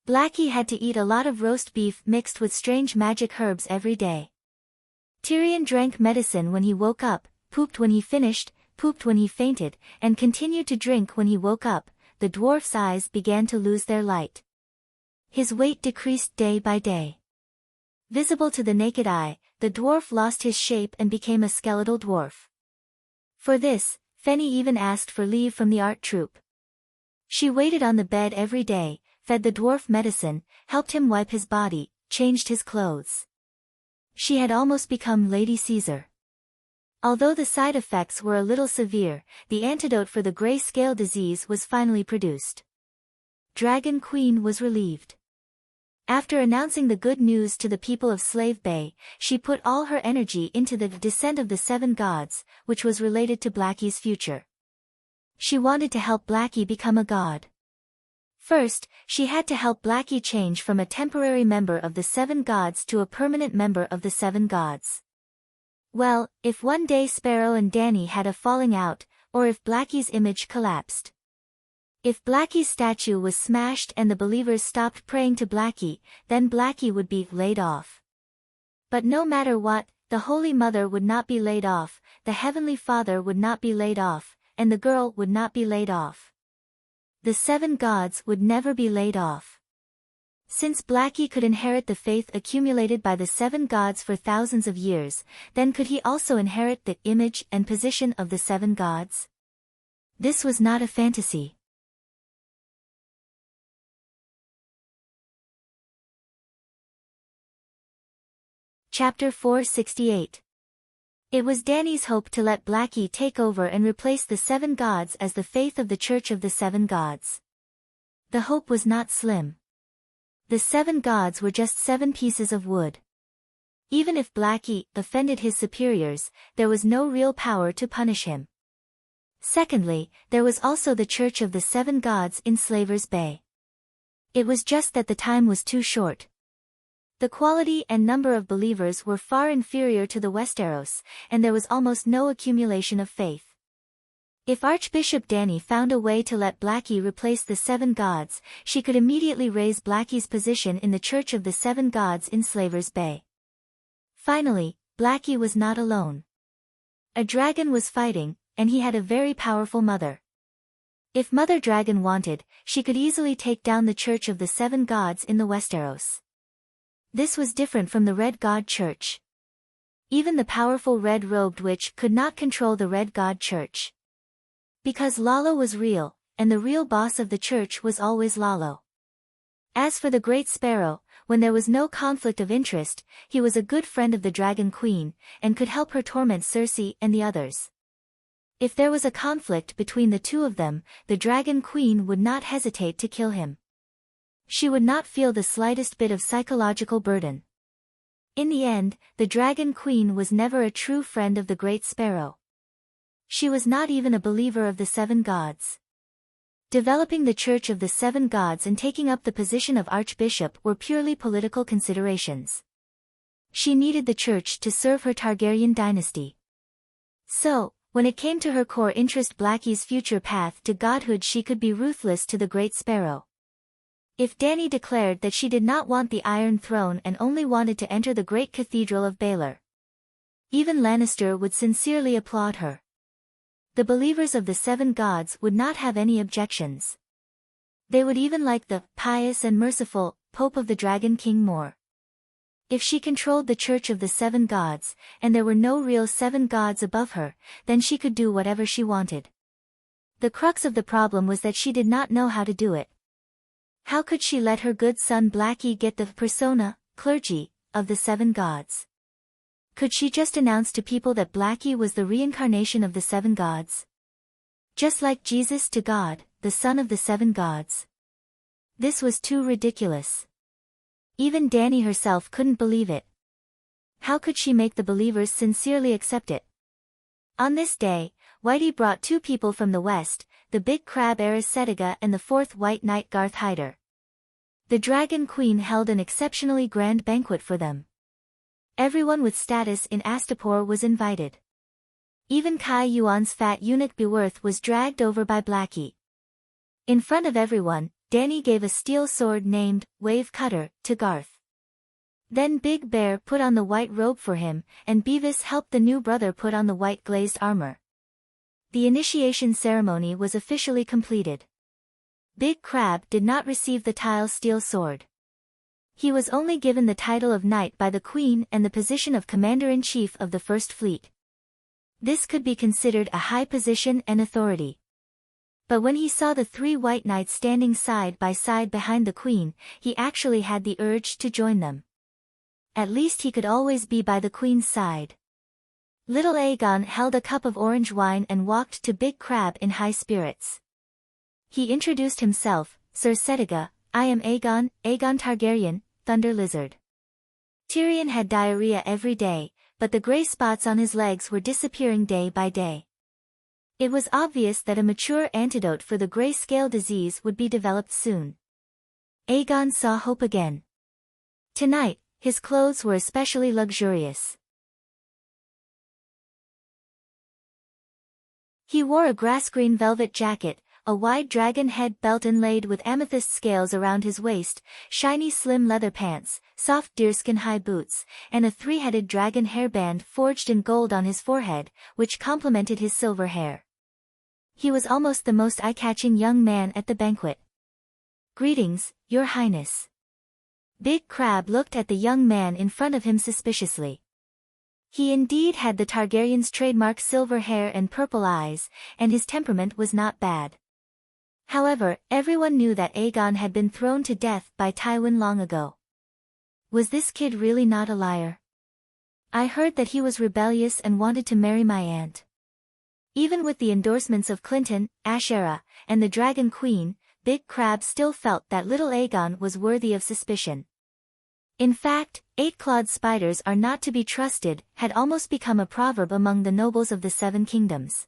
Blackie had to eat a lot of roast beef mixed with strange magic herbs every day. Tyrion drank medicine when he woke up, pooped when he finished, pooped when he fainted, and continued to drink when he woke up. The dwarf's eyes began to lose their light. His weight decreased day by day. Visible to the naked eye, the dwarf lost his shape and became a skeletal dwarf. For this, Fenny even asked for leave from the art troupe. She waited on the bed every day, fed the dwarf medicine, helped him wipe his body, changed his clothes. She had almost become Lady Caesar. Although the side effects were a little severe, the antidote for the gray-scale disease was finally produced. Dragon Queen was relieved. After announcing the good news to the people of Slave Bay, she put all her energy into the descent of the 7 gods, which was related to Blackie's future. She wanted to help Blackie become a god. First, she had to help Blackie change from a temporary member of the 7 gods to a permanent member of the 7 gods. Well, if one day Sparrow and Dany had a falling out, or if Blackie's image collapsed. If Blackie's statue was smashed and the believers stopped praying to Blackie, then Blackie would be laid off. But no matter what, the Holy Mother would not be laid off, the Heavenly Father would not be laid off, and the girl would not be laid off. The 7 gods would never be laid off. Since Blackie could inherit the faith accumulated by the 7 gods for thousands of years, then could he also inherit the image and position of the 7 gods? This was not a fantasy. Chapter 468. It was Dany's hope to let Blackie take over and replace the 7 gods as the faith of the Church of the 7 Gods. The hope was not slim. The 7 gods were just 7 pieces of wood. Even if Blackie offended his superiors, there was no real power to punish him. Secondly, there was also the Church of the 7 Gods in Slaver's Bay. It was just that the time was too short. The quality and number of believers were far inferior to the Westeros, and there was almost no accumulation of faith. If Archbishop Dany found a way to let Blackie replace the 7 gods, she could immediately raise Blackie's position in the Church of the 7 Gods in Slaver's Bay. Finally, Blackie was not alone. A dragon was fighting, and he had a very powerful mother. If Mother Dragon wanted, she could easily take down the Church of the 7 Gods in the Westeros. This was different from the Red God Church. Even the powerful red-robed witch could not control the Red God Church. Because Lalo was real, and the real boss of the church was always Lalo. As for the Great Sparrow, when there was no conflict of interest, he was a good friend of the Dragon Queen, and could help her torment Cersei and the others. If there was a conflict between the 2 of them, the Dragon Queen would not hesitate to kill him. She would not feel the slightest bit of psychological burden. In the end, the Dragon Queen was never a true friend of the Great Sparrow. She was not even a believer of the 7 gods. Developing the Church of the 7 Gods and taking up the position of Archbishop were purely political considerations. She needed the Church to serve her Targaryen dynasty. So, when it came to her core interest, Blackie's future path to godhood, she could be ruthless to the Great Sparrow. If Dany declared that she did not want the Iron Throne and only wanted to enter the great cathedral of Baelor, even Lannister would sincerely applaud her. The believers of the 7 gods would not have any objections. They would even like the pious and merciful Pope of the Dragon King more. If she controlled the Church of the Seven Gods, and there were no real seven gods above her, then she could do whatever she wanted. The crux of the problem was that she did not know how to do it. How could she let her good son Blackie get the persona, clergy, of the seven gods? Could she just announce to people that Blackie was the reincarnation of the seven gods? Just like Jesus to God, the son of the seven gods. This was too ridiculous. Even Dani herself couldn't believe it. How could she make the believers sincerely accept it? On this day, Whitey brought two people from the west, the big crab heiress Setiga and the fourth white knight Garth Hyder. The Dragon Queen held an exceptionally grand banquet for them. Everyone with status in Astapor was invited. Even Kai Yuan's fat eunuch Beworth was dragged over by Blackie. In front of everyone, Dani gave a steel sword named Wave Cutter to Garth. Then Big Bear put on the white robe for him, and Beavis helped the new brother put on the white glazed armor. The initiation ceremony was officially completed. Big Crab did not receive the tile steel sword. He was only given the title of knight by the Queen and the position of commander-in-chief of the First Fleet. This could be considered a high position and authority. But when he saw the three white knights standing side by side behind the Queen, he actually had the urge to join them. At least he could always be by the Queen's side. Little Aegon held a cup of orange wine and walked to Big Crab in high spirits. He introduced himself, Sir Setiga, I am Aegon, Aegon Targaryen, Thunder Lizard. Tyrion had diarrhea every day, but the gray spots on his legs were disappearing day by day. It was obvious that a mature antidote for the gray scale disease would be developed soon. Aegon saw hope again. Tonight, his clothes were especially luxurious. He wore a grass-green velvet jacket, a wide dragon head belt inlaid with amethyst scales around his waist, shiny slim leather pants, soft deerskin high boots, and a three-headed dragon hairband forged in gold on his forehead, which complemented his silver hair. He was almost the most eye-catching young man at the banquet. Greetings, Your Highness. Big Crab looked at the young man in front of him suspiciously. He indeed had the Targaryen's trademark silver hair and purple eyes, and his temperament was not bad. However, everyone knew that Aegon had been thrown to death by Tywin long ago. Was this kid really not a liar? I heard that he was rebellious and wanted to marry my aunt. Even with the endorsements of Clinton, Ashera, and the Dragon Queen, Big Crab still felt that little Aegon was worthy of suspicion. In fact, eight-clawed spiders are not to be trusted had almost become a proverb among the nobles of the Seven Kingdoms.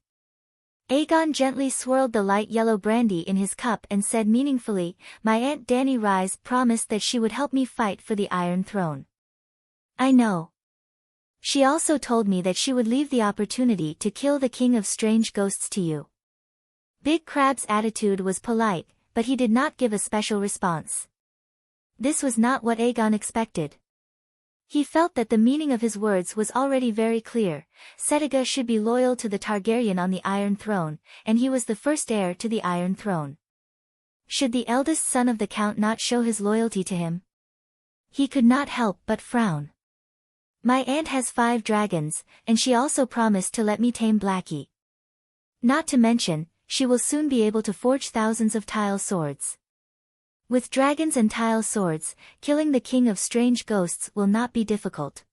Aegon gently swirled the light yellow brandy in his cup and said meaningfully, My Aunt Dani Rise promised that she would help me fight for the Iron Throne. I know. She also told me that she would leave the opportunity to kill the King of Strange Ghosts to you. Big Crab's attitude was polite, but he did not give a special response. This was not what Aegon expected. He felt that the meaning of his words was already very clear. Setiga should be loyal to the Targaryen on the Iron Throne, and he was the first heir to the Iron Throne. Should the eldest son of the Count not show his loyalty to him? He could not help but frown. My aunt has 5 dragons, and she also promised to let me tame Blackie. Not to mention, she will soon be able to forge thousands of tile swords. With dragons and tile swords, killing the King of Strange Ghosts will not be difficult.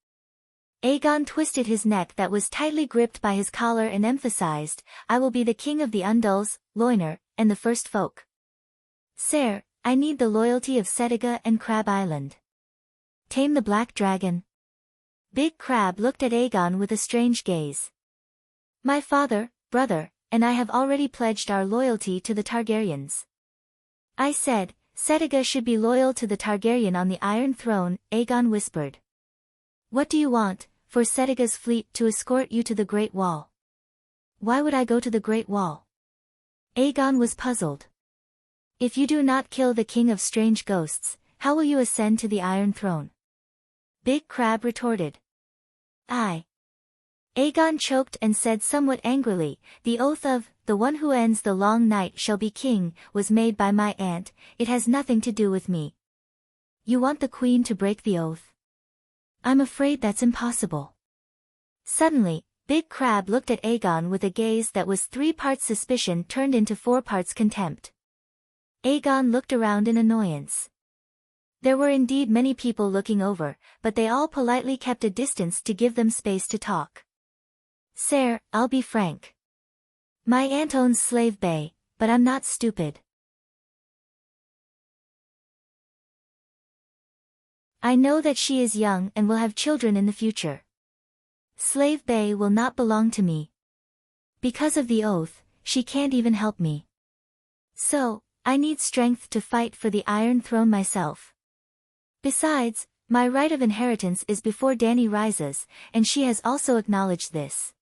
Aegon twisted his neck that was tightly gripped by his collar and emphasized, I will be the King of the Undulls, Loiner, and the First Folk. Sire, I need the loyalty of Setiga and Crab Island. Tame the Black Dragon. Big Crab looked at Aegon with a strange gaze. My father, brother, and I have already pledged our loyalty to the Targaryens. I said, Setiga should be loyal to the Targaryen on the Iron Throne, Aegon whispered. What do you want, for Setiga's fleet to escort you to the Great Wall? Why would I go to the Great Wall? Aegon was puzzled. If you do not kill the King of Strange Ghosts, how will you ascend to the Iron Throne? Big Crab retorted. I. Aegon choked and said somewhat angrily, the oath of the one who ends the long night shall be king, was made by my aunt, it has nothing to do with me. You want the queen to break the oath? I'm afraid that's impossible. Suddenly, Big Crab looked at Aegon with a gaze that was 3 parts suspicion turned into 4 parts contempt. Aegon looked around in annoyance. There were indeed many people looking over, but they all politely kept a distance to give them space to talk. Sir, I'll be frank. My aunt owns Slave Bay, but I'm not stupid. I know that she is young and will have children in the future. Slave Bay will not belong to me. Because of the oath, she can't even help me. So, I need strength to fight for the Iron Throne myself. Besides, my right of inheritance is before Dany rises, and she has also acknowledged this.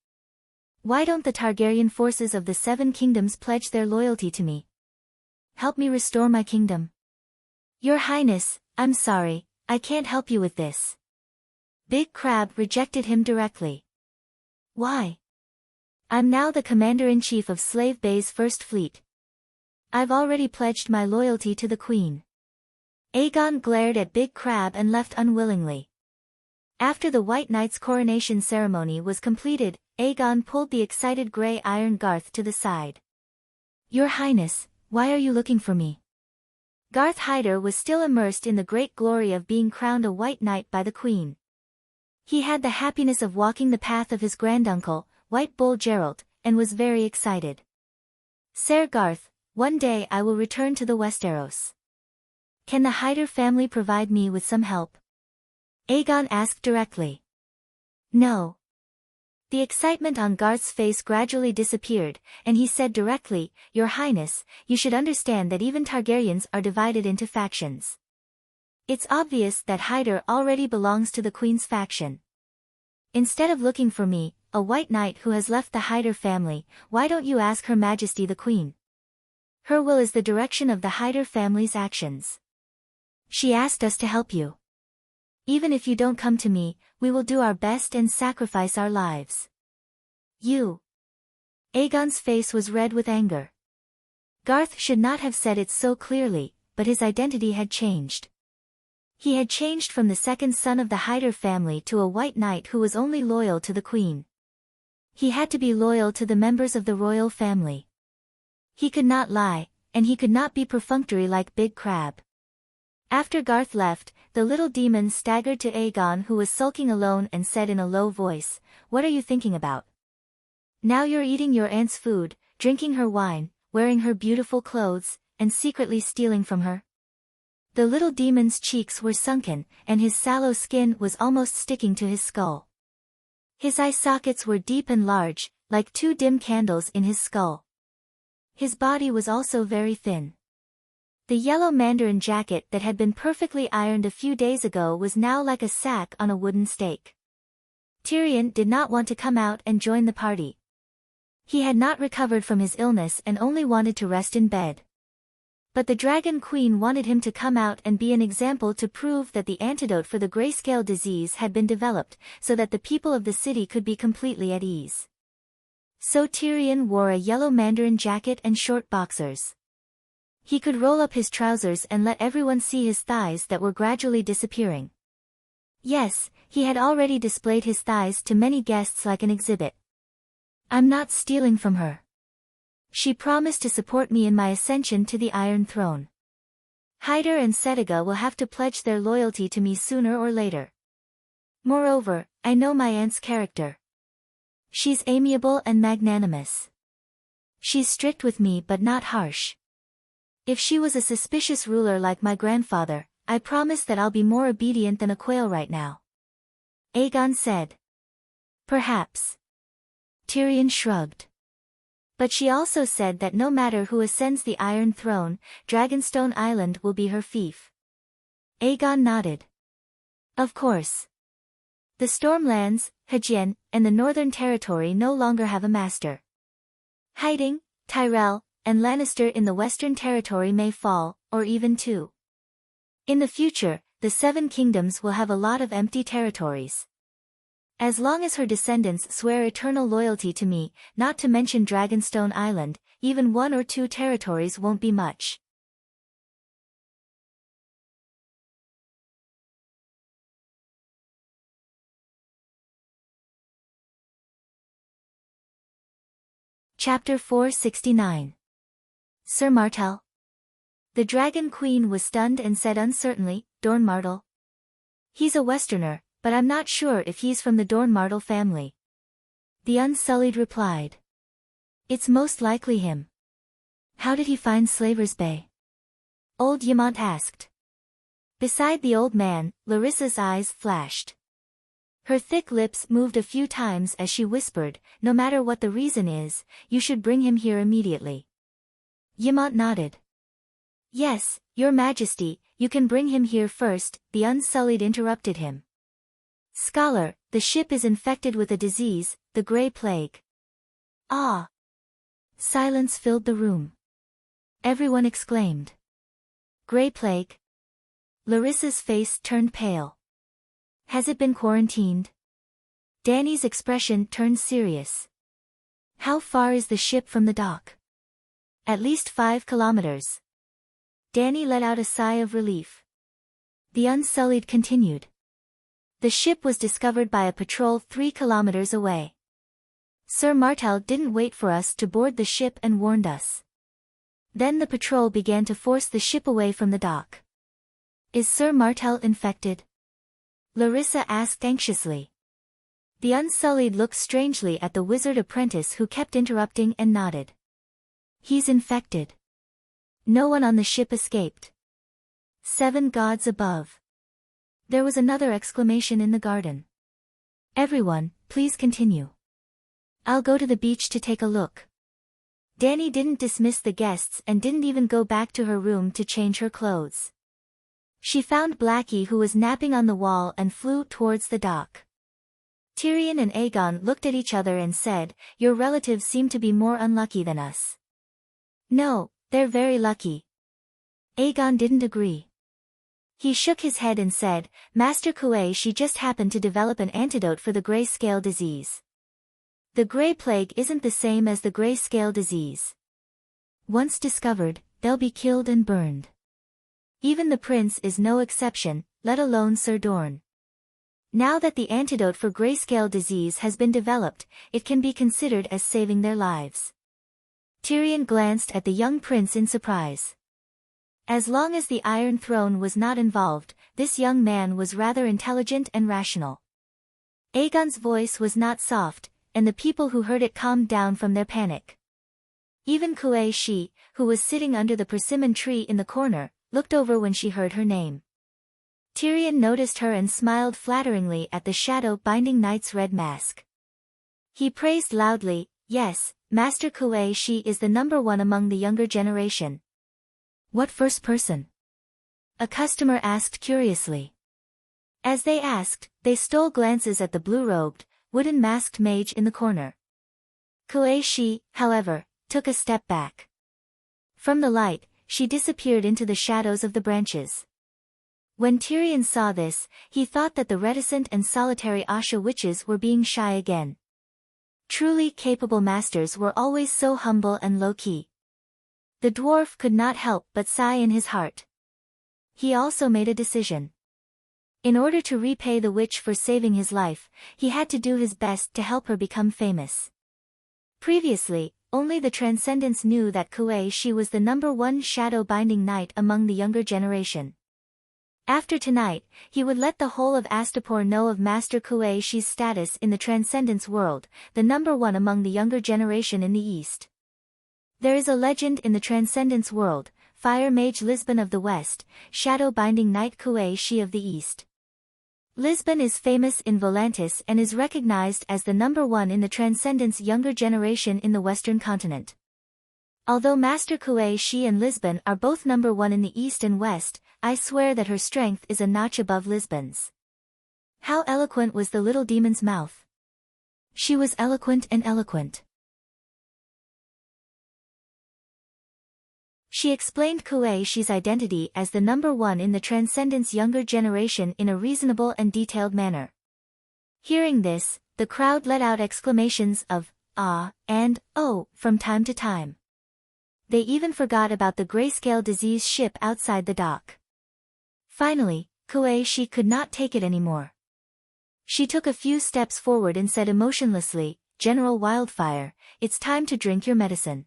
Why don't the Targaryen forces of the 7 kingdoms pledge their loyalty to me? Help me restore my kingdom. Your Highness, I'm sorry, I can't help you with this. Big Crab rejected him directly. Why? I'm now the commander-in-chief of Slave Bay's First Fleet. I've already pledged my loyalty to the Queen. Aegon glared at Big Crab and left unwillingly. After the White Knight's coronation ceremony was completed, Aegon pulled the excited grey Iron Garth to the side. Your Highness, why are you looking for me? Garth Hyder was still immersed in the great glory of being crowned a White Knight by the Queen. He had the happiness of walking the path of his granduncle, White Bull Gerald, and was very excited. Ser Garth, one day I will return to the Westeros. Can the Hyder family provide me with some help? Aegon asked directly. No. The excitement on Garth's face gradually disappeared, and he said directly, Your Highness, you should understand that even Targaryens are divided into factions. It's obvious that Hyder already belongs to the Queen's faction. Instead of looking for me, a White Knight who has left the Hyder family, why don't you ask Her Majesty the Queen? Her will is the direction of the Hyder family's actions. She asked us to help you. Even if you don't come to me, we will do our best and sacrifice our lives. You. Aegon's face was red with anger. Garth should not have said it so clearly, but his identity had changed. He had changed from the second son of the Hyder family to a White Knight who was only loyal to the Queen. He had to be loyal to the members of the royal family. He could not lie, and he could not be perfunctory like Big Crab. After Garth left, the little demon staggered to Aegon who was sulking alone and said in a low voice, What are you thinking about? Now you're eating your aunt's food, drinking her wine, wearing her beautiful clothes, and secretly stealing from her? The little demon's cheeks were sunken, and his sallow skin was almost sticking to his skull. His eye sockets were deep and large, like 2 dim candles in his skull. His body was also very thin. The yellow mandarin jacket that had been perfectly ironed a few days ago was now like a sack on a wooden stake. Tyrion did not want to come out and join the party. He had not recovered from his illness and only wanted to rest in bed. But the Dragon Queen wanted him to come out and be an example to prove that the antidote for the grayscale disease had been developed, so that the people of the city could be completely at ease. So Tyrion wore a yellow mandarin jacket and short boxers. He could roll up his trousers and let everyone see his thighs that were gradually disappearing. Yes, he had already displayed his thighs to many guests like an exhibit. I'm not stealing from her. She promised to support me in my ascension to the Iron Throne. Hyder and Settiga will have to pledge their loyalty to me sooner or later. Moreover, I know my aunt's character. She's amiable and magnanimous. She's strict with me but not harsh. If she was a suspicious ruler like my grandfather, I promise that I'll be more obedient than a quail right now. Aegon said. Perhaps. Tyrion shrugged. But she also said that no matter who ascends the Iron Throne, Dragonstone Island will be her fief. Aegon nodded. Of course. The Stormlands, Hajien, and the Northern Territory no longer have a master. Hiding, Tyrell, and Lannister in the Western Territory may fall, or even 2. In the future, the 7 kingdoms will have a lot of empty territories. As long as her descendants swear eternal loyalty to me, not to mention Dragonstone Island, even 1 or 2 territories won't be much. Chapter 469. Sir Martel. The Dragon Queen was stunned and said uncertainly, Dornmartel? He's a Westerner, but I'm not sure if he's from the Dornmartel family. The Unsullied replied. It's most likely him. How did he find Slaver's Bay? Old Yamant asked. Beside the old man, Larissa's eyes flashed. Her thick lips moved a few times as she whispered, no matter what the reason is, you should bring him here immediately. Yamant nodded. Yes, Your Majesty, you can bring him here first, the Unsullied interrupted him. Scholar, the ship is infected with a disease, the Grey Plague. Ah! Silence filled the room. Everyone exclaimed. Grey Plague? Larissa's face turned pale. Has it been quarantined? Danny's expression turned serious. How far is the ship from the dock? At least 5 kilometers. Danny let out a sigh of relief. The Unsullied continued. The ship was discovered by a patrol 3 kilometers away. Sir Martel didn't wait for us to board the ship and warned us. Then the patrol began to force the ship away from the dock. Is Sir Martel infected? Larissa asked anxiously. The Unsullied looked strangely at the wizard apprentice who kept interrupting and nodded. He's infected. No one on the ship escaped. 7 gods above. There was another exclamation in the garden. Everyone, please continue. I'll go to the beach to take a look. Danny didn't dismiss the guests and didn't even go back to her room to change her clothes. She found Blackie who was napping on the wall and flew towards the dock. Tyrion and Aegon looked at each other and said, Your relatives seem to be more unlucky than us. No, they're very lucky. Aegon didn't agree. He shook his head and said, Master Kuei, she just happened to develop an antidote for the grayscale disease. The Grey Plague isn't the same as the grayscale disease. Once discovered, they'll be killed and burned. Even the prince is no exception, let alone Sir Dorn. Now that the antidote for grayscale disease has been developed, it can be considered as saving their lives. Tyrion glanced at the young prince in surprise. As long as the Iron Throne was not involved, this young man was rather intelligent and rational. Aegon's voice was not soft, and the people who heard it calmed down from their panic. Even Kuei Shi, who was sitting under the persimmon tree in the corner, looked over when she heard her name. Tyrion noticed her and smiled flatteringly at the shadow-binding knight's red mask. He praised loudly, Yes, Master Kuei Shi is the #1 among the younger generation. What first person? A customer asked curiously. As they asked, they stole glances at the blue-robed, wooden-masked mage in the corner. Kuei Shi, however, took a step back. From the light, she disappeared into the shadows of the branches. When Tyrion saw this, he thought that the reticent and solitary Asha witches were being shy again. Truly capable masters were always so humble and low-key. The dwarf could not help but sigh in his heart. He also made a decision. In order to repay the witch for saving his life, he had to do his best to help her become famous. Previously, only the Transcendents knew that Kuei Shi was the #1 shadow-binding knight among the younger generation. After tonight, he would let the whole of Astapor know of Master Kuei Shi's status in the Transcendence world, the #1 among the younger generation in the East. There is a legend in the Transcendence world, Fire Mage Lisbon of the West, shadow-binding knight Kuei Shi of the East. Lisbon is famous in Volantis and is recognized as the #1 in the Transcendence younger generation in the Western continent. Although Master Kuei Shi and Lisbon are both #1 in the East and West, I swear that her strength is a notch above Lisbon's. How eloquent was the little demon's mouth. She was eloquent and eloquent. She explained Kuei Shi's identity as the #1 in the Transcendence younger generation in a reasonable and detailed manner. Hearing this, the crowd let out exclamations of, "Ah," and, "Oh," from time to time. They even forgot about the grayscale disease ship outside the dock. Finally, Kuei-shi could not take it anymore. She took a few steps forward and said emotionlessly, "General Wildfire, it's time to drink your medicine."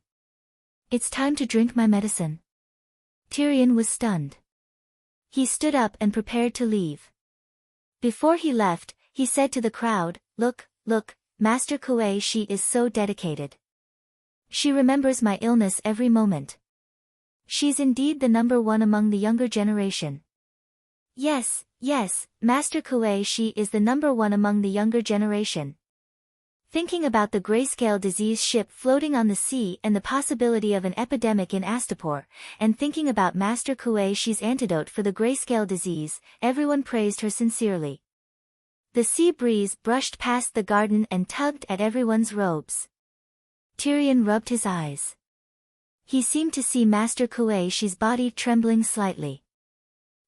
"It's time to drink my medicine?" Tyrion was stunned. He stood up and prepared to leave. Before he left, he said to the crowd, Look, Master Kuei-shi is so dedicated. She remembers my illness every moment. She's indeed the number one among the younger generation." Yes, Master Kuei-shi is the number one among the younger generation. Thinking about the grayscale disease ship floating on the sea and the possibility of an epidemic in Astapor, and thinking about Master Kuei-shi's antidote for the grayscale disease, everyone praised her sincerely. The sea breeze brushed past the garden and tugged at everyone's robes. Tyrion rubbed his eyes. He seemed to see Master Kuei-shi's body trembling slightly.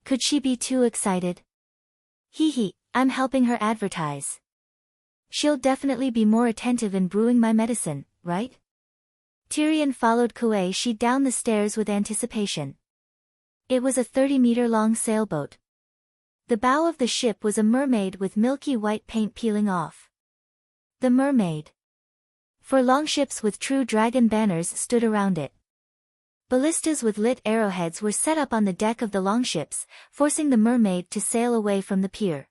Could she be too excited? I'm helping her advertise. She'll definitely be more attentive in brewing my medicine, right? Tyrion followed Kuei-shi down the stairs with anticipation. It was a 30-meter-long sailboat. The bow of the ship was a mermaid with milky white paint peeling off. The mermaid. 4 longships with true dragon banners stood around it. Ballistas with lit arrowheads were set up on the deck of the longships, forcing the mermaid to sail away from the pier.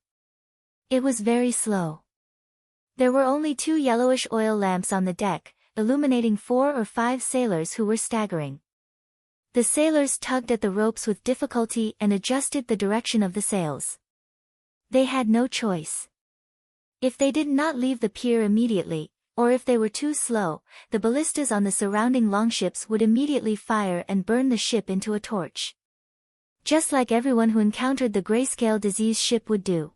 It was very slow. There were only 2 yellowish oil lamps on the deck, illuminating 4 or 5 sailors who were staggering. The sailors tugged at the ropes with difficulty and adjusted the direction of the sails. They had no choice. If they did not leave the pier immediately, or if they were too slow, the ballistas on the surrounding longships would immediately fire and burn the ship into a torch. Just like everyone who encountered the grayscale disease ship would do.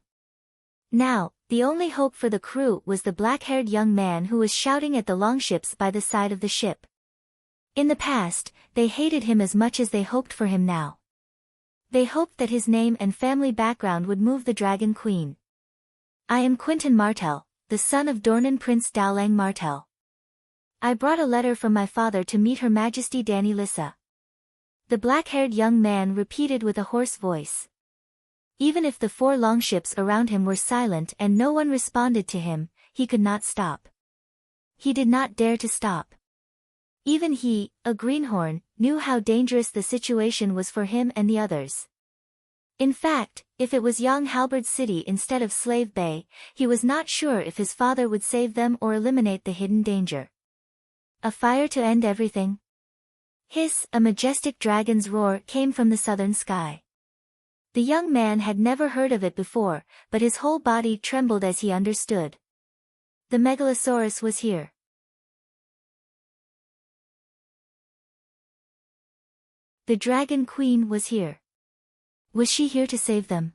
Now, the only hope for the crew was the black-haired young man who was shouting at the longships by the side of the ship. In the past, they hated him as much as they hoped for him now. They hoped that his name and family background would move the Dragon Queen. "I am Quentin Martell, the son of Dornan Prince Dowlang Martell. I brought a letter from my father to meet Her Majesty Dany Lissa." The black-haired young man repeated with a hoarse voice. Even if the 4 longships around him were silent and no one responded to him, he could not stop. He did not dare to stop. Even he, a greenhorn, knew how dangerous the situation was for him and the others. In fact, if it was young Halberd City instead of Slave Bay, he was not sure if his father would save them or eliminate the hidden danger. A fire to end everything? Hiss! A majestic dragon's roar came from the southern sky. The young man had never heard of it before, but his whole body trembled as he understood. The Megalosaurus was here. The Dragon Queen was here. Was she here to save them?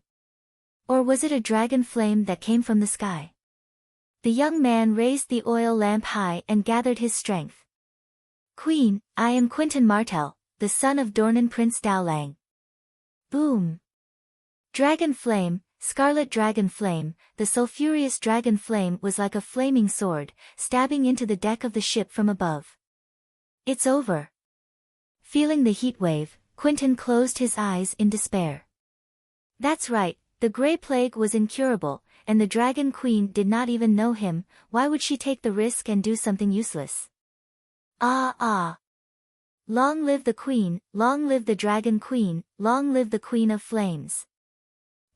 Or was it a dragon flame that came from the sky? The young man raised the oil lamp high and gathered his strength. "Queen, I am Quentin Martell, the son of Dornan Prince Dowlang." Boom! Dragon flame, scarlet dragon flame, the sulphurous dragon flame was like a flaming sword, stabbing into the deck of the ship from above. "It's over." Feeling the heat wave, Quentin closed his eyes in despair. That's right, the Grey Plague was incurable, and the Dragon Queen did not even know him. Why would she take the risk and do something useless? Ah! Long live the Queen, long live the Dragon Queen, long live the Queen of Flames.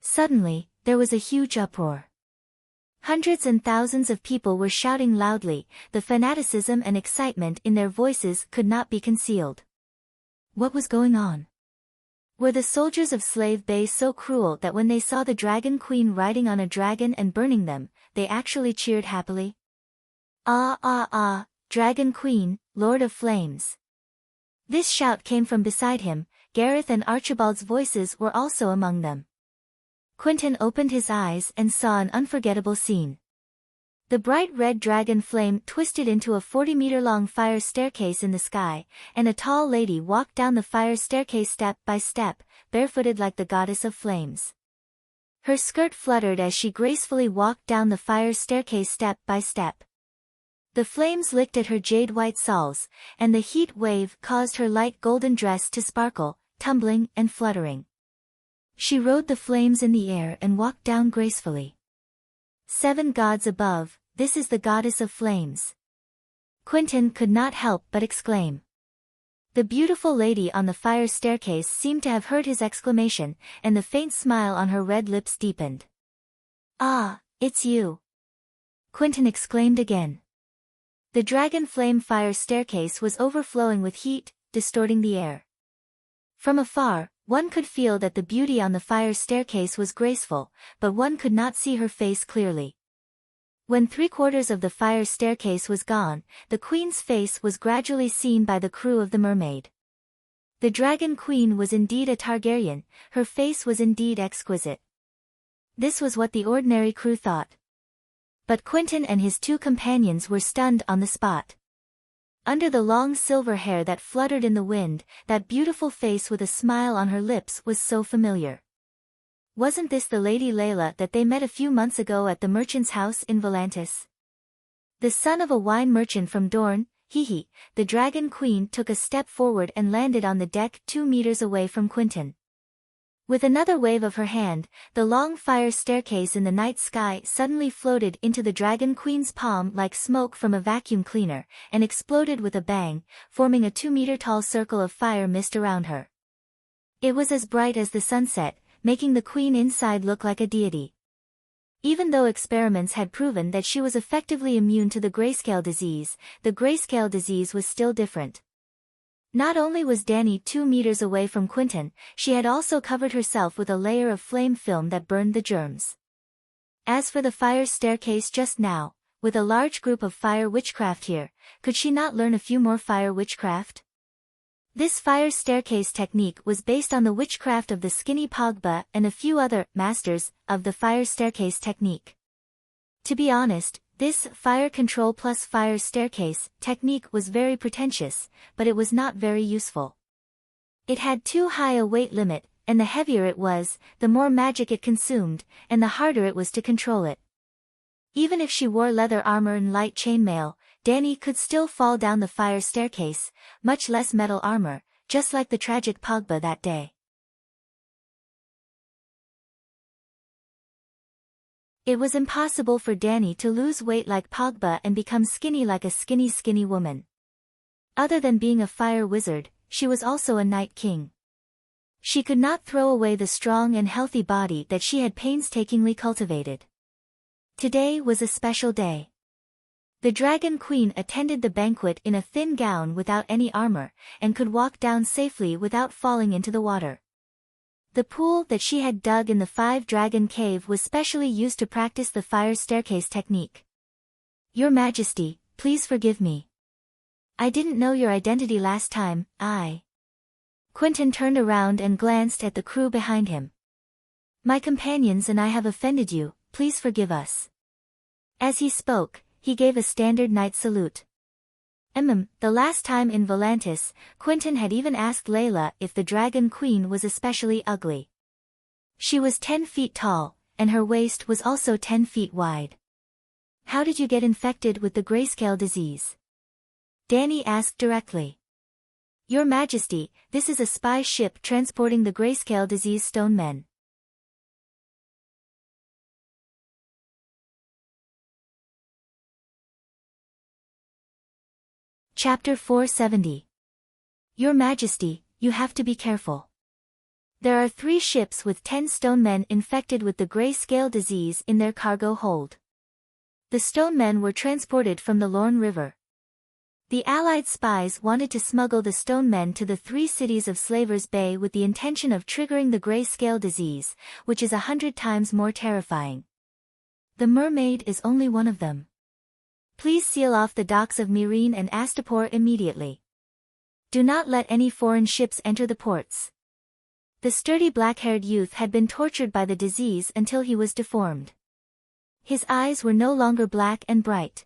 Suddenly, there was a huge uproar. Hundreds and thousands of people were shouting loudly, the fanaticism and excitement in their voices could not be concealed. What was going on? Were the soldiers of Slave Bay so cruel that when they saw the Dragon Queen riding on a dragon and burning them, they actually cheered happily? Ah, Dragon Queen, Lord of Flames. This shout came from beside him. Gareth and Archibald's voices were also among them. Quentin opened his eyes and saw an unforgettable scene. The bright red dragon flame twisted into a 40-meter-long fire staircase in the sky, and a tall lady walked down the fire staircase step by step, barefooted like the goddess of flames. Her skirt fluttered as she gracefully walked down the fire staircase step by step. The flames licked at her jade-white soles, and the heat wave caused her light golden dress to sparkle, tumbling and fluttering. She rode the flames in the air and walked down gracefully. 7 gods above, this is the goddess of flames. Quentin could not help but exclaim. The beautiful lady on the fire staircase seemed to have heard his exclamation, and the faint smile on her red lips deepened. "Ah, it's you!" Quentin exclaimed again. The dragon flame fire staircase was overflowing with heat, distorting the air. From afar, one could feel that the beauty on the fire staircase was graceful, but one could not see her face clearly. When 3/4 of the fire staircase was gone, the queen's face was gradually seen by the crew of the mermaid. The dragon queen was indeed a Targaryen, her face was indeed exquisite. This was what the ordinary crew thought. But Quentin and his 2 companions were stunned on the spot. Under the long silver hair that fluttered in the wind, that beautiful face with a smile on her lips was so familiar. Wasn't this the Lady Layla that they met a few months ago at the merchant's house in Volantis? The son of a wine merchant from Dorne, hee. The dragon queen took a step forward and landed on the deck 2 meters away from Quentin. With another wave of her hand, the long fire staircase in the night sky suddenly floated into the dragon queen's palm like smoke from a vacuum cleaner, and exploded with a bang, forming a 2-meter-tall circle of fire mist around her. It was as bright as the sunset, making the queen inside look like a deity. Even though experiments had proven that she was effectively immune to the grayscale disease, the grayscale disease was still different. Not only was Dany 2 meters away from Quentin, she had also covered herself with a layer of flame film that burned the germs. As for the fire staircase just now, with a large group of fire witchcraft here, could she not learn a few more fire witchcraft? This fire staircase technique was based on the witchcraft of the skinny Pogba and a few other masters of the fire staircase technique. To be honest, this fire control plus fire staircase technique was very pretentious, but it was not very useful. It had too high a weight limit, and the heavier it was, the more magic it consumed, and the harder it was to control it. Even if she wore leather armor and light chainmail, Dany could still fall down the fire staircase, much less metal armor, just like the tragic Pogba that day. It was impossible for Dany to lose weight like Pogba and become skinny like a skinny woman. Other than being a fire wizard, she was also a night king. She could not throw away the strong and healthy body that she had painstakingly cultivated. Today was a special day. The Dragon Queen attended the banquet in a thin gown without any armor, and could walk down safely without falling into the water. The pool that she had dug in the 5-Dragon Cave was specially used to practice the fire staircase technique. "Your Majesty, please forgive me. I didn't know your identity last time, Quentin turned around and glanced at the crew behind him. "My companions and I have offended you, please forgive us." As he spoke, he gave a standard knight salute. The last time in Volantis, Quentin had even asked Layla if the Dragon Queen was especially ugly. She was 10 feet tall, and her waist was also 10 feet wide. "How did you get infected with the grayscale disease?" Dany asked directly. "Your Majesty, this is a spy ship transporting the grayscale disease stone men." Chapter 470. Your Majesty, you have to be careful. There are 3 ships with 10 stone men infected with the grayscale disease in their cargo hold. The stone men were transported from the Lorne River. The Allied spies wanted to smuggle the stone men to the 3 cities of Slavers Bay with the intention of triggering the grayscale disease, which is 100 times more terrifying. The mermaid is only one of them. Please seal off the docks of Meereen and Astapor immediately. Do not let any foreign ships enter the ports. The sturdy black-haired youth had been tortured by the disease until he was deformed. His eyes were no longer black and bright.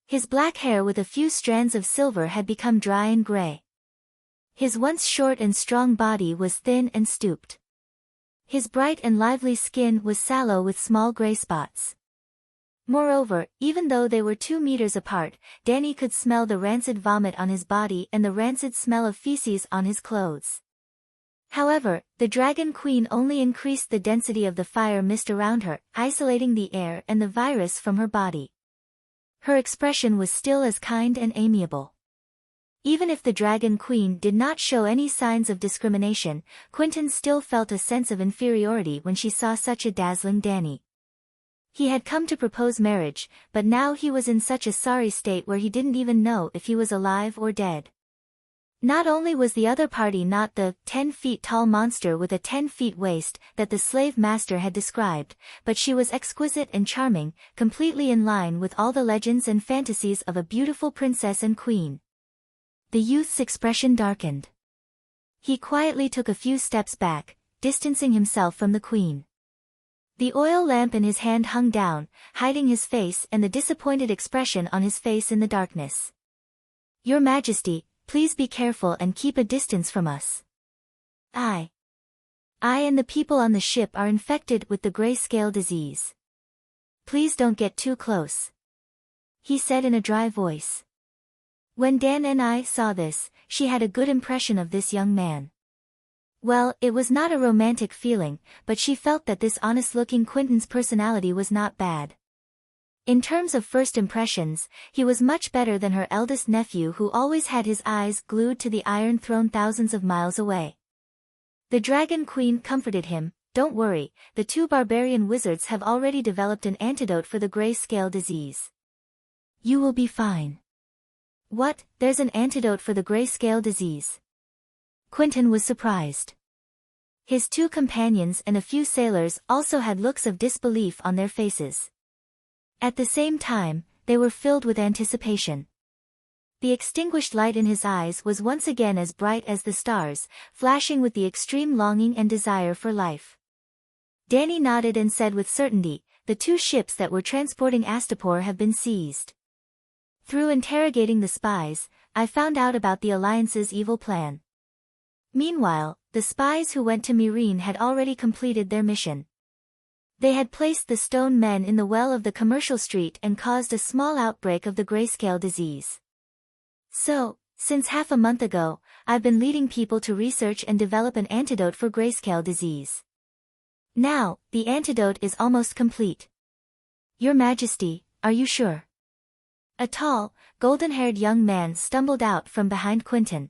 His black hair with a few strands of silver had become dry and gray. His once short and strong body was thin and stooped. His bright and lively skin was sallow with small gray spots. Moreover, even though they were 2 meters apart, Danny could smell the rancid vomit on his body and the rancid smell of feces on his clothes. However, the Dragon Queen only increased the density of the fire mist around her, isolating the air and the virus from her body. Her expression was still as kind and amiable. Even if the Dragon Queen did not show any signs of discrimination, Quentin still felt a sense of inferiority when she saw such a dazzling Danny. He had come to propose marriage, but now he was in such a sorry state where he didn't even know if he was alive or dead. Not only was the other party not the 10-feet-tall monster with a 10-feet waist that the slave master had described, but she was exquisite and charming, completely in line with all the legends and fantasies of a beautiful princess and queen. The youth's expression darkened. He quietly took a few steps back, distancing himself from the queen. The oil lamp in his hand hung down, hiding his face and the disappointed expression on his face in the darkness. "Your Majesty, please be careful and keep a distance from us. I and the people on the ship are infected with the grayscale disease. Please don't get too close," he said in a dry voice. When Dan and I saw this, she had a good impression of this young man. Well, it was not a romantic feeling, but she felt that this honest-looking Quentin's personality was not bad. In terms of first impressions, he was much better than her eldest nephew who always had his eyes glued to the Iron Throne thousands of miles away. The Dragon Queen comforted him, "Don't worry, the 2 barbarian wizards have already developed an antidote for the grayscale disease. You will be fine." "What, there's an antidote for the grayscale disease?" Quentin was surprised. His 2 companions and a few sailors also had looks of disbelief on their faces. At the same time, they were filled with anticipation. The extinguished light in his eyes was once again as bright as the stars, flashing with the extreme longing and desire for life. Danny nodded and said with certainty, "The 2 ships that were transporting Astapor have been seized. Through interrogating the spies, I found out about the Alliance's evil plan." Meanwhile, the spies who went to Myrene had already completed their mission. They had placed the stone men in the well of the commercial street and caused a small outbreak of the grayscale disease. So, since half a month ago, I've been leading people to research and develop an antidote for grayscale disease. Now, the antidote is almost complete. Your Majesty, are you sure? A tall, golden-haired young man stumbled out from behind Quentin.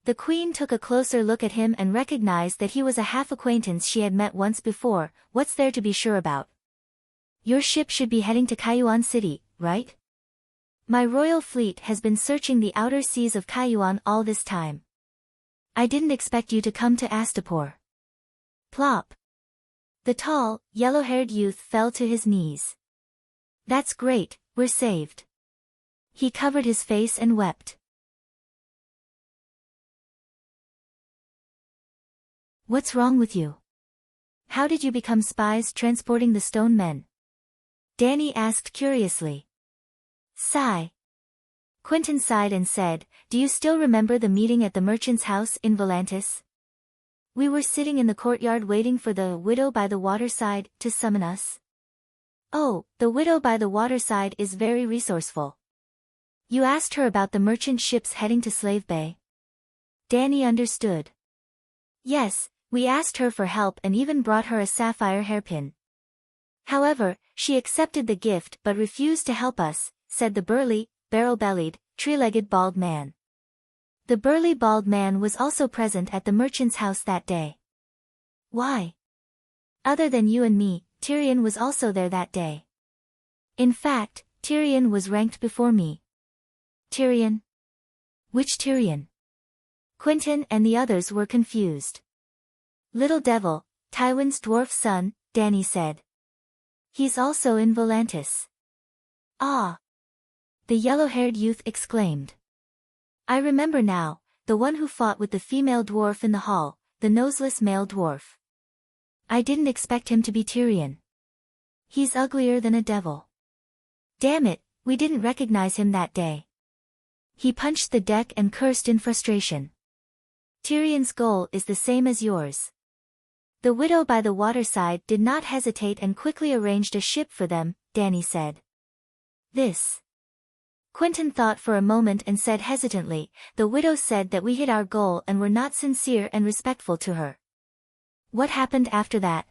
The Queen took a closer look at him and recognized that he was a half-acquaintance she had met once before. "What's there to be sure about? Your ship should be heading to Kaiyuan City, right? My royal fleet has been searching the outer seas of Kaiyuan all this time. I didn't expect you to come to Astapor." Plop. The tall, yellow-haired youth fell to his knees. "That's great, we're saved." He covered his face and wept. "What's wrong with you? How did you become spies transporting the stone men?" Danny asked curiously. Sigh. Quentin sighed and said, "Do you still remember the meeting at the merchant's house in Volantis? We were sitting in the courtyard waiting for the widow by the waterside to summon us." "Oh, the widow by the waterside is very resourceful. You asked her about the merchant ships heading to Slave Bay?" Danny understood. "Yes, we asked her for help and even brought her a sapphire hairpin. However, she accepted the gift but refused to help us," said the burly, barrel-bellied, tree-legged bald man. The burly bald man was also present at the merchant's house that day. "Why? Other than you and me, Tyrion was also there that day. In fact, Tyrion was ranked before me." "Tyrion? Which Tyrion?" Quentin and the others were confused. "Little Devil, Tywin's dwarf son," Danny said. "He's also in Volantis." "Ah!" the yellow-haired youth exclaimed. "I remember now, the one who fought with the female dwarf in the hall, the noseless male dwarf. I didn't expect him to be Tyrion. He's uglier than a devil. Damn it, we didn't recognize him that day." He punched the deck and cursed in frustration. "Tyrion's goal is the same as yours. The widow by the waterside did not hesitate and quickly arranged a ship for them, Danny said. This. Quentin thought for a moment and said hesitantly, the widow said that we hit our goal and were not sincere and respectful to her. What happened after that?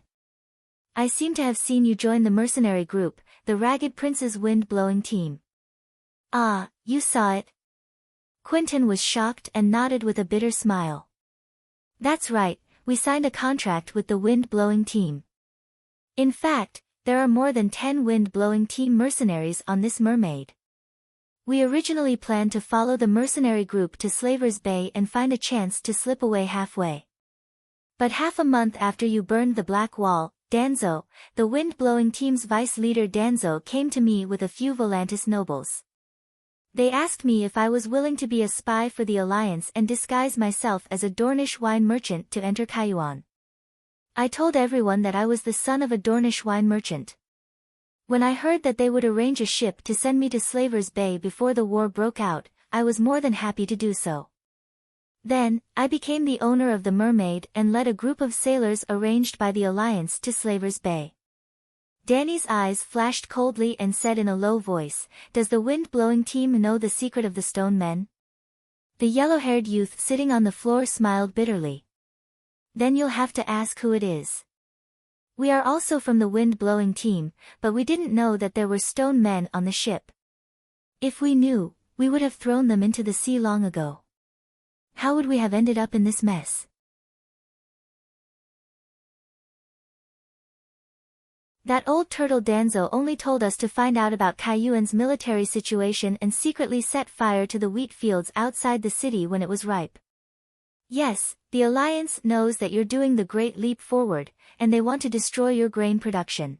I seem to have seen you join the mercenary group, the Ragged Prince's wind-blowing team. Ah, you saw it? Quentin was shocked and nodded with a bitter smile. That's right, we signed a contract with the wind-blowing team. In fact, there are more than 10 wind-blowing team mercenaries on this mermaid. We originally planned to follow the mercenary group to Slaver's Bay and find a chance to slip away halfway. But half a month after you burned the Black Wall, Danzo, the wind-blowing team's vice-leader Danzo came to me with a few Volantis nobles. They asked me if I was willing to be a spy for the Alliance and disguise myself as a Dornish wine merchant to enter Kayuan. I told everyone that I was the son of a Dornish wine merchant. When I heard that they would arrange a ship to send me to Slaver's Bay before the war broke out, I was more than happy to do so. Then, I became the owner of the mermaid and led a group of sailors arranged by the Alliance to Slaver's Bay. Danny's eyes flashed coldly and said in a low voice, "Does the wind-blowing team know the secret of the stone men?" The yellow-haired youth sitting on the floor smiled bitterly. Then you'll have to ask who it is. We are also from the wind-blowing team, but we didn't know that there were stone men on the ship. If we knew, we would have thrown them into the sea long ago. How would we have ended up in this mess? That old turtle Danzo only told us to find out about Kayuan's military situation and secretly set fire to the wheat fields outside the city when it was ripe. Yes, the Alliance knows that you're doing the Great Leap Forward, and they want to destroy your grain production.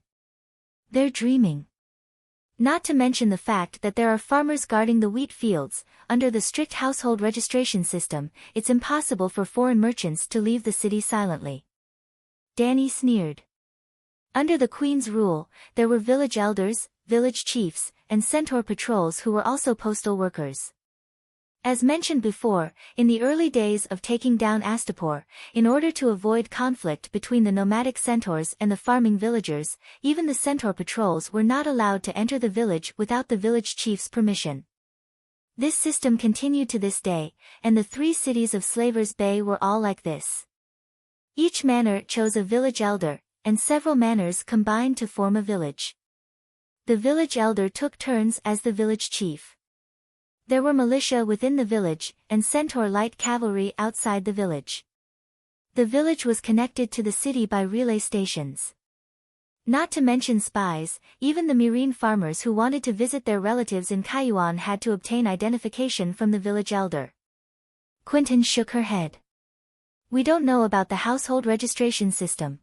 They're dreaming. Not to mention the fact that there are farmers guarding the wheat fields. Under the strict household registration system, it's impossible for foreign merchants to leave the city silently. Danny sneered. Under the Queen's rule, there were village elders, village chiefs, and centaur patrols who were also postal workers. As mentioned before, in the early days of taking down Astapor, in order to avoid conflict between the nomadic centaurs and the farming villagers, even the centaur patrols were not allowed to enter the village without the village chief's permission. This system continued to this day, and the 3 cities of Slaver's Bay were all like this. Each manor chose a village elder, and several manors combined to form a village. The village elder took turns as the village chief. There were militia within the village, and centaur light cavalry outside the village. The village was connected to the city by relay stations. Not to mention spies, even the Myrine farmers who wanted to visit their relatives in Kayuan had to obtain identification from the village elder. Quentin shook her head. We don't know about the household registration system.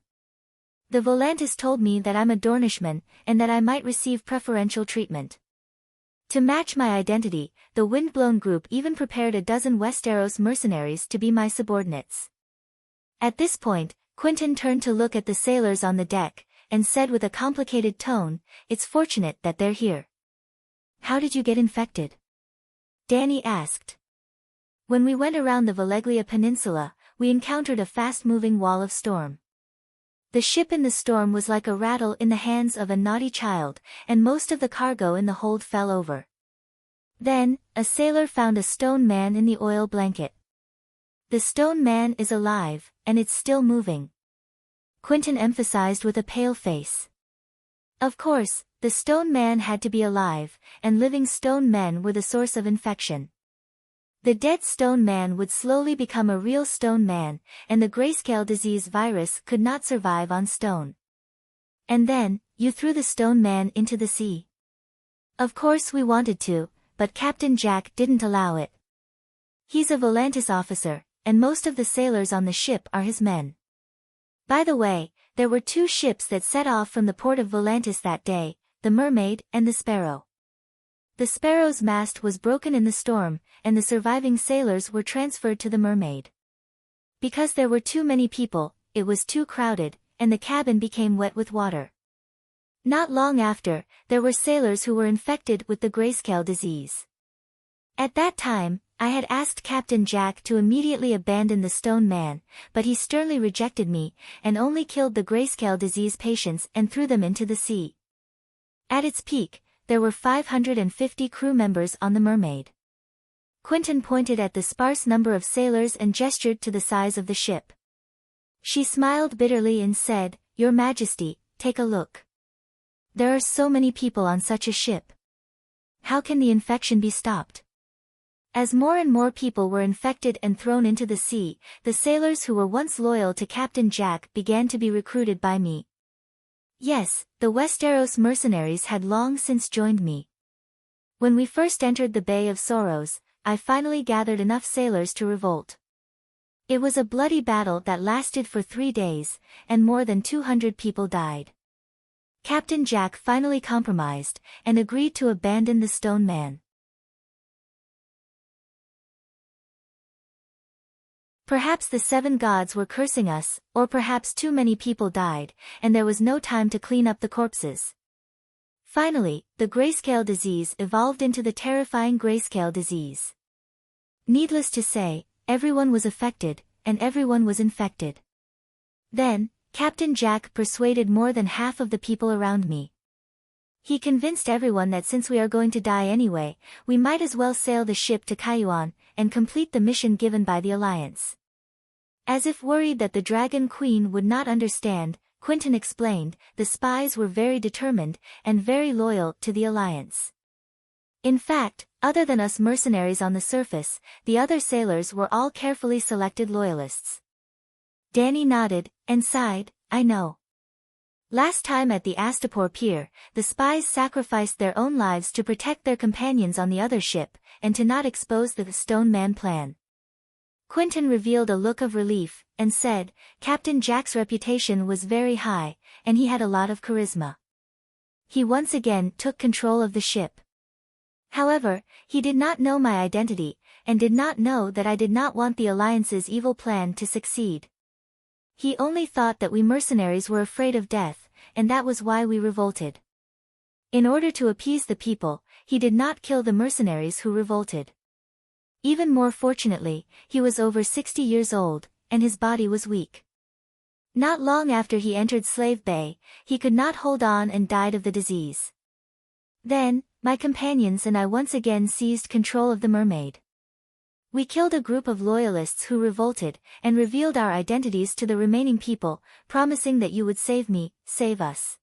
The Volantis told me that I'm a Dornishman, and that I might receive preferential treatment. To match my identity, the Windblown group even prepared a dozen Westeros mercenaries to be my subordinates. At this point, Quentin turned to look at the sailors on the deck, and said with a complicated tone, "It's fortunate that they're here." "How did you get infected?" Danny asked. "When we went around the Valeglia Peninsula, we encountered a fast-moving wall of storm. The ship in the storm was like a rattle in the hands of a naughty child, and most of the cargo in the hold fell over. Then, a sailor found a stone man in the oil blanket. The stone man is alive, and it's still moving." Quentin emphasized with a pale face. Of course, the stone man had to be alive, and living stone men were the source of infection. The dead stone man would slowly become a real stone man, and the grayscale disease virus could not survive on stone. "And then, you threw the stone man into the sea." "Of course we wanted to, but Captain Jack didn't allow it. He's a Volantis officer, and most of the sailors on the ship are his men. By the way, there were 2 ships that set off from the port of Volantis that day, the Mermaid and the Sparrow. The Sparrow's mast was broken in the storm, and the surviving sailors were transferred to the Mermaid. Because there were too many people, it was too crowded, and the cabin became wet with water. Not long after, there were sailors who were infected with the grayscale disease. At that time, I had asked Captain Jack to immediately abandon the Stone Man, but he sternly rejected me, and only killed the grayscale disease patients and threw them into the sea. At its peak, there were 550 crew members on the Mermaid. Quentin pointed at the sparse number of sailors and gestured to the size of the ship. She smiled bitterly and said, "Your Majesty, take a look. There are so many people on such a ship. How can the infection be stopped?" As more and more people were infected and thrown into the sea, the sailors who were once loyal to Captain Jack began to be recruited by me. Yes, the Westeros mercenaries had long since joined me. When we first entered the Bay of Sorrows, I finally gathered enough sailors to revolt. It was a bloody battle that lasted for 3 days, and more than 200 people died. Captain Jack finally compromised, and agreed to abandon the Stone Man. Perhaps the 7 gods were cursing us, or perhaps too many people died, and there was no time to clean up the corpses. Finally, the grayscale disease evolved into the terrifying grayscale disease. Needless to say, everyone was affected, and everyone was infected. Then, Captain Jack persuaded more than half of the people around me. He convinced everyone that since we are going to die anyway, we might as well sail the ship to Kaiuan, and complete the mission given by the Alliance. As if worried that the Dragon Queen would not understand, Quentin explained, the spies were very determined, and very loyal to the Alliance. In fact, other than us mercenaries on the surface, the other sailors were all carefully selected loyalists. Danny nodded, and sighed, "I know. Last time at the Astapor Pier, the spies sacrificed their own lives to protect their companions on the other ship, and to not expose the Stone Man plan." Quentin revealed a look of relief, and said, Captain Jack's reputation was very high, and he had a lot of charisma. He once again took control of the ship. However, he did not know my identity, and did not know that I did not want the Alliance's evil plan to succeed. He only thought that we mercenaries were afraid of death, and that was why we revolted. In order to appease the people, he did not kill the mercenaries who revolted. Even more fortunately, he was over 60 years old, and his body was weak. Not long after he entered Slave Bay, he could not hold on and died of the disease. Then, my companions and I once again seized control of the Mermaid. We killed a group of loyalists who revolted, and revealed our identities to the remaining people, promising that you would save me, save us.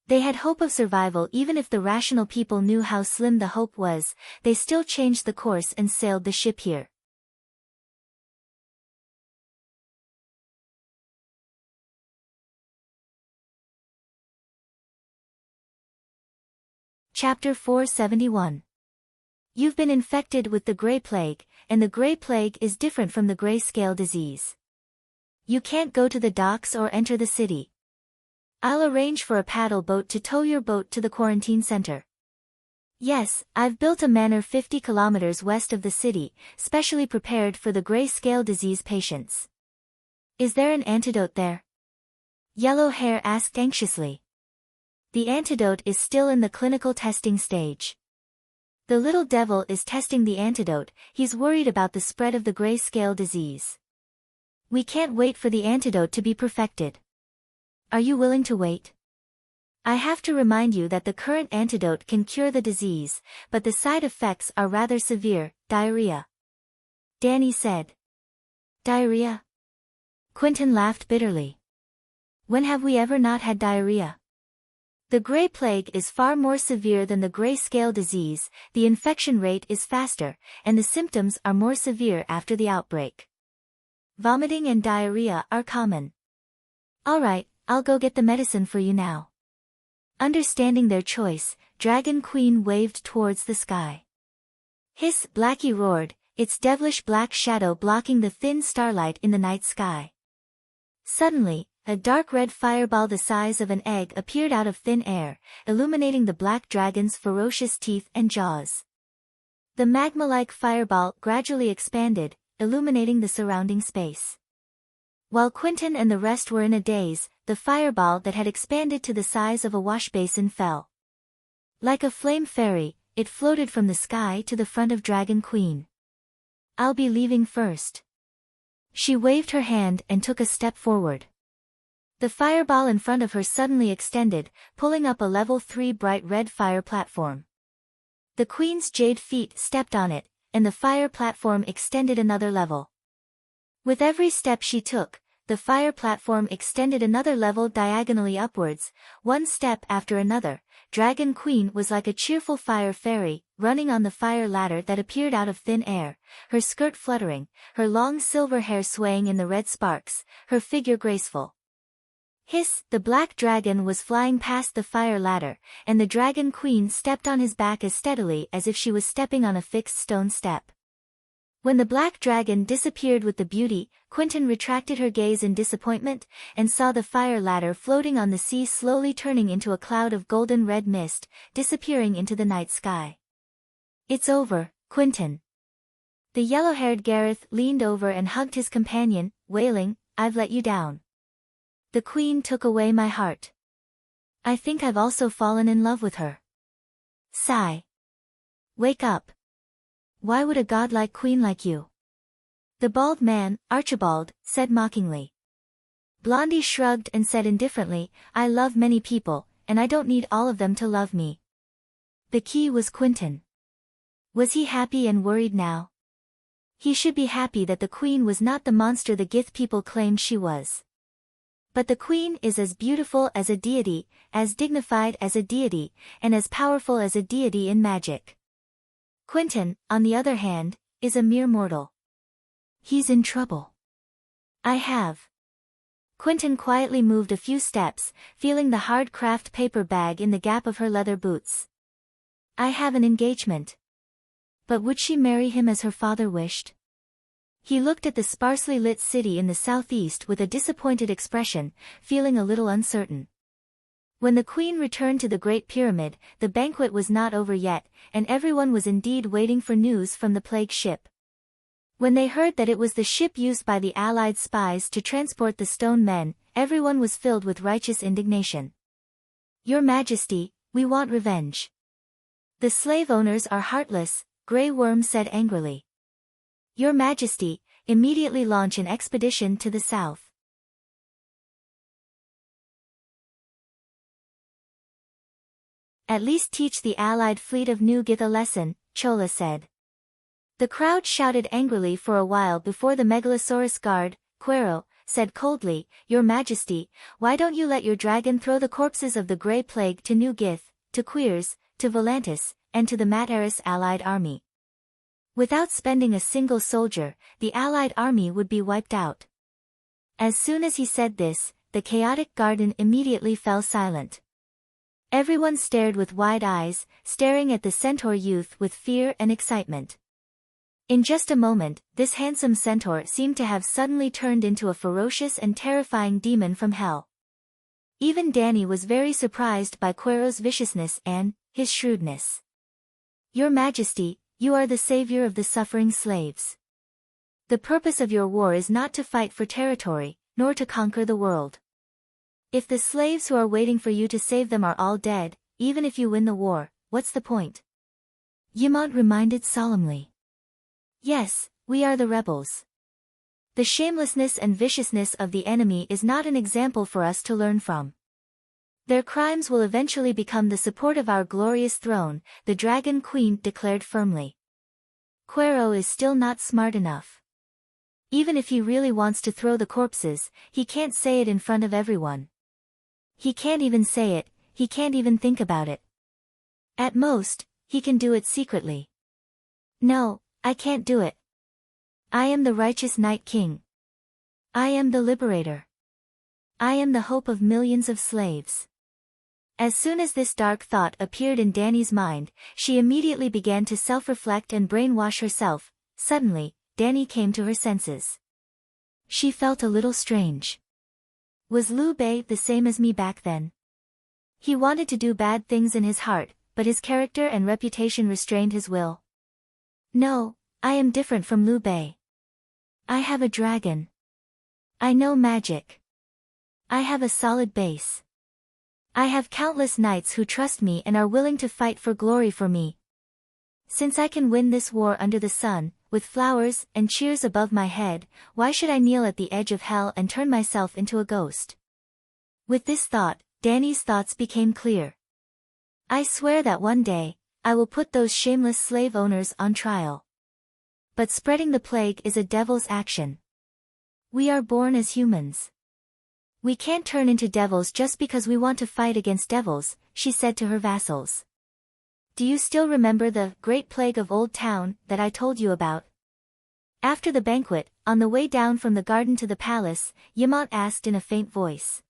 They had hope of survival even if the rational people knew how slim the hope was. They still changed the course and sailed the ship here. Chapter 471. You've been infected with the Grey Plague, and the Grey Plague is different from the grayscale disease. You can't go to the docks or enter the city. I'll arrange for a paddle boat to tow your boat to the quarantine center. Yes, I've built a manor 50 kilometers west of the city, specially prepared for the grayscale disease patients. Is there an antidote there? Yellow Hair asked anxiously. The antidote is still in the clinical testing stage. The little devil is testing the antidote. He's worried about the spread of the grayscale disease. We can't wait for the antidote to be perfected. Are you willing to wait? I have to remind you that the current antidote can cure the disease, but the side effects are rather severe, diarrhea. Danny said. Diarrhea? Quentin laughed bitterly. When have we ever not had diarrhea? The Grey Plague is far more severe than the grayscale disease, the infection rate is faster, and the symptoms are more severe after the outbreak. Vomiting and diarrhea are common. Alright, I'll go get the medicine for you now. Understanding their choice, Dragon Queen waved towards the sky. Hiss! Blackie roared, its devilish black shadow blocking the thin starlight in the night sky. Suddenly, a dark red fireball the size of an egg appeared out of thin air, illuminating the black dragon's ferocious teeth and jaws. The magma-like fireball gradually expanded, illuminating the surrounding space. While Quentin and the rest were in a daze, the fireball that had expanded to the size of a washbasin fell. Like a flame fairy, it floated from the sky to the front of Dragon Queen. I'll be leaving first. She waved her hand and took a step forward. The fireball in front of her suddenly extended, pulling up a level 3 bright red fire platform. The queen's jade feet stepped on it, and the fire platform extended another level. With every step she took, the fire platform extended another level diagonally upwards, one step after another. Dragon Queen was like a cheerful fire fairy, running on the fire ladder that appeared out of thin air, her skirt fluttering, her long silver hair swaying in the red sparks, her figure graceful. Hiss! The black dragon was flying past the fire ladder, and the Dragon Queen stepped on his back as steadily as if she was stepping on a fixed stone step. When the black dragon disappeared with the beauty, Quentin retracted her gaze in disappointment, and saw the fire ladder floating on the sea slowly turning into a cloud of golden red mist, disappearing into the night sky. It's over, Quentin. The yellow-haired Gareth leaned over and hugged his companion, wailing, I've let you down. The queen took away my heart. I think I've also fallen in love with her. Sigh. Wake up. Why would a godlike queen like you? The bald man, Archibald, said mockingly. Blondie shrugged and said indifferently, I love many people, and I don't need all of them to love me. The key was Quentin. Was he happy and worried now? He should be happy that the queen was not the monster the Gith people claimed she was. But the queen is as beautiful as a deity, as dignified as a deity, and as powerful as a deity in magic. Quentin, on the other hand, is a mere mortal. He's in trouble. I have. Quentin quietly moved a few steps, feeling the hard craft paper bag in the gap of her leather boots. I have an engagement. But would she marry him as her father wished? He looked at the sparsely lit city in the southeast with a disappointed expression, feeling a little uncertain. When the queen returned to the Great Pyramid, the banquet was not over yet, and everyone was indeed waiting for news from the plague ship. When they heard that it was the ship used by the Allied spies to transport the stone men, everyone was filled with righteous indignation. Your Majesty, we want revenge. The slave owners are heartless, Grey Worm said angrily. Your Majesty, immediately launch an expedition to the south. At least teach the Allied fleet of New Gith a lesson, Chola said. The crowd shouted angrily for a while before the Megalosaurus guard, Quero, said coldly, Your Majesty, why don't you let your dragon throw the corpses of the Grey Plague to New Gith, to Queers, to Volantis, and to the Mat-Eris Allied army? Without spending a single soldier, the Allied army would be wiped out. As soon as he said this, the chaotic garden immediately fell silent. Everyone stared with wide eyes, staring at the centaur youth with fear and excitement. In just a moment, this handsome centaur seemed to have suddenly turned into a ferocious and terrifying demon from hell. Even Danny was very surprised by Quero's viciousness and his shrewdness. Your Majesty, you are the savior of the suffering slaves. The purpose of your war is not to fight for territory, nor to conquer the world. If the slaves who are waiting for you to save them are all dead, even if you win the war, what's the point? Yimont reminded solemnly. Yes, we are the rebels. The shamelessness and viciousness of the enemy is not an example for us to learn from. Their crimes will eventually become the support of our glorious throne, the Dragon Queen declared firmly. Quero is still not smart enough. Even if he really wants to throw the corpses, he can't say it in front of everyone. He can't even say it, he can't even think about it. At most, he can do it secretly. No, I can't do it. I am the righteous Night King. I am the liberator. I am the hope of millions of slaves. As soon as this dark thought appeared in Danny's mind, she immediately began to self-reflect and brainwash herself. Suddenly, Danny came to her senses. She felt a little strange. Was Liu Bei the same as me back then? He wanted to do bad things in his heart, but his character and reputation restrained his will. No, I am different from Liu Bei. I have a dragon. I know magic. I have a solid base. I have countless knights who trust me and are willing to fight for glory for me. Since I can win this war under the sun, with flowers and cheers above my head, why should I kneel at the edge of hell and turn myself into a ghost? With this thought, Danny's thoughts became clear. I swear that one day, I will put those shameless slave owners on trial. But spreading the plague is a devil's action. We are born as humans. We can't turn into devils just because we want to fight against devils, she said to her vassals. Do you still remember the Great Plague of Old Town that I told you about? After the banquet, on the way down from the garden to the palace, Yamant asked in a faint voice.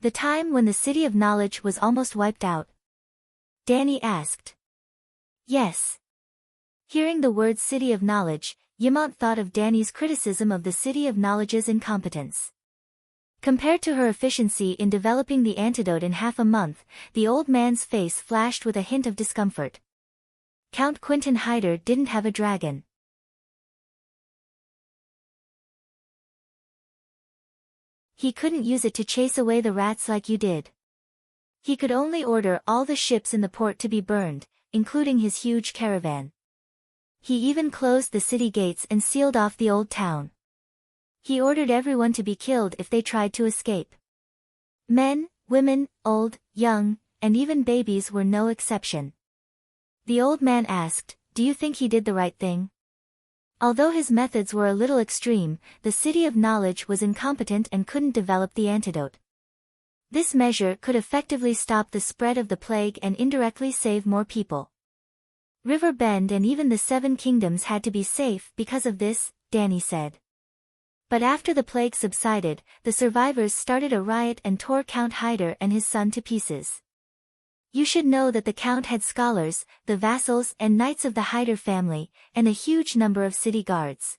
The time when the City of Knowledge was almost wiped out? Danny asked. Yes. Hearing the word City of Knowledge, Yamant thought of Danny's criticism of the City of Knowledge's incompetence. Compared to her efficiency in developing the antidote in half a month, the old man's face flashed with a hint of discomfort. Count Quentin Hyder didn't have a dragon. He couldn't use it to chase away the rats like you did. He could only order all the ships in the port to be burned, including his huge caravan. He even closed the city gates and sealed off the old town. He ordered everyone to be killed if they tried to escape. Men, women, old, young, and even babies were no exception. The old man asked, "Do you think he did the right thing?" Although his methods were a little extreme, the City of Knowledge was incompetent and couldn't develop the antidote. This measure could effectively stop the spread of the plague and indirectly save more people. River Bend and even the Seven Kingdoms had to be safe because of this, Danny said. But after the plague subsided, the survivors started a riot and tore Count Hyder and his son to pieces. You should know that the Count had scholars, the vassals and knights of the Hyder family, and a huge number of city guards.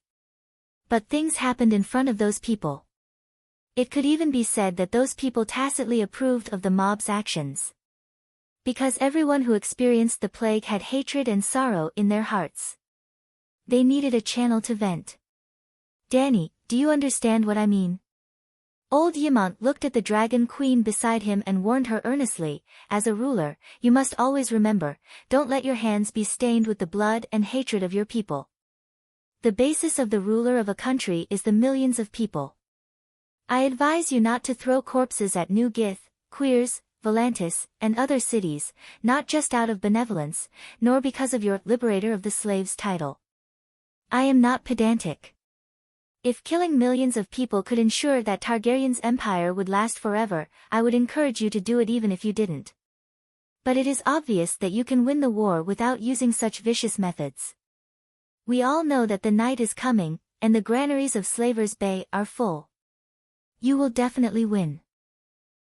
But things happened in front of those people. It could even be said that those people tacitly approved of the mob's actions. Because everyone who experienced the plague had hatred and sorrow in their hearts. They needed a channel to vent. Danny, do you understand what I mean? Old Yamant looked at the Dragon Queen beside him and warned her earnestly, as a ruler, you must always remember, don't let your hands be stained with the blood and hatred of your people. The basis of the ruler of a country is the millions of people. I advise you not to throw corpses at New Gith, Queers, Volantis, and other cities, not just out of benevolence, nor because of your liberator of the slaves title. I am not pedantic. If killing millions of people could ensure that Targaryen's empire would last forever, I would encourage you to do it even if you didn't. But it is obvious that you can win the war without using such vicious methods. We all know that the night is coming, and the granaries of Slaver's Bay are full. You will definitely win.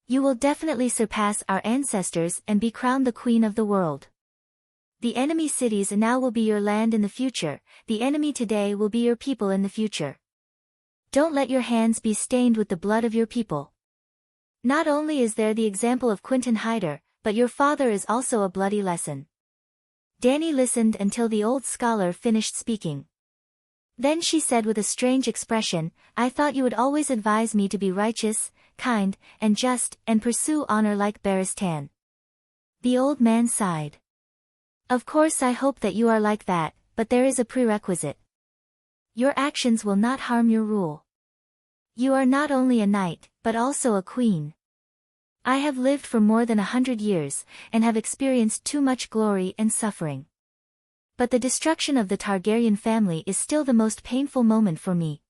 You will definitely surpass our ancestors and be crowned the queen of the world. The enemy cities now will be your land in the future, the enemy today will be your people in the future. Don't let your hands be stained with the blood of your people. Not only is there the example of Quentin Hyder, but your father is also a bloody lesson. Danny listened until the old scholar finished speaking. Then she said with a strange expression, I thought you would always advise me to be righteous, kind, and just, and pursue honor like Barristan. The old man sighed. Of course I hope that you are like that, but there is a prerequisite. Your actions will not harm your rule. You are not only a knight, but also a queen. I have lived for more than 100 years, and have experienced too much glory and suffering. But the destruction of the Targaryen family is still the most painful moment for me.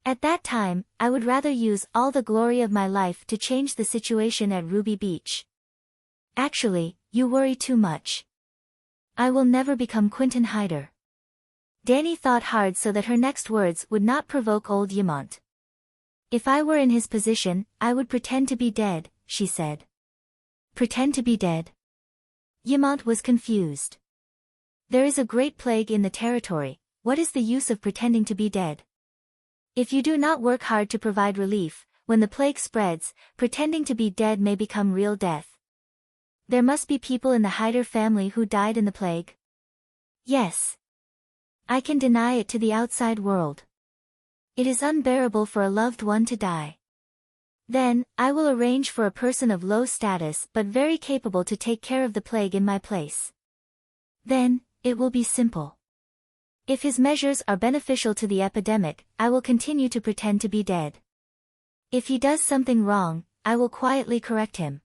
At that time, I would rather use all the glory of my life to change the situation at Ruby Beach. Actually, you worry too much. I will never become Quentin Hyder. Danny thought hard so that her next words would not provoke old Yamant. If I were in his position, I would pretend to be dead, she said. Pretend to be dead? Yamant was confused. There is a great plague in the territory, what is the use of pretending to be dead? If you do not work hard to provide relief, when the plague spreads, pretending to be dead may become real death. There must be people in the Hyder family who died in the plague. Yes. I can deny it to the outside world. It is unbearable for a loved one to die. Then, I will arrange for a person of low status but very capable to take care of the plague in my place. Then, it will be simple. If his measures are beneficial to the epidemic, I will continue to pretend to be dead. If he does something wrong, I will quietly correct him.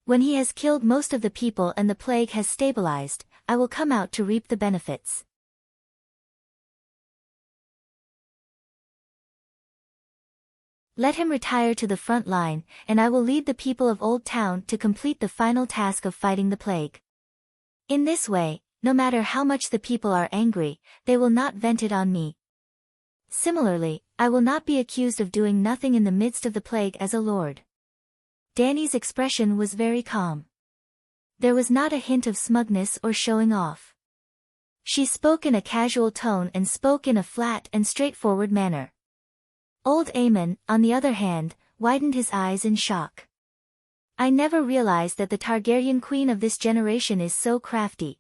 When he has killed most of the people and the plague has stabilized, I will come out to reap the benefits. Let him retire to the front line, and I will lead the people of Old Town to complete the final task of fighting the plague. In this way, no matter how much the people are angry, they will not vent it on me. Similarly, I will not be accused of doing nothing in the midst of the plague as a lord. Danny's expression was very calm. There was not a hint of smugness or showing off. She spoke in a casual tone and spoke in a flat and straightforward manner. Old Aemon, on the other hand, widened his eyes in shock. I never realized that the Targaryen queen of this generation is so crafty.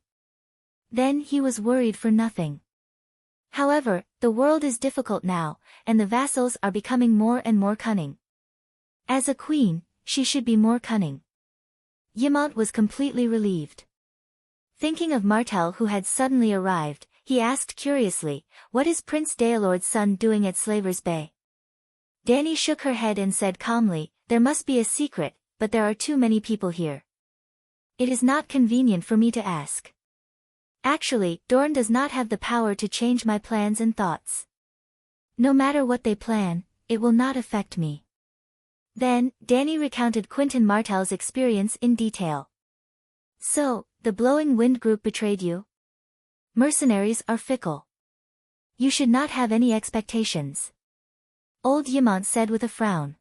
Then he was worried for nothing. However, the world is difficult now, and the vassals are becoming more and more cunning. As a queen, she should be more cunning. Ymont was completely relieved. Thinking of Martell who had suddenly arrived, he asked curiously, "What is Prince Daelord's son doing at Slaver's Bay?" Dany shook her head and said calmly, "There must be a secret, but there are too many people here. It is not convenient for me to ask. Actually, Dorne does not have the power to change my plans and thoughts. No matter what they plan, it will not affect me." Then, Dany recounted Quentyn Martell's experience in detail. "So, the Blowing Wind group betrayed you? Mercenaries are fickle. You should not have any expectations," Old Ymont said with a frown.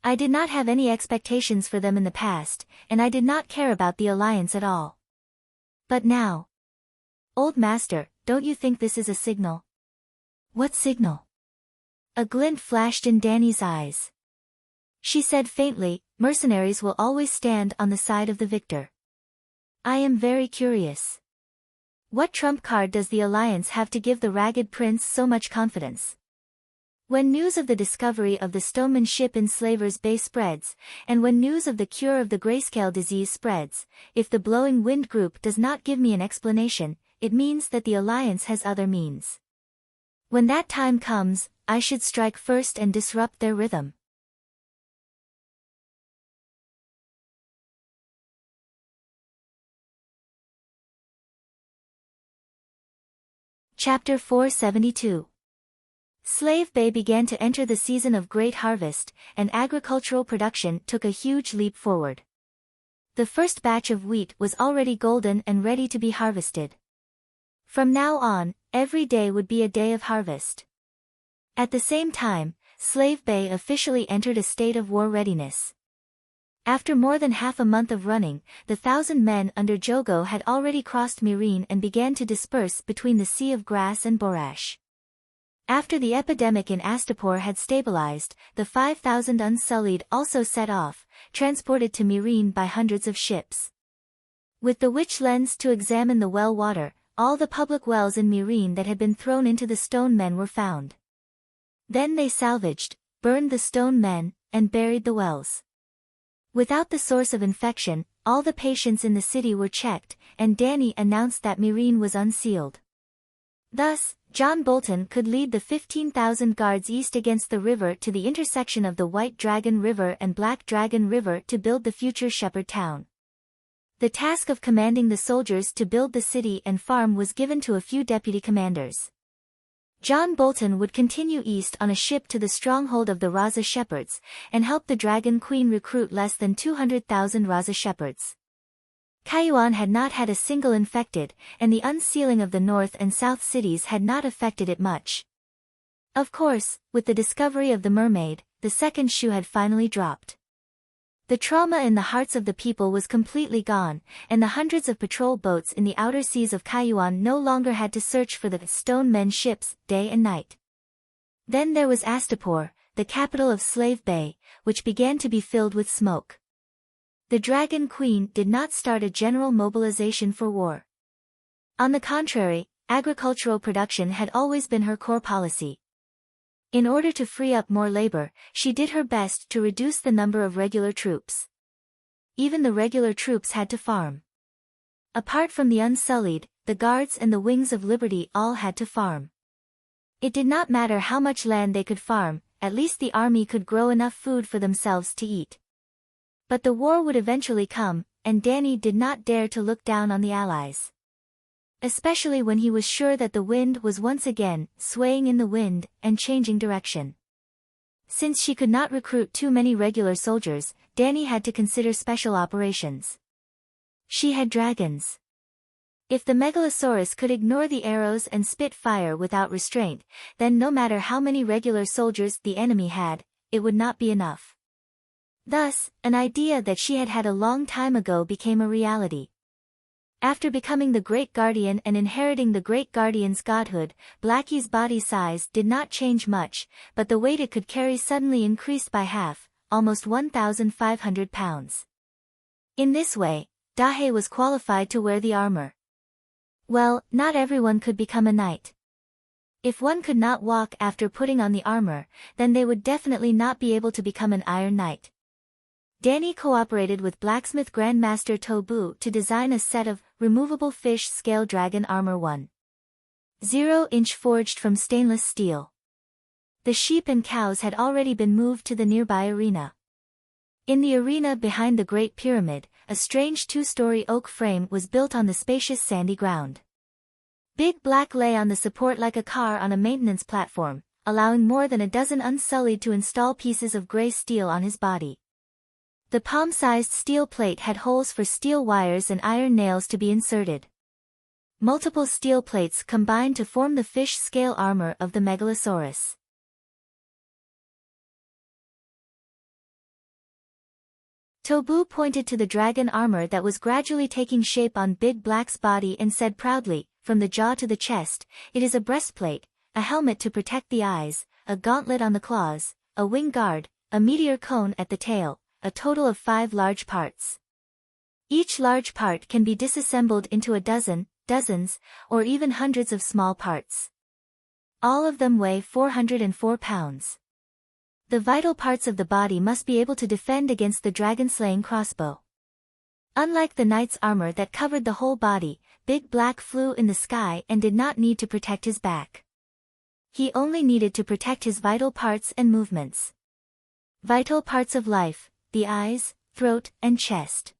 "I did not have any expectations for them in the past, and I did not care about the alliance at all. But now... Old Master, don't you think this is a signal?" "What signal?" A glint flashed in Dany's eyes. She said faintly, "Mercenaries will always stand on the side of the victor. I am very curious. What trump card does the alliance have to give the Ragged Prince so much confidence?" When news of the discovery of the Stoneman ship in Slaver's Bay spreads, and when news of the cure of the grayscale disease spreads, if the Blowing Wind group does not give me an explanation, it means that the alliance has other means. When that time comes, I should strike first and disrupt their rhythm. Chapter 472. Slave Bay began to enter the season of great harvest, and agricultural production took a huge leap forward. The first batch of wheat was already golden and ready to be harvested. From now on, every day would be a day of harvest. At the same time, Slave Bay officially entered a state of war readiness. After more than half a month of running, the 1,000 men under Jogo had already crossed Meereen and began to disperse between the Sea of Grass and Borash. After the epidemic in Astapor had stabilized, the 5,000 Unsullied also set off, transported to Meereen by hundreds of ships. With the witch lens to examine the well water, all the public wells in Meereen that had been thrown into the stone men were found. Then they salvaged, burned the stone men, and buried the wells. Without the source of infection, all the patients in the city were checked, and Dany announced that Meereen was unsealed. Thus, John Bolton could lead the 15,000 guards east against the river to the intersection of the White Dragon River and Black Dragon River to build the future Shepherd Town. The task of commanding the soldiers to build the city and farm was given to a few deputy commanders. John Bolton would continue east on a ship to the stronghold of the Raza shepherds, and help the Dragon Queen recruit less than 200,000 Raza shepherds. Cayuan had not had a single infected, and the unsealing of the north and south cities had not affected it much. Of course, with the discovery of the mermaid, the second shoe had finally dropped. The trauma in the hearts of the people was completely gone, and the hundreds of patrol boats in the outer seas of Cayuan no longer had to search for the stone men ships, day and night. Then there was Astapor, the capital of Slave Bay, which began to be filled with smoke. The Dragon Queen did not start a general mobilization for war. On the contrary, agricultural production had always been her core policy. In order to free up more labor, she did her best to reduce the number of regular troops. Even the regular troops had to farm. Apart from the Unsullied, the guards and the Wings of Liberty all had to farm. It did not matter how much land they could farm, at least the army could grow enough food for themselves to eat. But the war would eventually come, and Danny did not dare to look down on the Allies. Especially when he was sure that the wind was once again swaying in the wind and changing direction. Since she could not recruit too many regular soldiers, Danny had to consider special operations. She had dragons. If the Megalosaurus could ignore the arrows and spit fire without restraint, then no matter how many regular soldiers the enemy had, it would not be enough. Thus, an idea that she had had a long time ago became a reality. After becoming the Great Guardian and inheriting the Great Guardian's godhood, Blackie's body size did not change much, but the weight it could carry suddenly increased by half, almost 1,500 pounds. In this way, Dahe was qualified to wear the armor. Well, not everyone could become a knight. If one could not walk after putting on the armor, then they would definitely not be able to become an Iron Knight. Danny cooperated with blacksmith Grandmaster Tobu to design a set of removable fish scale dragon armor 1.0-inch forged from stainless steel. The sheep and cows had already been moved to the nearby arena. In the arena behind the Great Pyramid, a strange two-story oak frame was built on the spacious sandy ground. Big Black lay on the support like a car on a maintenance platform, allowing more than a dozen Unsullied to install pieces of gray steel on his body. The palm-sized steel plate had holes for steel wires and iron nails to be inserted. Multiple steel plates combined to form the fish-scale armor of the Megalosaurus. Tobu pointed to the dragon armor that was gradually taking shape on Big Black's body and said proudly, from the jaw to the chest, it is a breastplate, a helmet to protect the eyes, a gauntlet on the claws, a wing guard, a meteor cone at the tail, a total of 5 large parts. Each large part can be disassembled into a dozen, dozens, or even hundreds of small parts. All of them weigh 404 pounds. The vital parts of the body must be able to defend against the dragon-slaying crossbow. Unlike the knight's armor that covered the whole body, Big Black flew in the sky and did not need to protect his back. He only needed to protect his vital parts and movements. Vital parts of life, the eyes, throat, and chest.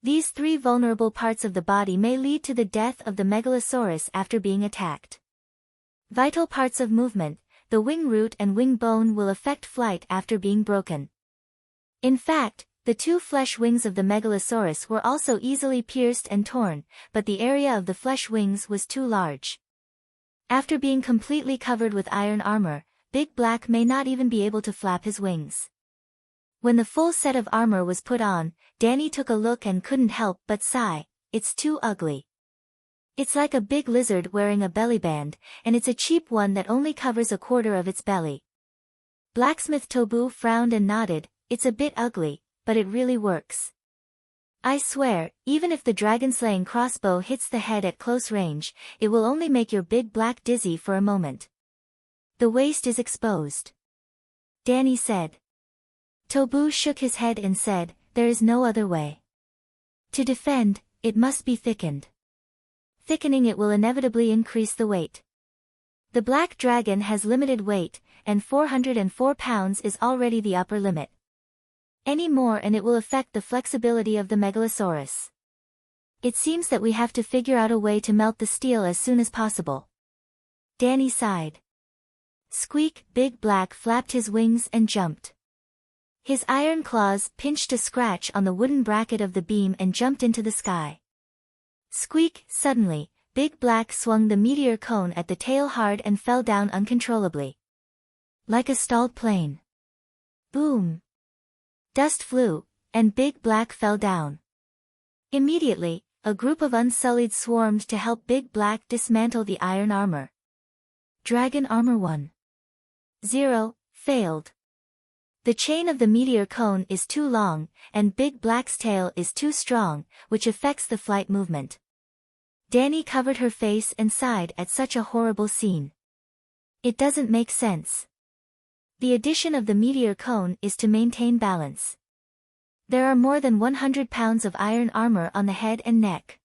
These 3 vulnerable parts of the body may lead to the death of the Megalosaurus after being attacked. Vital parts of movement, the wing root and wing bone will affect flight after being broken. In fact, the 2 flesh wings of the Megalosaurus were also easily pierced and torn, but the area of the flesh wings was too large. After being completely covered with iron armor, Big Black may not even be able to flap his wings. When the full set of armor was put on, Danny took a look and couldn't help but sigh, it's too ugly. It's like a big lizard wearing a belly band, and it's a cheap one that only covers a quarter of its belly. Blacksmith Tobu frowned and nodded, it's a bit ugly, but it really works. I swear, even if the dragon-slaying crossbow hits the head at close range, it will only make your Big Black dizzy for a moment. The waist is exposed, Danny said. Tobu shook his head and said, there is no other way. To defend, it must be thickened. Thickening it will inevitably increase the weight. The black dragon has limited weight, and 404 pounds is already the upper limit. Any more and it will affect the flexibility of the Megalosaurus. It seems that we have to figure out a way to melt the steel as soon as possible. Danny sighed. Squeak, Big Black flapped his wings and jumped. His iron claws pinched a scratch on the wooden bracket of the beam and jumped into the sky. Squeak, suddenly, Big Black swung the meteor cone at the tail hard and fell down uncontrollably. Like a stalled plane. Boom! Dust flew, and Big Black fell down. Immediately, a group of Unsullied swarmed to help Big Black dismantle the iron armor. Dragon Armor 1.0 failed. The chain of the meteor cone is too long, and Big Black's tail is too strong, which affects the flight movement. Danny covered her face and sighed at such a horrible scene. It doesn't make sense. The addition of the meteor cone is to maintain balance. There are more than 100 pounds of iron armor on the head and neck.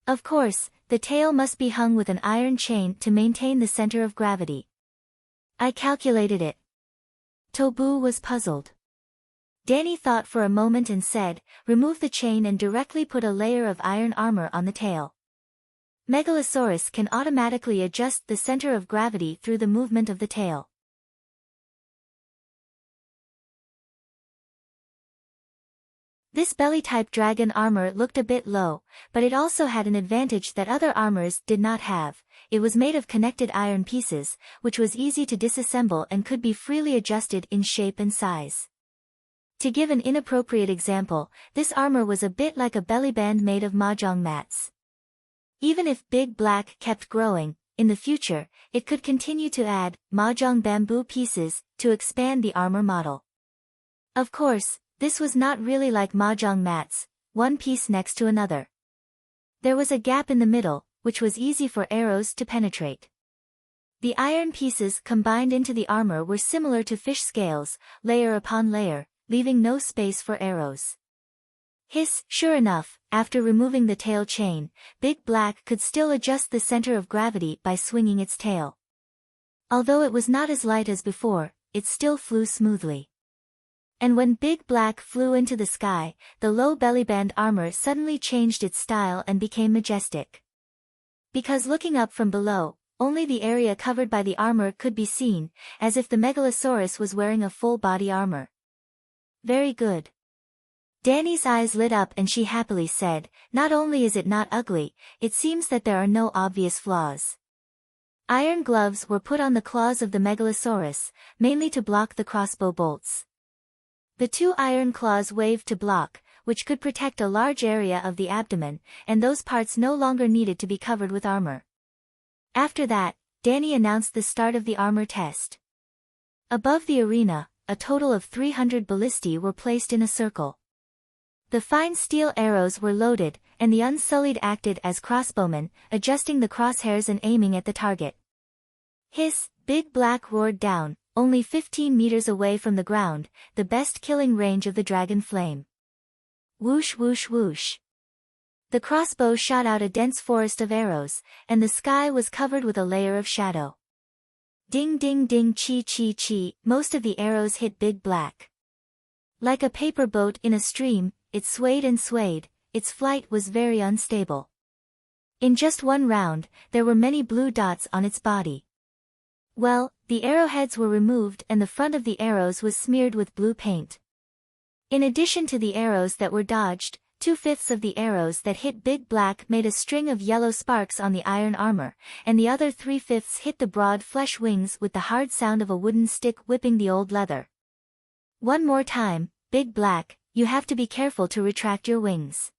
Of course, The tail must be hung with an iron chain to maintain the center of gravity. I calculated it. Tobu was puzzled. Danny thought for a moment and said, remove the chain and directly put a layer of iron armor on the tail. Megalosaurus can automatically adjust the center of gravity through the movement of the tail. This belly-type dragon armor looked a bit low, but it also had an advantage that other armors did not have. It was made of connected iron pieces, which was easy to disassemble and could be freely adjusted in shape and size. To give an inappropriate example, this armor was a bit like a bellyband made of mahjong mats. Even if Big Black kept growing, in the future, it could continue to add mahjong bamboo pieces to expand the armor model. Of course, this was not really like mahjong mats, one piece next to another. There was a gap in the middle, which was easy for arrows to penetrate. The iron pieces combined into the armor were similar to fish scales, layer upon layer, leaving no space for arrows. Hiss, sure enough, after removing the tail chain, Big Black could still adjust the center of gravity by swinging its tail. Although it was not as light as before, it still flew smoothly. And when Big Black flew into the sky, the low bellyband armor suddenly changed its style and became majestic. Because looking up from below, only the area covered by the armor could be seen, as if the Megalosaurus was wearing a full body armor. Very good. Danny's eyes lit up and she happily said, not only is it not ugly, it seems that there are no obvious flaws. Iron gloves were put on the claws of the Megalosaurus, mainly to block the crossbow bolts. The two iron claws waved to block, which could protect a large area of the abdomen, and those parts no longer needed to be covered with armor. After that, Danny announced the start of the armor test. Above the arena, a total of 300 ballistae were placed in a circle. The fine steel arrows were loaded, and the Unsullied acted as crossbowmen, adjusting the crosshairs and aiming at the target. Hiss, Big Black roared down, only 15 meters away from the ground, the best killing range of the dragon flame. Whoosh whoosh whoosh. The crossbow shot out a dense forest of arrows, and the sky was covered with a layer of shadow. Ding ding ding chi chi chi, most of the arrows hit Big Black. Like a paper boat in a stream, it swayed and swayed, its flight was very unstable. In just one round, there were many blue dots on its body. Well, the arrowheads were removed and the front of the arrows was smeared with blue paint. In addition to the arrows that were dodged, 2/5 of the arrows that hit Big Black made a string of yellow sparks on the iron armor, and the other 3/5 hit the broad flesh wings with the hard sound of a wooden stick whipping the old leather. One more time, Big Black, you have to be careful to retract your wings.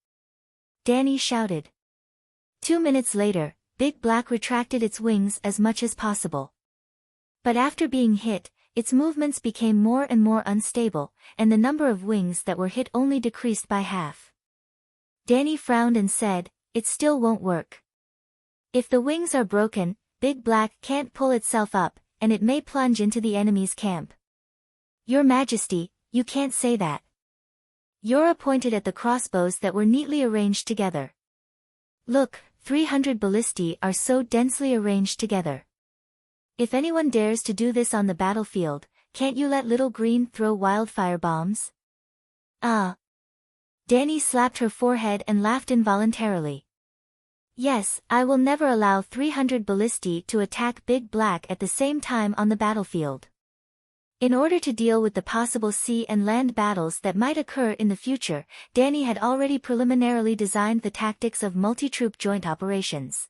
Danny shouted. 2 minutes later, Big Black retracted its wings as much as possible. But after being hit, its movements became more and more unstable, and the number of wings that were hit only decreased by half. Danny frowned and said, it still won't work. If the wings are broken, Big Black can't pull itself up, and it may plunge into the enemy's camp. Your Majesty, you can't say that. Yora pointed at the crossbows that were neatly arranged together. Look, 300 ballistae are so densely arranged together. If anyone dares to do this on the battlefield, can't you let Little Green throw wildfire bombs? Ah. Danny slapped her forehead and laughed involuntarily. Yes, I will never allow 300 ballistae to attack Big Black at the same time on the battlefield. In order to deal with the possible sea and land battles that might occur in the future, Danny had already preliminarily designed the tactics of multi-troop joint operations.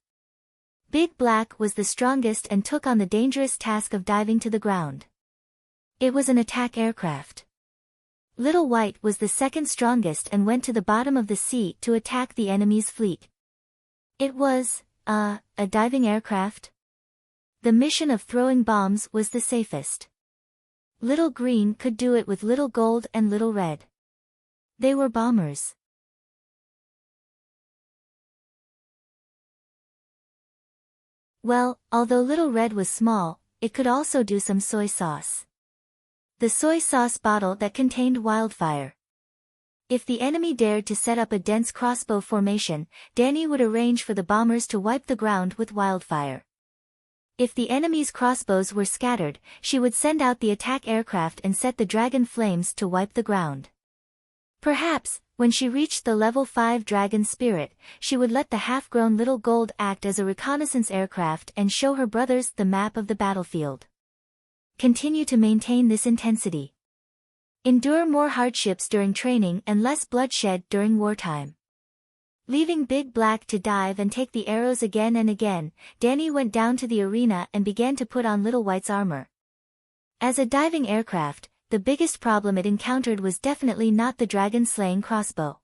Big Black was the strongest and took on the dangerous task of diving to the ground. It was an attack aircraft. Little White was the second strongest and went to the bottom of the sea to attack the enemy's fleet. It was, a diving aircraft? The mission of throwing bombs was the safest. Little Green could do it with Little Gold and Little Red. They were bombers. Well, although Little Red was small, it could also do some soy sauce. The soy sauce bottle that contained wildfire. If the enemy dared to set up a dense crossbow formation, Danny would arrange for the bombers to wipe the ground with wildfire. If the enemy's crossbows were scattered, she would send out the attack aircraft and set the dragon flames to wipe the ground. Perhaps, when she reached the level 5 dragon spirit, she would let the half-grown little gold act as a reconnaissance aircraft and show her brothers the map of the battlefield. Continue to maintain this intensity. Endure more hardships during training and less bloodshed during wartime. Leaving Big Black to dive and take the arrows again and again, Danny went down to the arena and began to put on Little White's armor. As a diving aircraft, the biggest problem it encountered was definitely not the dragon-slaying crossbow.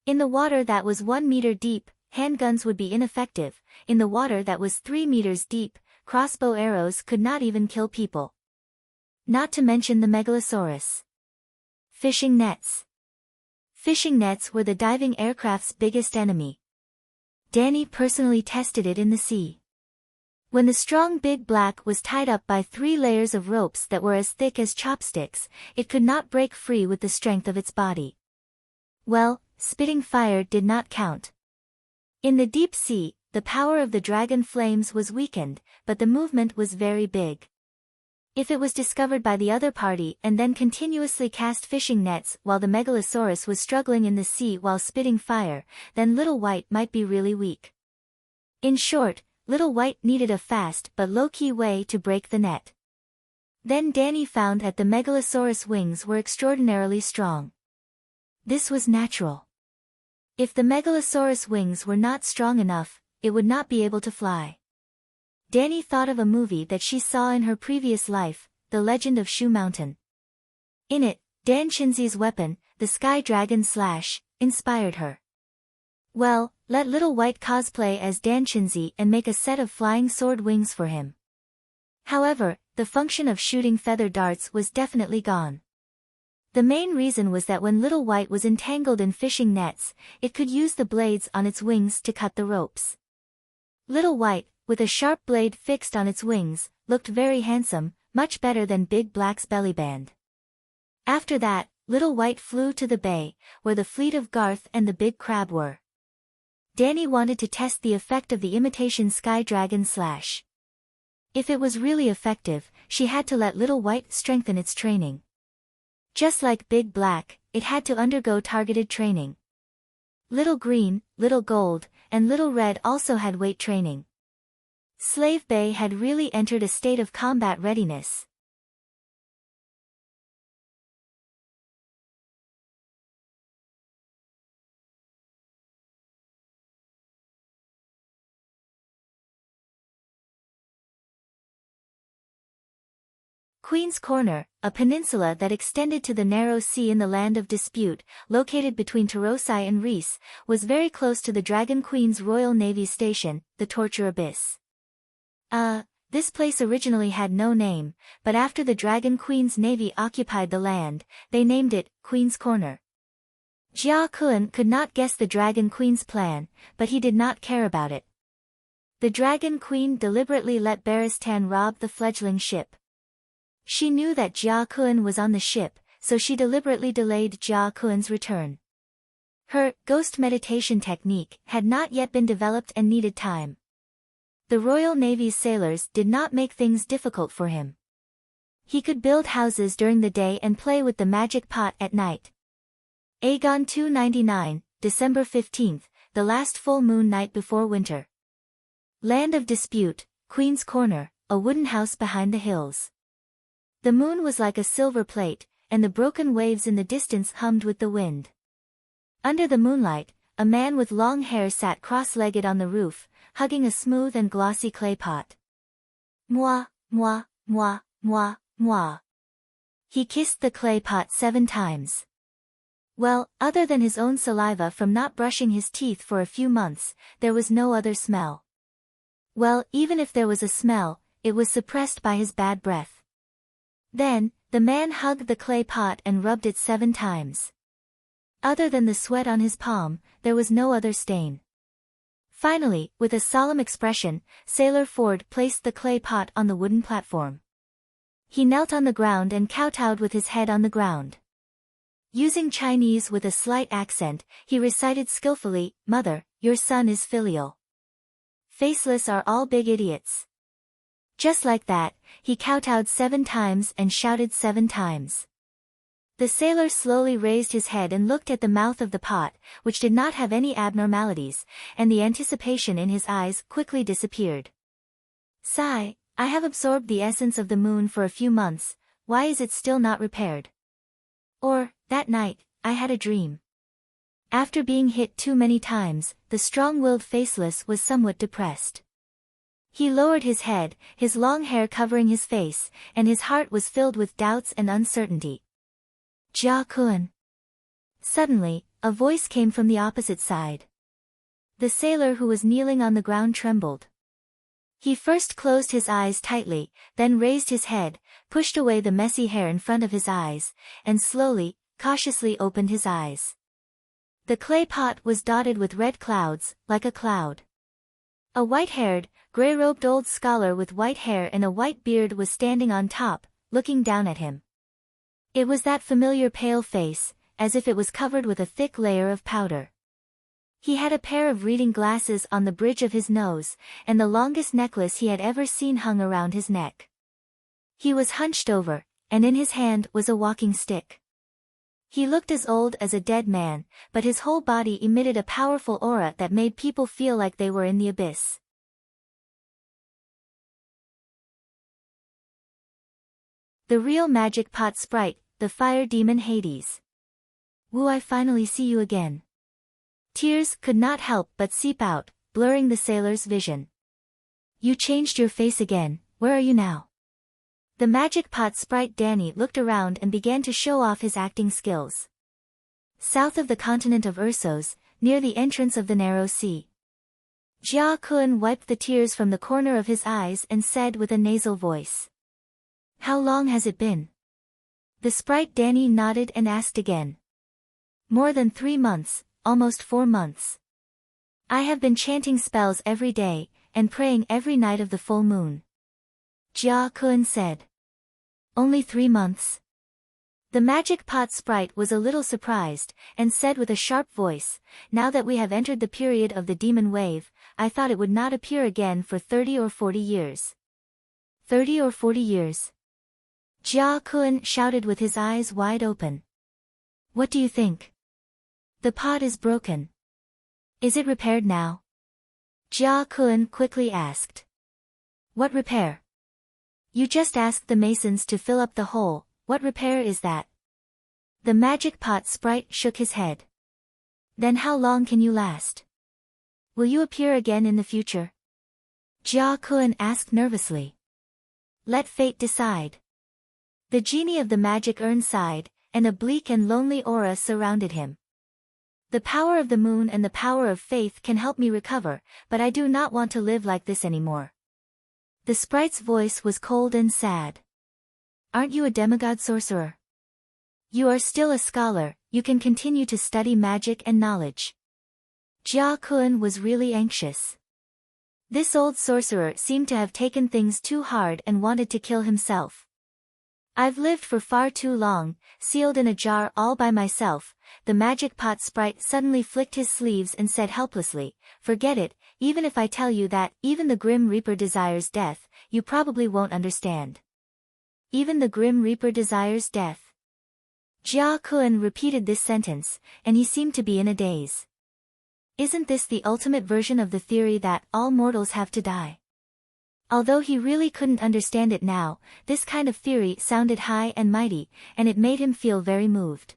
In the water that was 1 meter deep, handguns would be ineffective. In the water that was 3 meters deep, crossbow arrows could not even kill people. Not to mention the Megalosaurus. Fishing nets. Fishing nets were the diving aircraft's biggest enemy. Danny personally tested it in the sea. When the strong Big Black was tied up by 3 layers of ropes that were as thick as chopsticks, it could not break free with the strength of its body. Well, spitting fire did not count. In the deep sea, the power of the dragon flames was weakened, but the movement was very big. If it was discovered by the other party and then continuously cast fishing nets while the Megalosaurus was struggling in the sea while spitting fire, then Little White might be really weak. In short, Little White needed a fast but low-key way to break the net. Then Danny found that the Megalosaurus wings were extraordinarily strong. This was natural. If the Megalosaurus wings were not strong enough, it would not be able to fly. Danny thought of a movie that she saw in her previous life, The Legend of Shoe Mountain. In it, Dan Chinzi's weapon, the Sky Dragon Slash, inspired her. Well, let Little White cosplay as Dan Chinzi and make a set of flying sword wings for him. However, the function of shooting feather darts was definitely gone. The main reason was that when Little White was entangled in fishing nets, it could use the blades on its wings to cut the ropes. Little White, with a sharp blade fixed on its wings, looked very handsome, much better than Big Black's bellyband. After that, Little White flew to the bay, where the fleet of Garth and the big crab were. Danny wanted to test the effect of the imitation Sky Dragon Slash. If it was really effective, she had to let Little White strengthen its training. Just like Big Black, it had to undergo targeted training. Little Green, Little Gold, and Little Red also had weight training. Slave Bay had really entered a state of combat readiness. Queen's Corner, a peninsula that extended to the narrow sea in the Land of Dispute, located between Tarosai and Reese, was very close to the Dragon Queen's Royal Navy station, the Torture Abyss. This place originally had no name, but after the Dragon Queen's navy occupied the land, they named it Queen's Corner. Jia Kun could not guess the Dragon Queen's plan, but he did not care about it. The Dragon Queen deliberately let Baristan rob the fledgling ship. She knew that Jia Kun was on the ship, so she deliberately delayed Jia Kun's return. Her ghost meditation technique had not yet been developed and needed time. The Royal Navy's sailors did not make things difficult for him. He could build houses during the day and play with the magic pot at night. Aegon 299, December 15th, the last full moon night before winter. Land of Dispute, Queen's Corner, a wooden house behind the hills. The moon was like a silver plate, and the broken waves in the distance hummed with the wind. Under the moonlight, a man with long hair sat cross-legged on the roof, hugging a smooth and glossy clay pot. Moi, moi, moi, moi, moi. He kissed the clay pot 7 times. Well, other than his own saliva from not brushing his teeth for a few months, there was no other smell. Well, even if there was a smell, it was suppressed by his bad breath. Then, the man hugged the clay pot and rubbed it 7 times. Other than the sweat on his palm, there was no other stain. Finally, with a solemn expression, Sailor Ford placed the clay pot on the wooden platform. He knelt on the ground and kowtowed with his head on the ground. Using Chinese with a slight accent, he recited skillfully, "Mother, your son is filial. Faceless are all big idiots." Just like that, he kowtowed 7 times and shouted 7 times. The sailor slowly raised his head and looked at the mouth of the pot, which did not have any abnormalities, and the anticipation in his eyes quickly disappeared. "Sigh, I have absorbed the essence of the moon for a few months, why is it still not repaired?" Or, that night, I had a dream. After being hit too many times, the strong-willed Faceless was somewhat depressed. He lowered his head, his long hair covering his face, and his heart was filled with doubts and uncertainty. "Jia Kun." Suddenly, a voice came from the opposite side. The sailor who was kneeling on the ground trembled. He first closed his eyes tightly, then raised his head, pushed away the messy hair in front of his eyes, and slowly, cautiously opened his eyes. The clay pot was dotted with red clouds, like a cloud. A white-haired, gray-robed old scholar with white hair and a white beard was standing on top, looking down at him. It was that familiar pale face, as if it was covered with a thick layer of powder. He had a pair of reading glasses on the bridge of his nose, and the longest necklace he had ever seen hung around his neck. He was hunched over, and in his hand was a walking stick. He looked as old as a dead man, but his whole body emitted a powerful aura that made people feel like they were in the abyss. The real magic pot sprite, the fire demon Hades. "Woo, I finally see you again." Tears could not help but seep out, blurring the sailor's vision. "You changed your face again, where are you now?" The magic pot sprite Danny looked around and began to show off his acting skills. "South of the continent of Ursos, near the entrance of the narrow sea." Jia Kun wiped the tears from the corner of his eyes and said with a nasal voice. "How long has it been?" The sprite Danny nodded and asked again. "More than 3 months, almost 4 months. I have been chanting spells every day, and praying every night of the full moon." Jia Kun said. "Only 3 months?" The magic pot sprite was a little surprised, and said with a sharp voice, "Now that we have entered the period of the demon wave, I thought it would not appear again for 30 or 40 years. 30 or 40 years? Jia Kun shouted with his eyes wide open. "What do you think?" "The pot is broken. Is it repaired now?" Jia Kun quickly asked. "What repair?" "You just asked the masons to fill up the hole, what repair is that?" The magic pot sprite shook his head. "Then how long can you last? Will you appear again in the future?" Jia Kun asked nervously. "Let fate decide." The genie of the magic urn sighed, and a bleak and lonely aura surrounded him. "The power of the moon and the power of faith can help me recover, but I do not want to live like this anymore." The sprite's voice was cold and sad. "Aren't you a demigod sorcerer? You are still a scholar, you can continue to study magic and knowledge." Jia Kun was really anxious. This old sorcerer seemed to have taken things too hard and wanted to kill himself. "I've lived for far too long, sealed in a jar all by myself." The magic pot sprite suddenly flicked his sleeves and said helplessly, "Forget it, even if I tell you that even the Grim Reaper desires death, you probably won't understand." "Even the Grim Reaper desires death?" Jia Kun repeated this sentence, and he seemed to be in a daze. Isn't this the ultimate version of the theory that all mortals have to die? Although he really couldn't understand it now, this kind of theory sounded high and mighty, and it made him feel very moved.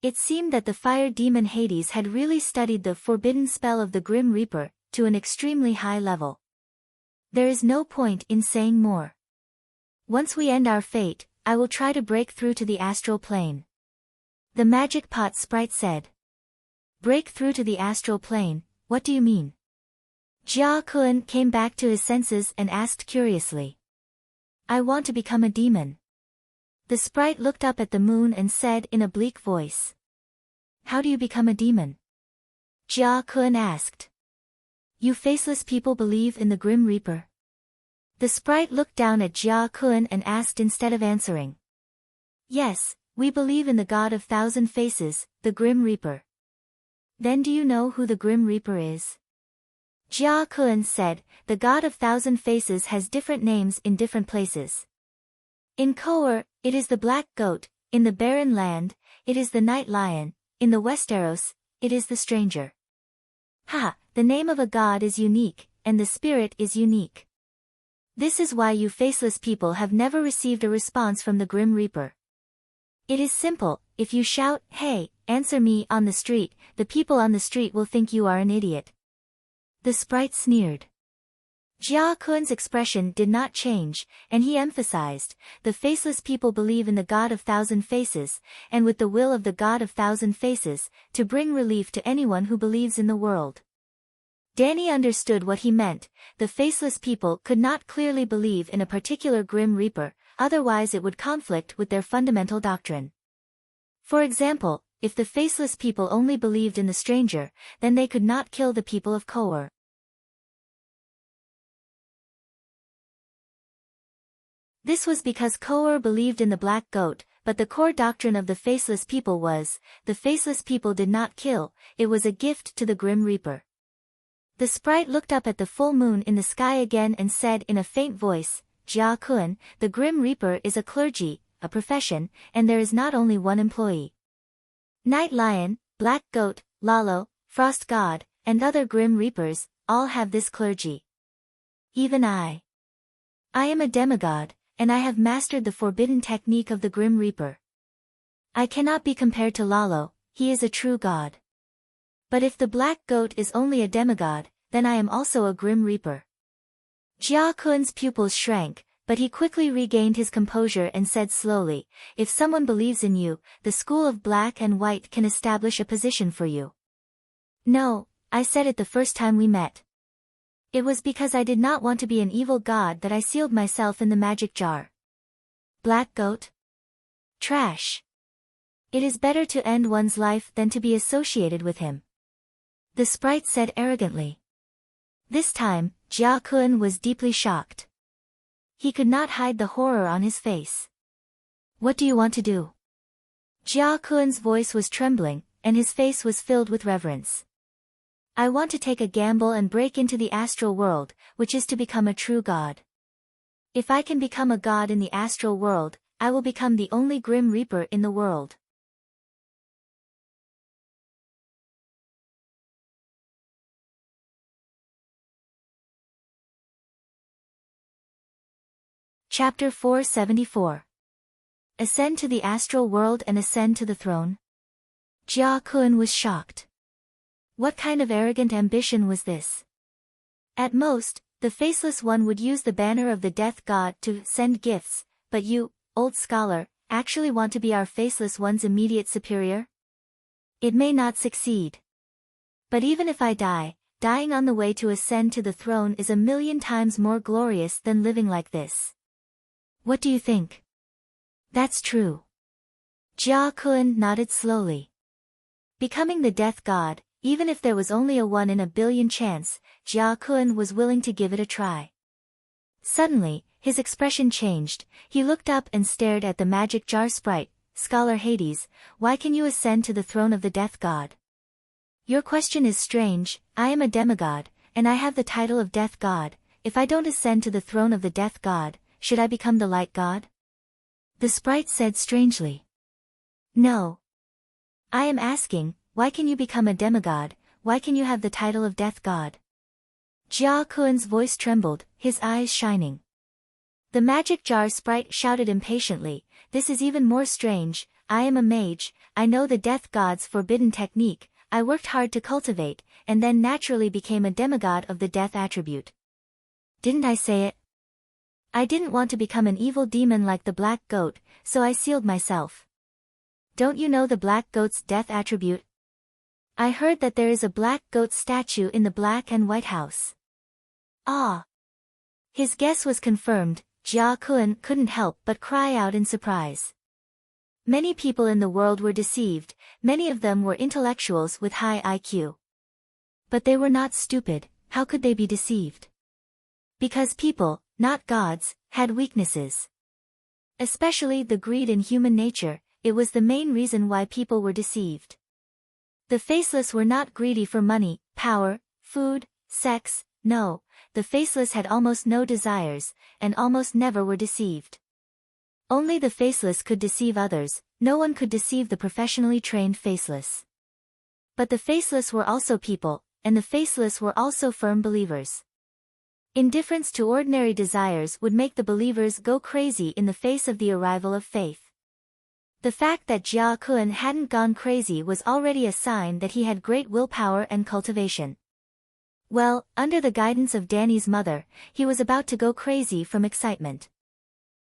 It seemed that the fire demon Hades had really studied the forbidden spell of the Grim Reaper, to an extremely high level. There is no point in saying more. Once we end our fate, I will try to break through to the astral plane. The magic pot sprite said. Break through to the astral plane, what do you mean? Jia Kun came back to his senses and asked curiously. I want to become a demon. The sprite looked up at the moon and said in a bleak voice. How do you become a demon? Jia Kun asked. You faceless people believe in the Grim Reaper? The sprite looked down at Jia Kun and asked instead of answering. Yes, We believe in the God of Thousand Faces, the Grim Reaper. Then do you know who the Grim Reaper is? Jia Kun said, the God of Thousand Faces has different names in different places. In Koor, it is the Black Goat, in the Barren Land, it is the Night Lion, in the Westeros, it is the Stranger. Ha, the name of a god is unique, and the spirit is unique. This is why you faceless people have never received a response from the Grim Reaper. It is simple, if you shout, hey, answer me on the street, the people on the street will think you are an idiot. The sprite sneered. Jia Kun's expression did not change, and he emphasized, the faceless people believe in the God of Thousand Faces, and with the will of the God of Thousand Faces, to bring relief to anyone who believes in the world. Danny understood what he meant, the faceless people could not clearly believe in a particular Grim Reaper, otherwise it would conflict with their fundamental doctrine. For example, if the faceless people only believed in the Stranger, then they could not kill the people of Koor. This was because Koor believed in the Black Goat, but the core doctrine of the faceless people was, the faceless people did not kill, it was a gift to the Grim Reaper. The sprite looked up at the full moon in the sky again and said in a faint voice, Jia Kun, the Grim Reaper is a clergy, a profession, and there is not only one employee. Night Lion, Black Goat, Lalo, Frost God, and other Grim Reapers, all have this clergy. Even I. I am a demigod, and I have mastered the forbidden technique of the Grim Reaper. I cannot be compared to Lalo, he is a true god. But if the Black Goat is only a demigod, then I am also a Grim Reaper. Jia Kun's pupils shrank, but he quickly regained his composure and said slowly, if someone believes in you, the school of Black and White can establish a position for you. No, I said it the first time we met. It was because I did not want to be an evil god that I sealed myself in the magic jar. Black Goat? Trash. It is better to end one's life than to be associated with him. The sprite said arrogantly. This time, Jia Kun was deeply shocked. He could not hide the horror on his face. What do you want to do? Jia Kun's voice was trembling, and his face was filled with reverence. I want to take a gamble and break into the astral world, which is to become a true god. If I can become a god in the astral world, I will become the only Grim Reaper in the world. Chapter 474. Ascend to the astral world and ascend to the throne? Jia Kun was shocked. What kind of arrogant ambition was this? At most, the faceless one would use the banner of the death god to send gifts, but you, old scholar, actually want to be our faceless one's immediate superior? It may not succeed. But even if I die, dying on the way to ascend to the throne is 1,000,000 times more glorious than living like this. What do you think? That's true. Jia Kun nodded slowly. Becoming the death god, even if there was only a 1 in a billion chance, Jia Kun was willing to give it a try. Suddenly, his expression changed, he looked up and stared at the magic jar sprite, Scholar Hades, why can you ascend to the throne of the death god? Your question is strange, I am a demigod, and I have the title of death god, if I don't ascend to the throne of the death god, should I become the light god? The sprite said strangely. No. I am asking, why can you become a demigod, why can you have the title of death god? Jia Kun's voice trembled, his eyes shining. The magic jar sprite shouted impatiently, this is even more strange, I am a mage, I know the death god's forbidden technique, I worked hard to cultivate, and then naturally became a demigod of the death attribute. Didn't I say it? I didn't want to become an evil demon like the Black Goat, so I sealed myself. Don't you know the Black Goat's death attribute? I heard that there is a Black Goat statue in the Black and White House. Ah! His guess was confirmed, Jia Kun couldn't help but cry out in surprise. Many people in the world were deceived, many of them were intellectuals with high IQ. But they were not stupid, how could they be deceived? Because people, not gods, had weaknesses. Especially the greed in human nature, it was the main reason why people were deceived. The faceless were not greedy for money, power, food, sex, no, the faceless had almost no desires, and almost never were deceived. Only the faceless could deceive others, no one could deceive the professionally trained faceless. But the faceless were also people, and the faceless were also firm believers. Indifference to ordinary desires would make the believers go crazy in the face of the arrival of faith. The fact that Jia Kun hadn't gone crazy was already a sign that he had great willpower and cultivation. Well, under the guidance of Danny's mother, he was about to go crazy from excitement.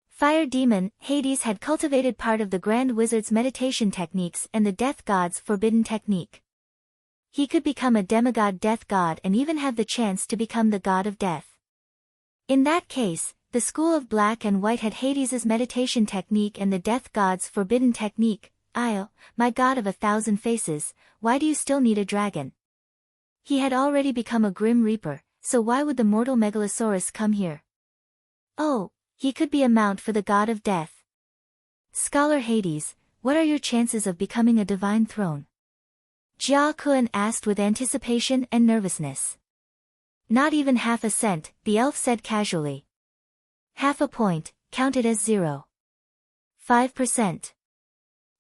Fire demon, Hades had cultivated part of the Grand Wizard's meditation techniques and the Death God's forbidden technique. He could become a demigod death god and even have the chance to become the god of death. In that case, the school of Black and White had Hades's meditation technique and the Death God's forbidden technique. Io, my god of 1,000 faces, why do you still need a dragon? He had already become a Grim Reaper, so why would the mortal Megalosaurus come here? Oh, he could be a mount for the god of death. Scholar Hades, what are your chances of becoming a divine throne? Jia Kun asked with anticipation and nervousness. Not even half a cent, the elf said casually. Half a point, counted as 0. 5%.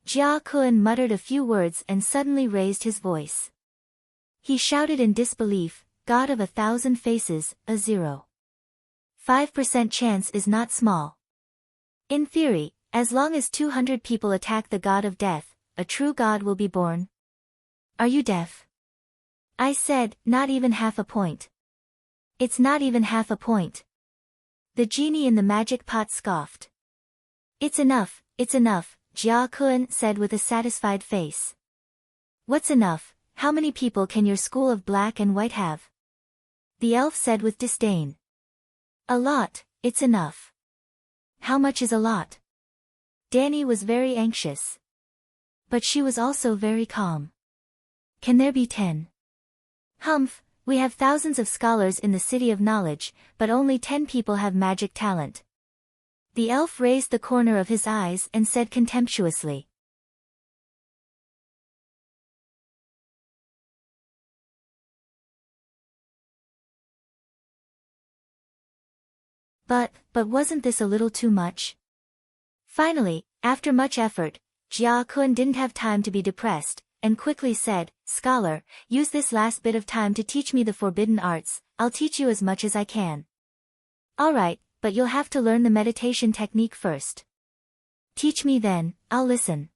Jia Kun muttered a few words and suddenly raised his voice. He shouted in disbelief, God of 1,000 faces, a 0. 5% chance is not small. In theory, as long as 200 people attack the god of death, a true god will be born. Are you deaf? I said, not even half a point. It's not even half a point. The genie in the magic pot scoffed. It's enough, Jia Kun said with a satisfied face. What's enough? How many people can your school of Black and White have? The elf said with disdain. A lot, it's enough. How much is a lot? Danny was very anxious. But she was also very calm. Can there be 10? Humph, we have thousands of scholars in the City of Knowledge, but only 10 people have magic talent. The elf raised the corner of his eyes and said contemptuously. But wasn't this a little too much? Finally, after much effort, Jia Kun didn't have time to be depressed, and quickly said, Scholar, use this last bit of time to teach me the forbidden arts, I'll teach you as much as I can. Alright, but you'll have to learn the meditation technique first. Teach me then, I'll listen.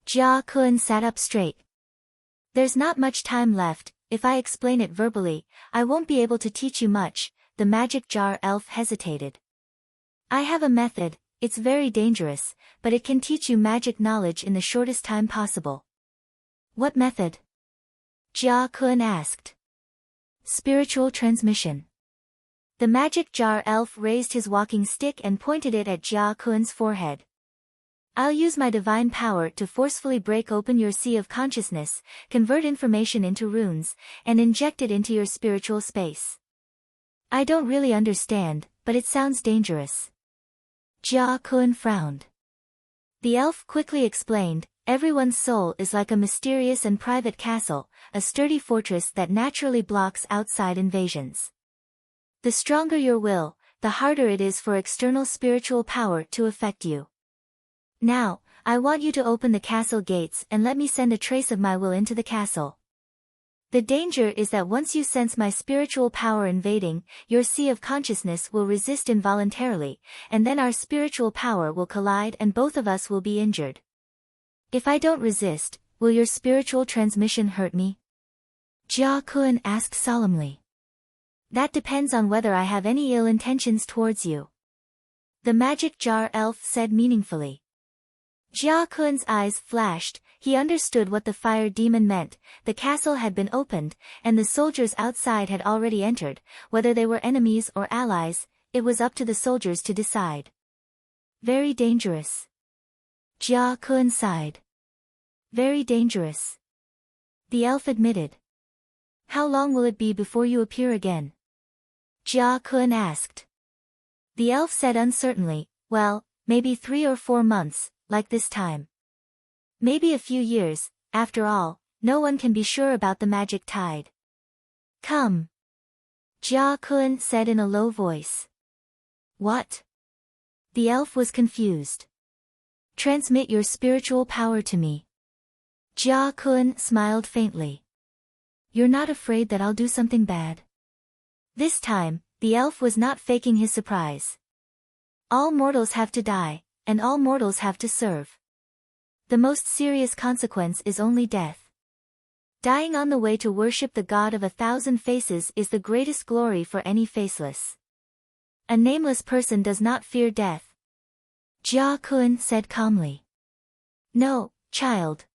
Jia Kun sat up straight. There's not much time left, if I explain it verbally, I won't be able to teach you much, the magic jar elf hesitated. I have a method, it's very dangerous, but it can teach you magic knowledge in the shortest time possible. What method? Jia Kun asked. Spiritual transmission. The magic jar elf raised his walking stick and pointed it at Jia Kun's forehead. I'll use my divine power to forcefully break open your sea of consciousness, convert information into runes, and inject it into your spiritual space. I don't really understand, but it sounds dangerous. Jia Kun frowned. The elf quickly explained, everyone's soul is like a mysterious and private castle, a sturdy fortress that naturally blocks outside invasions. The stronger your will, the harder it is for external spiritual power to affect you. Now, I want you to open the castle gates and let me send a trace of my will into the castle. The danger is that once you sense my spiritual power invading, your sea of consciousness will resist involuntarily, and then our spiritual power will collide and both of us will be injured. If I don't resist, will your spiritual transmission hurt me? Jia Kun asked solemnly. That depends on whether I have any ill intentions towards you. The magic jar elf said meaningfully. Jia Kun's eyes flashed, he understood what the fire demon meant, the castle had been opened, and the soldiers outside had already entered, whether they were enemies or allies, it was up to the soldiers to decide. Very dangerous. Jia Kun sighed. Very dangerous. The elf admitted. How long will it be before you appear again? Jia Kun asked. The elf said uncertainly, well, maybe 3 or 4 months, like this time. Maybe a few years, after all, no one can be sure about the magic tide. Come. Jia Kun said in a low voice. What? The elf was confused. Transmit your spiritual power to me. Jia Kun smiled faintly. You're not afraid that I'll do something bad? This time, the elf was not faking his surprise. All mortals have to die, and all mortals have to serve. The most serious consequence is only death. Dying on the way to worship the god of 1,000 faces is the greatest glory for any faceless. A nameless person does not fear death. Jia Kun said calmly. No, child.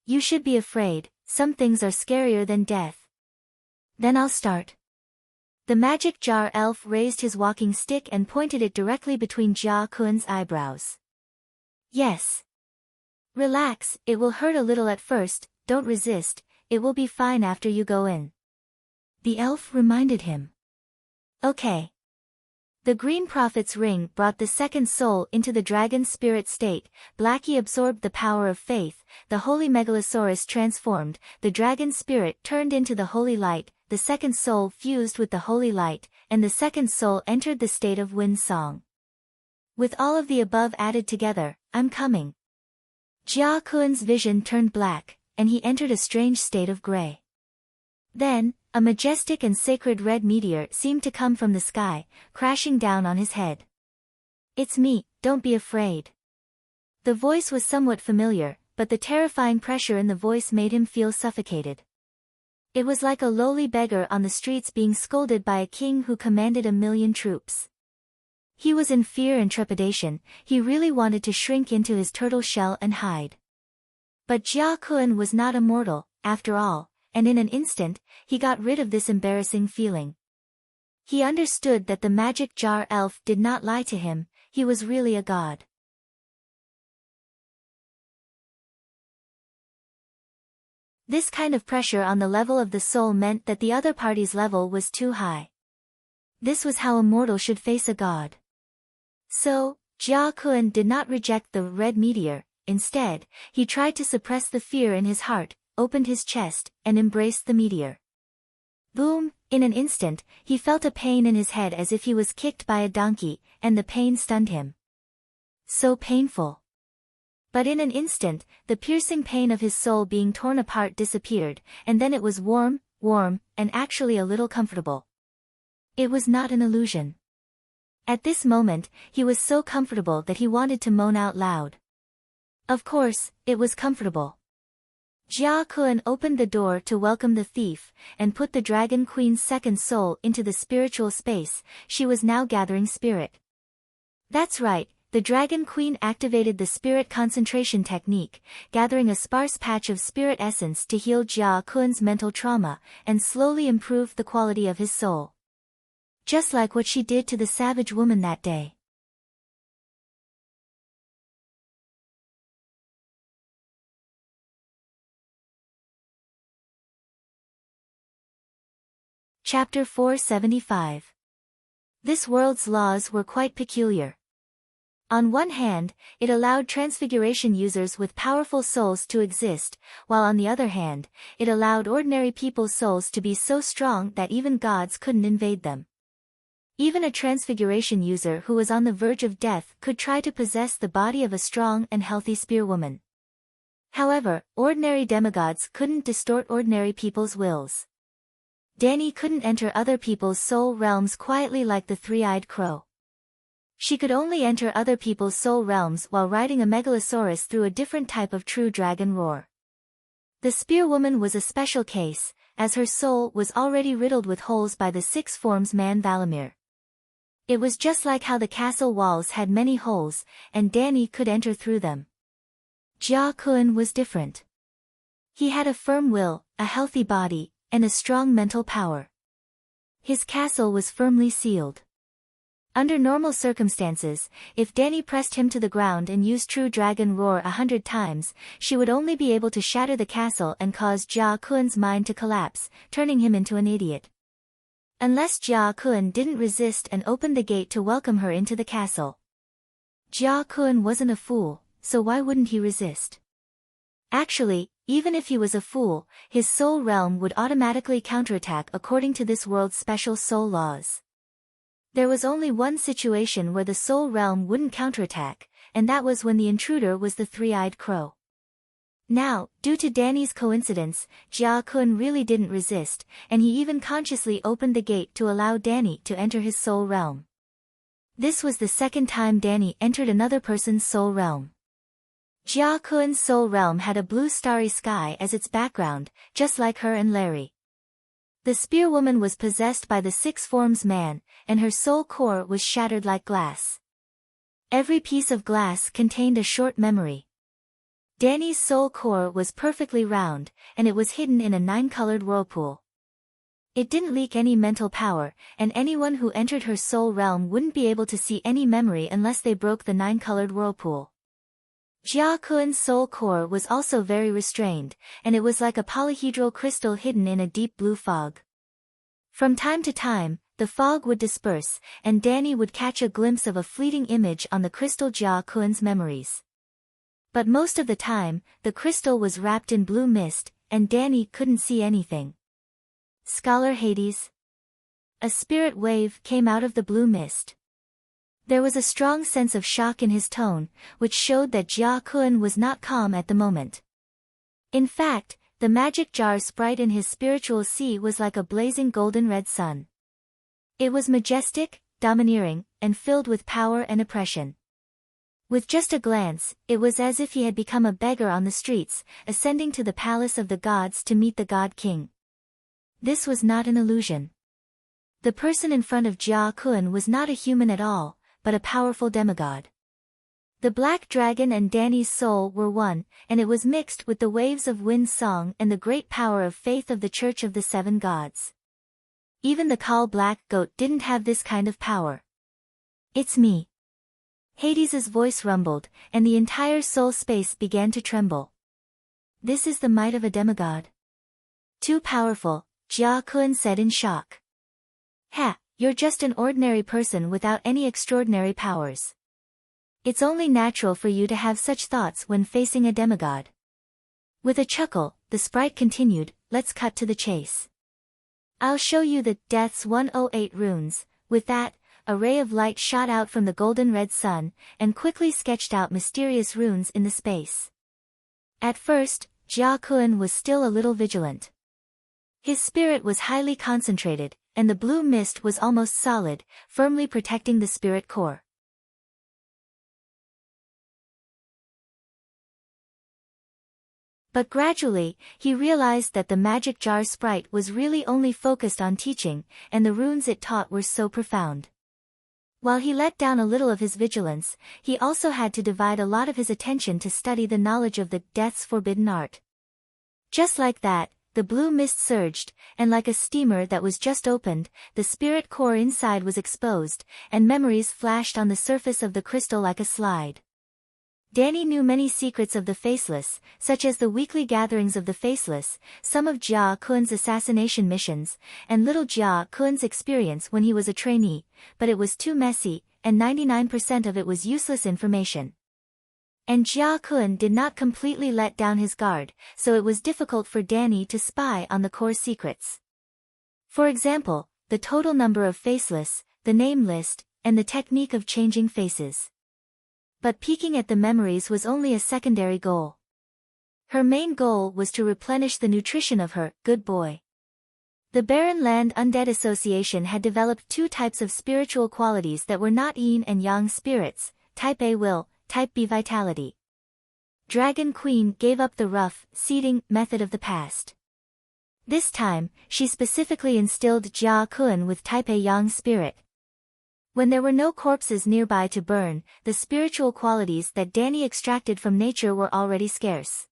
You should be afraid, some things are scarier than death. Then I'll start. The magic jar elf raised his walking stick and pointed it directly between Jia Kun's eyebrows. Yes. Relax, it will hurt a little at first, don't resist, it will be fine after you go in. The elf reminded him. Okay. The green prophet's ring brought the second soul into the dragon spirit state, Blackie absorbed the power of faith, the holy megalosaurus transformed, the dragon spirit turned into the holy light, the second soul fused with the holy light, and the second soul entered the state of wind song. With all of the above added together, I'm coming. Jia Kun's vision turned black, and he entered a strange state of gray. Then, a majestic and sacred red meteor seemed to come from the sky, crashing down on his head. It's me, don't be afraid. The voice was somewhat familiar, but the terrifying pressure in the voice made him feel suffocated. It was like a lowly beggar on the streets being scolded by a king who commanded 1,000,000 troops. He was in fear and trepidation, he really wanted to shrink into his turtle shell and hide. But Jia Kun was not a mortal, after all, and in an instant, he got rid of this embarrassing feeling. He understood that the magic jar elf did not lie to him, he was really a god. This kind of pressure on the level of the soul meant that the other party's level was too high. This was how a mortal should face a god. So, Jia Kun did not reject the red meteor, instead, he tried to suppress the fear in his heart, opened his chest, and embraced the meteor. Boom, in an instant, he felt a pain in his head as if he was kicked by a donkey, and the pain stunned him. So painful. But in an instant, the piercing pain of his soul being torn apart disappeared, and then it was warm, and actually a little comfortable. It was not an illusion. At this moment, he was so comfortable that he wanted to moan out loud. Of course, it was comfortable. Jia Kun opened the door to welcome the thief, and put the Dragon Queen's second soul into the spiritual space, she was now gathering spirit. That's right, the Dragon Queen activated the spirit concentration technique, gathering a sparse patch of spirit essence to heal Jia Kun's mental trauma, and slowly improve the quality of his soul. Just like what she did to the savage woman that day. Chapter 475. This world's laws were quite peculiar. On one hand, it allowed transfiguration users with powerful souls to exist, while on the other hand, it allowed ordinary people's souls to be so strong that even gods couldn't invade them. Even a transfiguration user who was on the verge of death could try to possess the body of a strong and healthy spearwoman. However, ordinary demigods couldn't distort ordinary people's wills. Dani couldn't enter other people's soul realms quietly like the three-eyed crow. She could only enter other people's soul realms while riding a megalosaurus through a different type of true dragon roar. The spearwoman was a special case, as her soul was already riddled with holes by the six forms man Valimir. It was just like how the castle walls had many holes, and Dani could enter through them. Jia Kun was different. He had a firm will, a healthy body, and a strong mental power. His castle was firmly sealed. Under normal circumstances, if Dani pressed him to the ground and used True Dragon Roar 100 times, she would only be able to shatter the castle and cause Jia Kun's mind to collapse, turning him into an idiot. Unless Jia Kun didn't resist and opened the gate to welcome her into the castle. Jia Kun wasn't a fool, so why wouldn't he resist? Actually, even if he was a fool, his soul realm would automatically counterattack according to this world's special soul laws. There was only one situation where the soul realm wouldn't counterattack, and that was when the intruder was the three-eyed crow. Now, due to Danny's coincidence, Jia Kun really didn't resist, and he even consciously opened the gate to allow Danny to enter his soul realm. This was the second time Danny entered another person's soul realm. Jia Kun's soul realm had a blue starry sky as its background, just like her and Larry. The spearwoman was possessed by the six forms man, and her soul core was shattered like glass. Every piece of glass contained a short memory. Danny's soul core was perfectly round, and it was hidden in a 9-colored whirlpool. It didn't leak any mental power, and anyone who entered her soul realm wouldn't be able to see any memory unless they broke the 9-colored whirlpool. Jia Kun's soul core was also very restrained, and it was like a polyhedral crystal hidden in a deep blue fog. From time to time, the fog would disperse, and Danny would catch a glimpse of a fleeting image on the crystal Jia Kun's memories. But most of the time, the crystal was wrapped in blue mist, and Danny couldn't see anything. Scholar Hades. A spirit wave came out of the blue mist. There was a strong sense of shock in his tone, which showed that Jia Kun was not calm at the moment. In fact, the magic jar sprite in his spiritual sea was like a blazing golden red sun. It was majestic, domineering, and filled with power and oppression. With just a glance, it was as if he had become a beggar on the streets, ascending to the palace of the gods to meet the God King. This was not an illusion. The person in front of Jia Kun was not a human at all, but a powerful demigod. The black dragon and Danny's soul were one, and it was mixed with the waves of wind's song and the great power of faith of the Church of the Seven Gods. Even the Khal black goat didn't have this kind of power. It's me. Hades's voice rumbled, and the entire soul space began to tremble. This is the might of a demigod. Too powerful, Jia Kun said in shock. Ha! You're just an ordinary person without any extraordinary powers. It's only natural for you to have such thoughts when facing a demigod. With a chuckle, the sprite continued, let's cut to the chase. I'll show you the Death's 108 runes. With that, a ray of light shot out from the golden red sun, and quickly sketched out mysterious runes in the space. At first, Jia Kun was still a little vigilant. His spirit was highly concentrated, and the blue mist was almost solid, firmly protecting the spirit core. But gradually, he realized that the magic jar sprite was really only focused on teaching, and the runes it taught were so profound. While he let down a little of his vigilance, he also had to divide a lot of his attention to study the knowledge of the Death's forbidden art. Just like that, the blue mist surged, and like a steamer that was just opened, the spirit core inside was exposed, and memories flashed on the surface of the crystal like a slide. Danny knew many secrets of the Faceless, such as the weekly gatherings of the Faceless, some of Jia Kun's assassination missions, and little Jia Kun's experience when he was a trainee, but it was too messy, and 99% of it was useless information. And Jia Kun did not completely let down his guard, so it was difficult for Danny to spy on the core secrets. For example, the total number of Faceless, the name list, and the technique of changing faces. But peeking at the memories was only a secondary goal. Her main goal was to replenish the nutrition of her good boy. The Barren Land Undead Association had developed two types of spiritual qualities that were not yin and yang spirits, type A will, type B vitality. Dragon Queen gave up the rough, seeding method of the past. This time, she specifically instilled Jia Kun with type A yang spirit. When there were no corpses nearby to burn, the spiritual qualities that Danny extracted from nature were already scarce.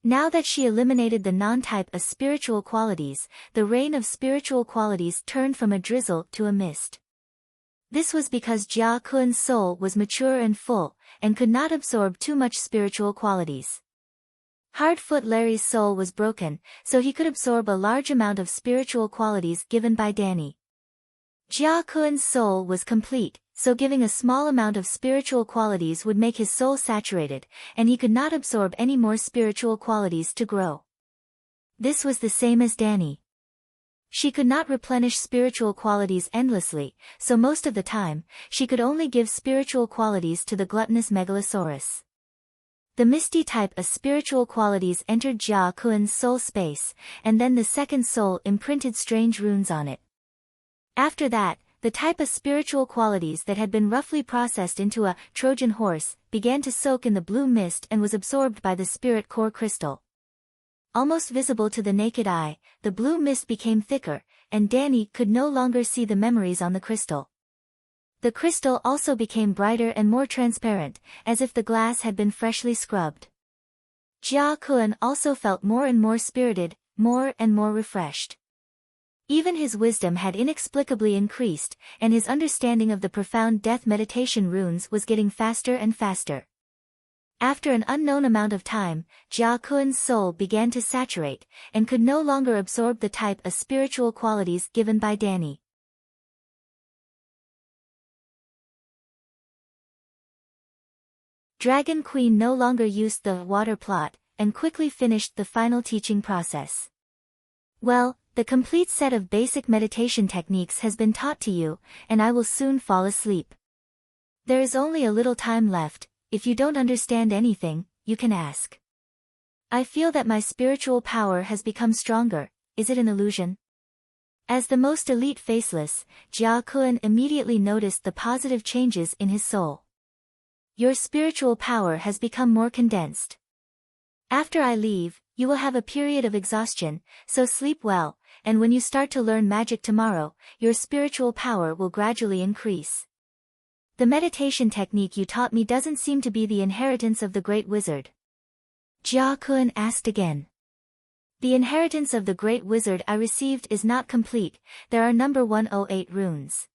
Now that she eliminated the non-type A spiritual qualities, the rain of spiritual qualities turned from a drizzle to a mist. This was because Jia Kun's soul was mature and full, and could not absorb too much spiritual qualities. Hardfoot Larry's soul was broken, so he could absorb a large amount of spiritual qualities given by Danny. Jia Kun's soul was complete, so giving a small amount of spiritual qualities would make his soul saturated, and he could not absorb any more spiritual qualities to grow. This was the same as Dani. She could not replenish spiritual qualities endlessly, so most of the time, she could only give spiritual qualities to the gluttonous megalosaurus. The misty type of spiritual qualities entered Jia Kuan's soul space, and then the second soul imprinted strange runes on it. After that, the type of spiritual qualities that had been roughly processed into a Trojan horse began to soak in the blue mist and was absorbed by the spirit core crystal. Almost visible to the naked eye, the blue mist became thicker, and Dani could no longer see the memories on the crystal. The crystal also became brighter and more transparent, as if the glass had been freshly scrubbed. Jia Kuan also felt more and more spirited, more and more refreshed. Even his wisdom had inexplicably increased, and his understanding of the profound death meditation runes was getting faster and faster. After an unknown amount of time, Jia Kuan's soul began to saturate, and could no longer absorb the type of spiritual qualities given by Dani. Dragon Queen no longer used the water plot, and quickly finished the final teaching process. Well, the complete set of basic meditation techniques has been taught to you, and I will soon fall asleep. There is only a little time left. If you don't understand anything, you can ask. I feel that my spiritual power has become stronger. Is it an illusion? As the most elite faceless, Jia Kuan immediately noticed the positive changes in his soul. Your spiritual power has become more condensed. After I leave, you will have a period of exhaustion, so sleep well, and when you start to learn magic tomorrow, your spiritual power will gradually increase. The meditation technique you taught me doesn't seem to be the inheritance of the Great Wizard. Jia Kuan asked again. The inheritance of the Great Wizard I received is not complete. There are number 108 runes.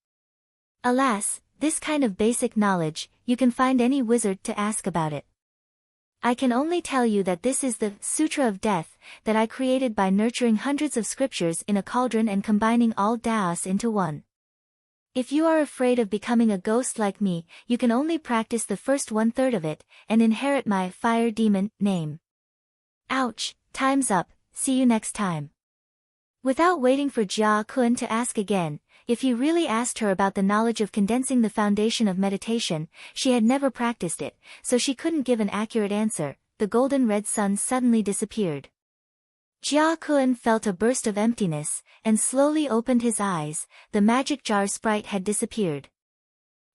Alas, this kind of basic knowledge, you can find any wizard to ask about it. I can only tell you that this is the Sutra of Death that I created by nurturing hundreds of scriptures in a cauldron and combining all Daos into one. If you are afraid of becoming a ghost like me, you can only practice the first 1/3 of it, and inherit my fire demon name. Ouch, time's up, see you next time. Without waiting for Jia Kuan to ask again, if he really asked her about the knowledge of condensing the foundation of meditation, she had never practiced it, so she couldn't give an accurate answer. The golden red sun suddenly disappeared. Jia Kuan felt a burst of emptiness, and slowly opened his eyes. The magic jar sprite had disappeared.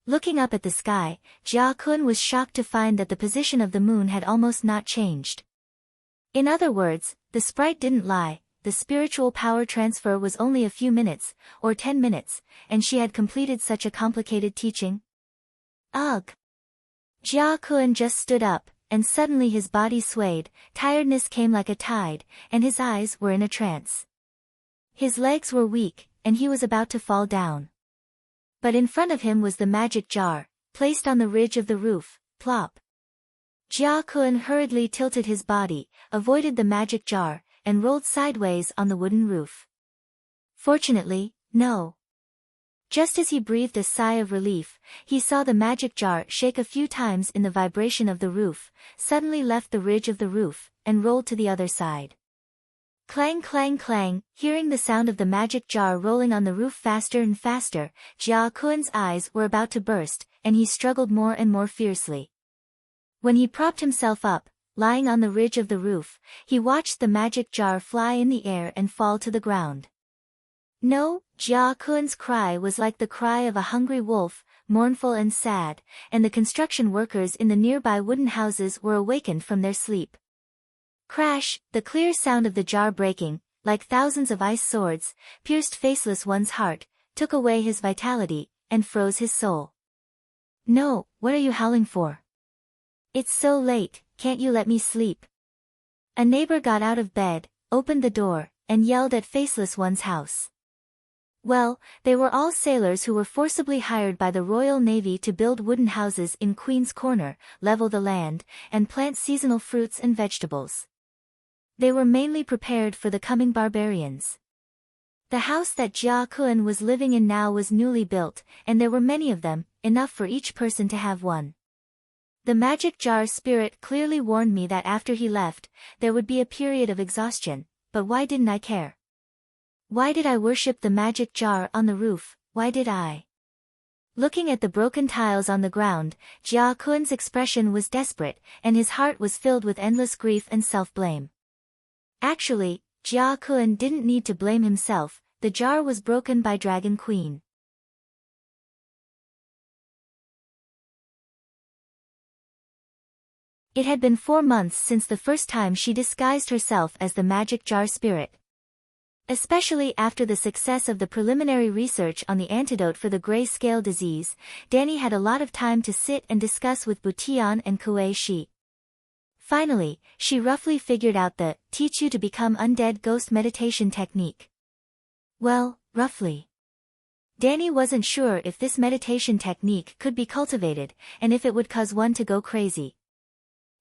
Looking up at the sky, Jia Kuan was shocked to find that the position of the moon had almost not changed. In other words, the sprite didn't lie, the spiritual power transfer was only a few minutes, or 10 minutes, and she had completed such a complicated teaching. Ugh! Jia Kuan just stood up, and suddenly his body swayed, tiredness came like a tide, and his eyes were in a trance. His legs were weak, and he was about to fall down. But in front of him was the magic jar, placed on the ridge of the roof. Plop! Jia Kuan hurriedly tilted his body, avoided the magic jar, and rolled sideways on the wooden roof. Fortunately, no. Just as he breathed a sigh of relief, he saw the magic jar shake a few times in the vibration of the roof, suddenly left the ridge of the roof, and rolled to the other side. Clang clang clang, hearing the sound of the magic jar rolling on the roof faster and faster, Jia Kuan's eyes were about to burst, and he struggled more and more fiercely. When he propped himself up, lying on the ridge of the roof, he watched the magic jar fly in the air and fall to the ground. No, Jia Kuan's cry was like the cry of a hungry wolf, mournful and sad, and the construction workers in the nearby wooden houses were awakened from their sleep. Crash, the clear sound of the jar breaking, like thousands of ice swords, pierced Faceless One's heart, took away his vitality, and froze his soul. No, what are you howling for? It's so late, can't you let me sleep? A neighbor got out of bed, opened the door, and yelled at Faceless One's house. Well, they were all sailors who were forcibly hired by the Royal Navy to build wooden houses in Queen's Corner, level the land, and plant seasonal fruits and vegetables. They were mainly prepared for the coming barbarians. The house that Jia Kun was living in now was newly built, and there were many of them, enough for each person to have one. The magic jar spirit clearly warned me that after he left, there would be a period of exhaustion, but why didn't I care? Why did I worship the magic jar on the roof? Why did I? Looking at the broken tiles on the ground, Jia Kun's expression was desperate, and his heart was filled with endless grief and self-blame. Actually, Jia Kun didn't need to blame himself. The jar was broken by Dragon Queen. It had been 4 months since the first time she disguised herself as the magic jar spirit. Especially after the success of the preliminary research on the antidote for the gray scale disease, Danny had a lot of time to sit and discuss with Butian and Kuei Shi. Finally, she roughly figured out the teach you to become undead ghost meditation technique. Well, roughly. Danny wasn't sure if this meditation technique could be cultivated, and if it would cause one to go crazy.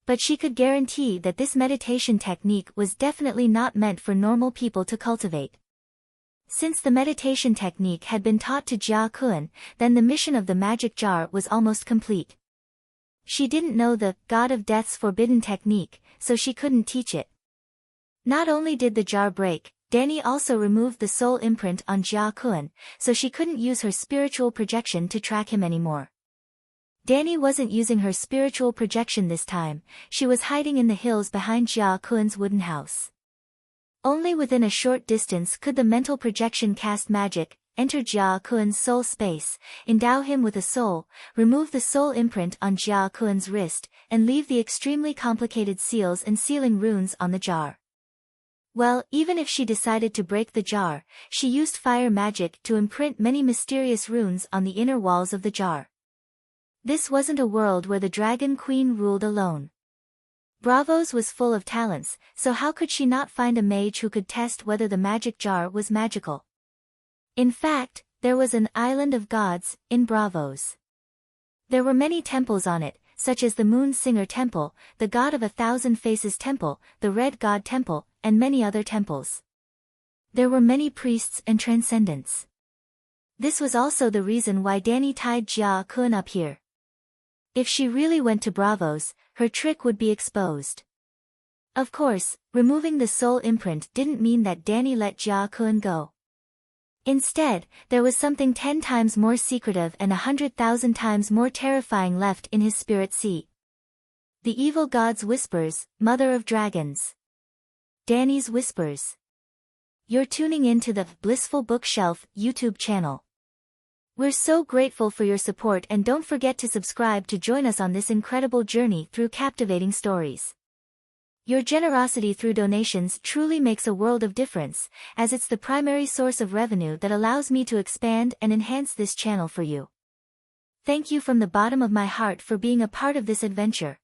But she could guarantee that this meditation technique was definitely not meant for normal people to cultivate. Since the meditation technique had been taught to Jia Kun, then the mission of the magic jar was almost complete. She didn't know the God of Death's forbidden technique, so she couldn't teach it. Not only did the jar break, Danny also removed the soul imprint on Jia Kun, so she couldn't use her spiritual projection to track him anymore. Danny wasn't using her spiritual projection this time, she was hiding in the hills behind Jia Kun's wooden house. Only within a short distance could the mental projection cast magic, enter Jia Kun's soul space, endow him with a soul, remove the soul imprint on Jia Kun's wrist, and leave the extremely complicated seals and sealing runes on the jar. Well, even if she decided to break the jar, she used fire magic to imprint many mysterious runes on the inner walls of the jar. This wasn't a world where the Dragon Queen ruled alone. Bravos was full of talents, so how could she not find a mage who could test whether the magic jar was magical? In fact, there was an island of gods in Bravos. There were many temples on it, such as the Moon Singer Temple, the God of 1,000 Faces Temple, the Red God Temple, and many other temples. There were many priests and transcendents. This was also the reason why Danny tied Jia Kun up here. If she really went to Bravos, her trick would be exposed. Of course, removing the soul imprint didn't mean that Danny let Jia Kun go. Instead, there was something 10 times more secretive and 100,000 times more terrifying left in his spirit seat. The evil god's whispers, mother of dragons. Danny's whispers. You're tuning in to the Blissful Bookshelf YouTube channel. We're so grateful for your support, and don't forget to subscribe to join us on this incredible journey through captivating stories. Your generosity through donations truly makes a world of difference, as it's the primary source of revenue that allows me to expand and enhance this channel for you. Thank you from the bottom of my heart for being a part of this adventure.